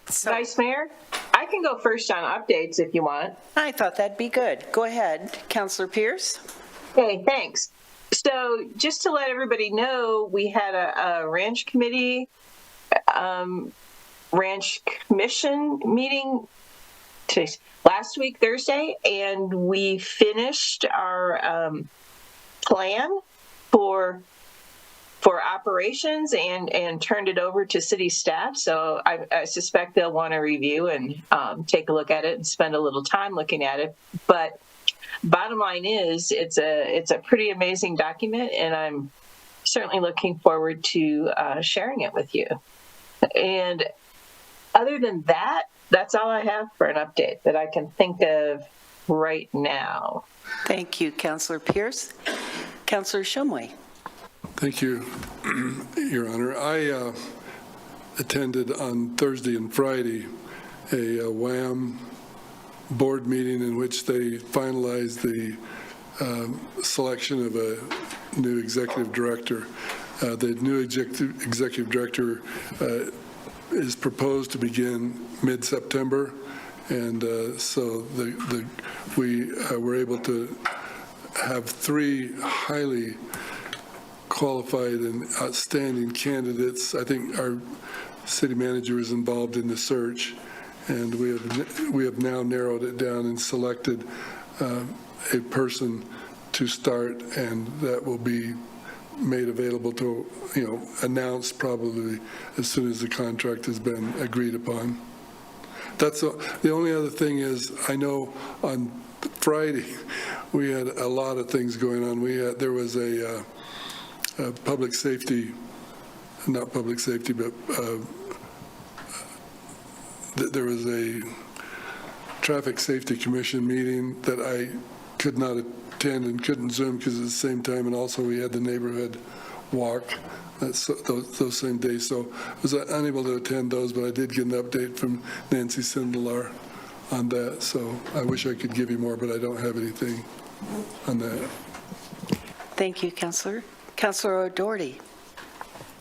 Vice Mayor, I can go first on updates if you want. I thought that'd be good. Go ahead, Councilor Pierce. Okay, thanks. So just to let everybody know, we had a ranch committee, ranch commission meeting last week, Thursday, and we finished our plan for operations and turned it over to city staff. So I suspect they'll want to review and take a look at it and spend a little time looking at it. But bottom line is, it's a pretty amazing document, and I'm certainly looking forward to sharing it with you. And other than that, that's all I have for an update that I can think of right now. Thank you, Councilor Pierce. Councilor Shumway. Thank you, Your Honor. I attended on Thursday and Friday a WAM board meeting in which they finalized the selection of a new executive director. The new executive director is proposed to begin mid-September, and so we were able to have 3 highly qualified and outstanding candidates. I think our city manager is involved in the search, and we have now narrowed it down and selected a person to start, and that will be made available to, announced probably as soon as the contract has been agreed upon. That's the only other thing is, I know on Friday we had a lot of things going on. There was a public safety, not public safety, but there was a traffic safety commission meeting that I could not attend and couldn't Zoom because at the same time, and also we had the neighborhood walk those same days. So I was unable to attend those, but I did get an update from Nancy Sindelar on that. So I wish I could give you more, but I don't have anything on that. Thank you, Councilor. Councilor O'Doherty.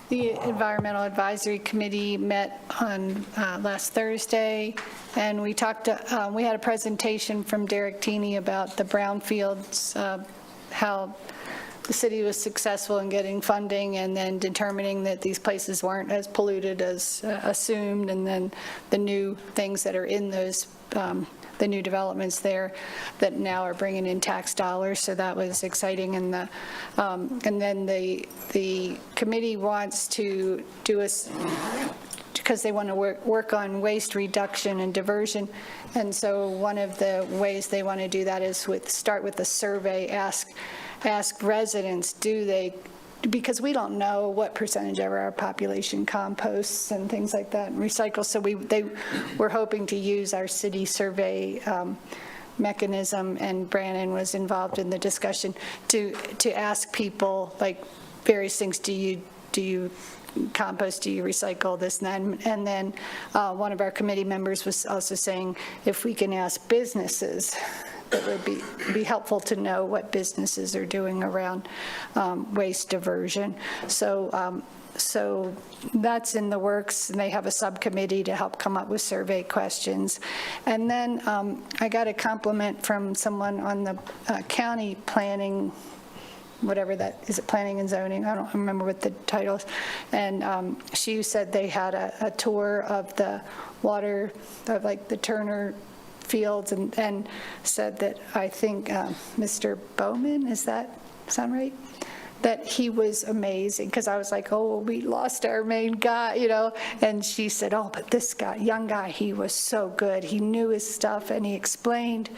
The Environmental Advisory Committee met on last Thursday, and we had a presentation from Derek Teeney about the brownfields, how the city was successful in getting funding and then determining that these places weren't as polluted as assumed, and then the new things that are in those the new developments there that now are bringing in tax dollars. So that was exciting. And then the committee wants to do because they want to work on waste reduction and diversion. And so one of the ways they want to do that is start with a survey, ask residents, because we don't know what percentage of our population composts and things like that and recycles. So we're hoping to use our city survey mechanism, and Brandon was involved in the discussion to ask people like various things. Do you compost? Do you recycle this and that? And then one of our committee members was also saying if we can ask businesses, that would be helpful to know what businesses are doing around waste diversion. So that's in the works, and they have a subcommittee to help come up with survey questions. And then I got a compliment from someone on the county planning, whatever that is, it planning and zoning, I don't remember what the title is, and she said they had a tour of the water, of like the Turner fields, and said that I think Mr. Bowman, is that sound right? That he was amazing, because I was like, oh, we lost our main guy, and she said, oh, but this guy, young guy, he was so good. He knew his stuff, and he explained.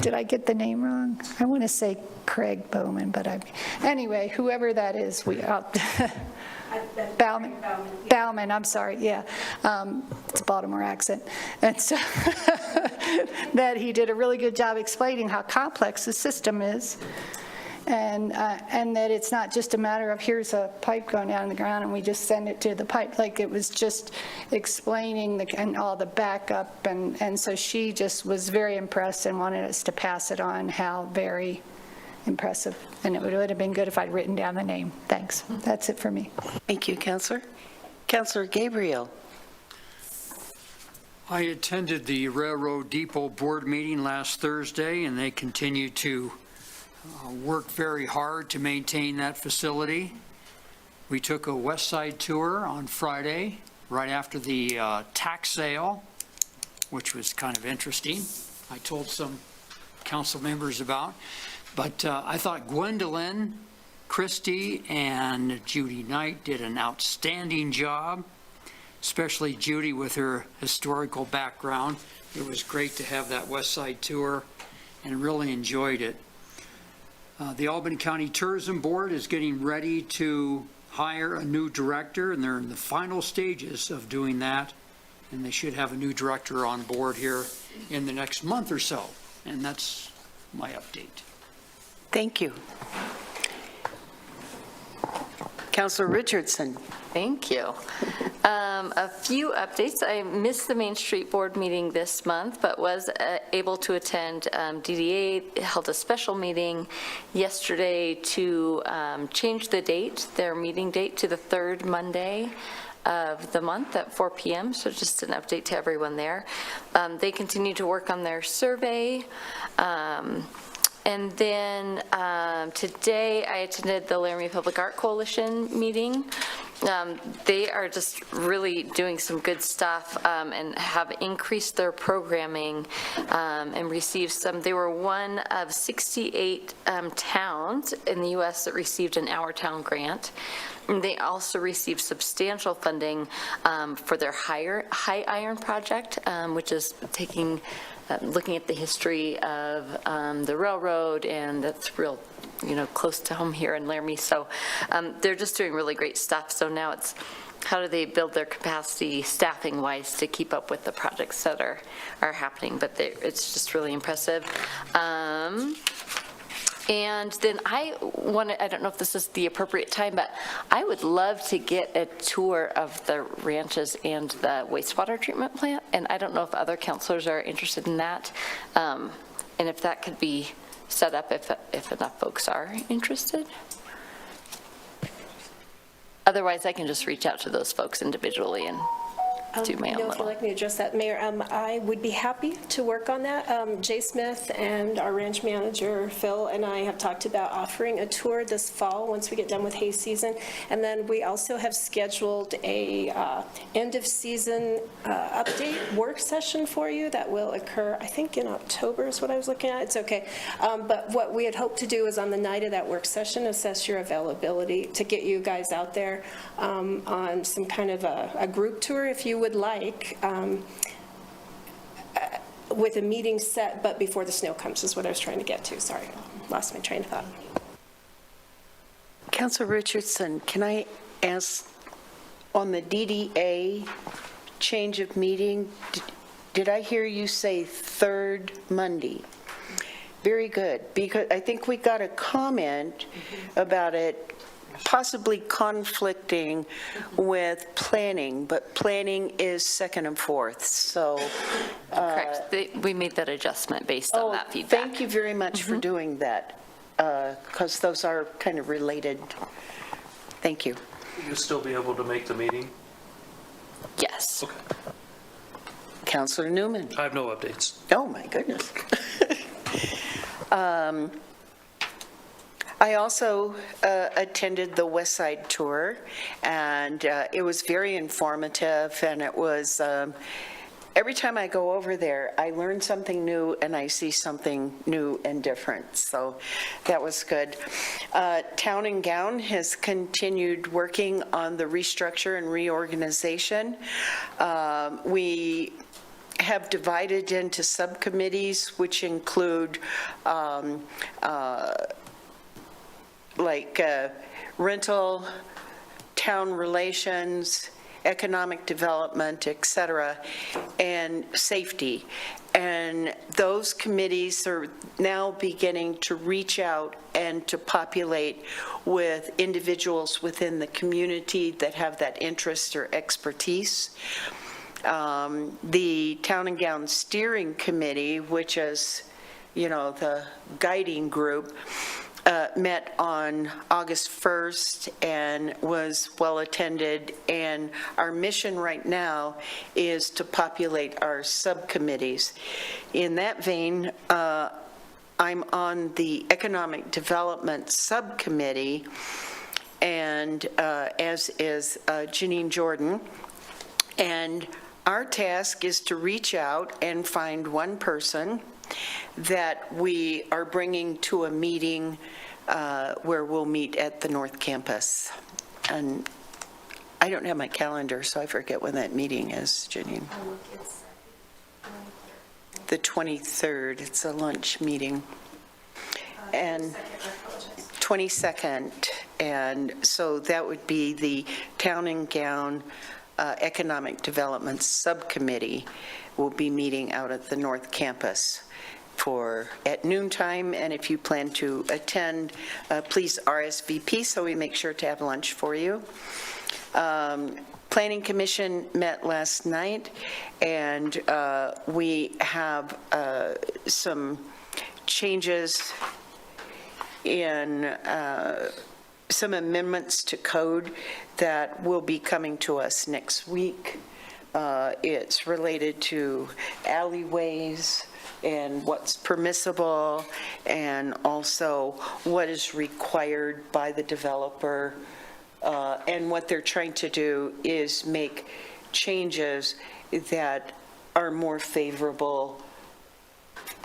Did I get the name wrong? I want to say Craig Bowman, but anyway, whoever that is, Bauman, I'm sorry, yeah. It's a Baltimore accent. And so that he did a really good job explaining how complex the system is, and that it's not just a matter of here's a pipe going down in the ground and we just send it to the pipe. Like, it was just explaining and all the backup, and so she just was very impressed and wanted us to pass it on, how very impressive. And it would have been good if I'd written down the name. Thanks. That's it for me. Thank you, Councilor. Councilor Gabriel. I attended the Railroad Depot board meeting last Thursday, and they continue to work very hard to maintain that facility. We took a west side tour on Friday, right after the tax sale, which was kind of interesting. I told some council members about. But I thought Gwendolyn, Christie, and Judy Knight did an outstanding job, especially Judy with her historical background. It was great to have that West Side tour and really enjoyed it. The Albany County Tourism Board is getting ready to hire a new director, and they're in the final stages of doing that. And they should have a new director on board here in the next month or so. And that's my update. Thank you. Councilor Richardson. Thank you. A few updates. I missed the Main Street Board meeting this month, but was able to attend. DDA held a special meeting yesterday to change the date, their meeting date, to the third Monday of the month at 4 p.m. So just an update to everyone there. They continue to work on their survey. And then today I attended the Laramie Public Art Coalition meeting. They are just really doing some good stuff and have increased their programming and received some. They were one of 68 towns in the U.S. that received an Our Town grant. And they also received substantial funding for their High Iron project, which is looking at the history of the railroad, and that's real, close to home here in Laramie. So they're just doing really great stuff. So now it's how do they build their capacity staffing-wise to keep up with the projects that are happening. But it's just really impressive. And then I don't know if this is the appropriate time, but I would love to get a tour of the ranches and the wastewater treatment plant. And I don't know if other counselors are interested in that. And if that could be set up if enough folks are interested. Otherwise, I can just reach out to those folks individually and do my own If you'd like me to address that, Mayor, I would be happy to work on that. Jay Smith and our ranch manager, Phil, and I have talked about offering a tour this fall once we get done with hay season. And then we also have scheduled a end-of-season update work session for you that will occur, I think, in October is what I was looking at. It's okay. But what we had hoped to do is on the night of that work session, assess your availability to get you guys out there on some kind of a group tour, if you would like, with a meeting set, but before the snow comes is what I was trying to get to. Sorry, lost my train of thought. Councilor Richardson, can I ask, on the DDA change of meeting, did I hear you say third Monday? Very good, because I think we got a comment about it possibly conflicting with planning, but planning is second and fourth, so. Correct. We made that adjustment based on that feedback. Thank you very much for doing that, because those are kind of related. Thank you. You'll still be able to make the meeting? Yes. Okay. Councilor Newman. I have no updates. Oh, my goodness. I also attended the West Side tour, and it was very informative, and it was, every time I go over there, I learn something new and I see something new and different, so that was good. Town and Gown has continued working on the restructure and reorganization. We have divided into subcommittees, which include rental, town relations, economic development, et cetera, and safety. And those committees are now beginning to reach out and to populate with individuals within the community that have that interest or expertise. The Town and Gown Steering Committee, which is, the guiding group, met on August 1st and was well attended, and our mission right now is to populate our subcommittees. In that vein, I'm on the Economic Development Subcommittee, and as is Janine Jordan, and our task is to reach out and find one person that we are bringing to a meeting where we'll meet at the North Campus. And I don't have my calendar, so I forget when that meeting is, Janine. The 23rd, it's a lunch meeting. And 22nd, and so that would be the Town and Gown Economic Development Subcommittee will be meeting out at the North Campus at noontime, and if you plan to attend, please RSVP so we make sure to have lunch for you. Planning Commission met last night, and we have some changes in some amendments to code that will be coming to us next week. It's related to alleyways and what's permissible, and also what is required by the developer. And what they're trying to do is make changes that are more favorable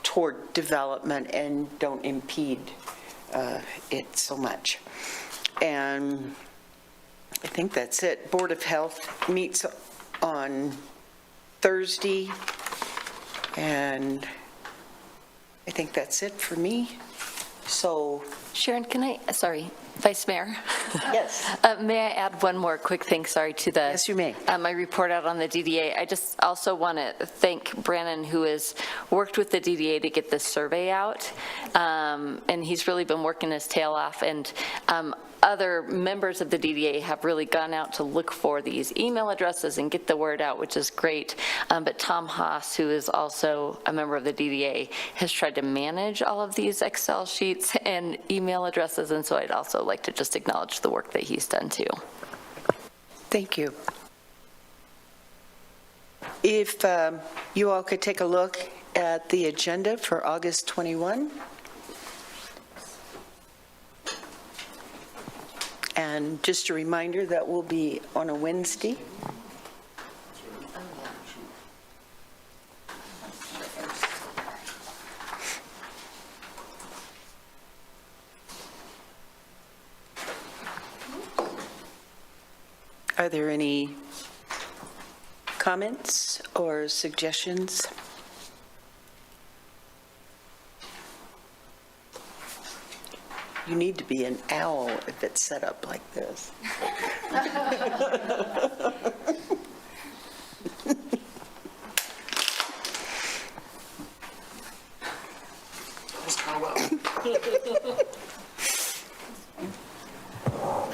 toward development and don't impede it so much. And I think that's it. Board of Health meets on Thursday, and I think that's it for me. So Sharon, sorry, Vice Mayor? Yes. May I add one more quick thing, sorry, to the... Yes, you may. My report out on the DDA. I just also want to thank Brannon, who has worked with the DDA to get this survey out, and he's really been working his tail off, and other members of the DDA have really gone out to look for these email addresses and get the word out, which is great. But Tom Haas, who is also a member of the DDA, has tried to manage all of these Excel sheets and email addresses, and so I'd also like to just acknowledge the work that he's done too. Thank you. If you all could take a look at the agenda for August 21. And just a reminder that will be on a Wednesday. Are there any comments or suggestions? You need to be an owl if it's set up like this.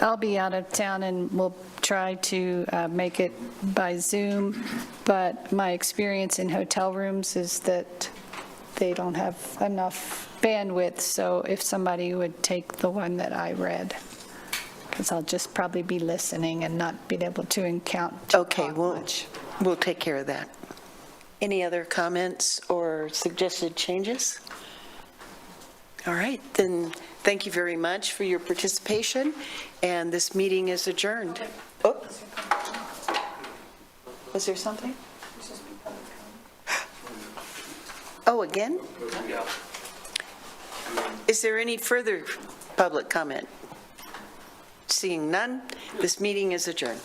I'll be out of town, and we'll try to make it by Zoom, but my experience in hotel rooms is that they don't have enough bandwidth, so if somebody would take the one that I read, because I'll just probably be listening and not be able to encounter much. We'll take care of that. Any other comments or suggested changes? All right, then thank you very much for your participation, and this meeting is adjourned. Oh. Was there something? Oh, again? Is there any further public comment? Seeing none, this meeting is adjourned.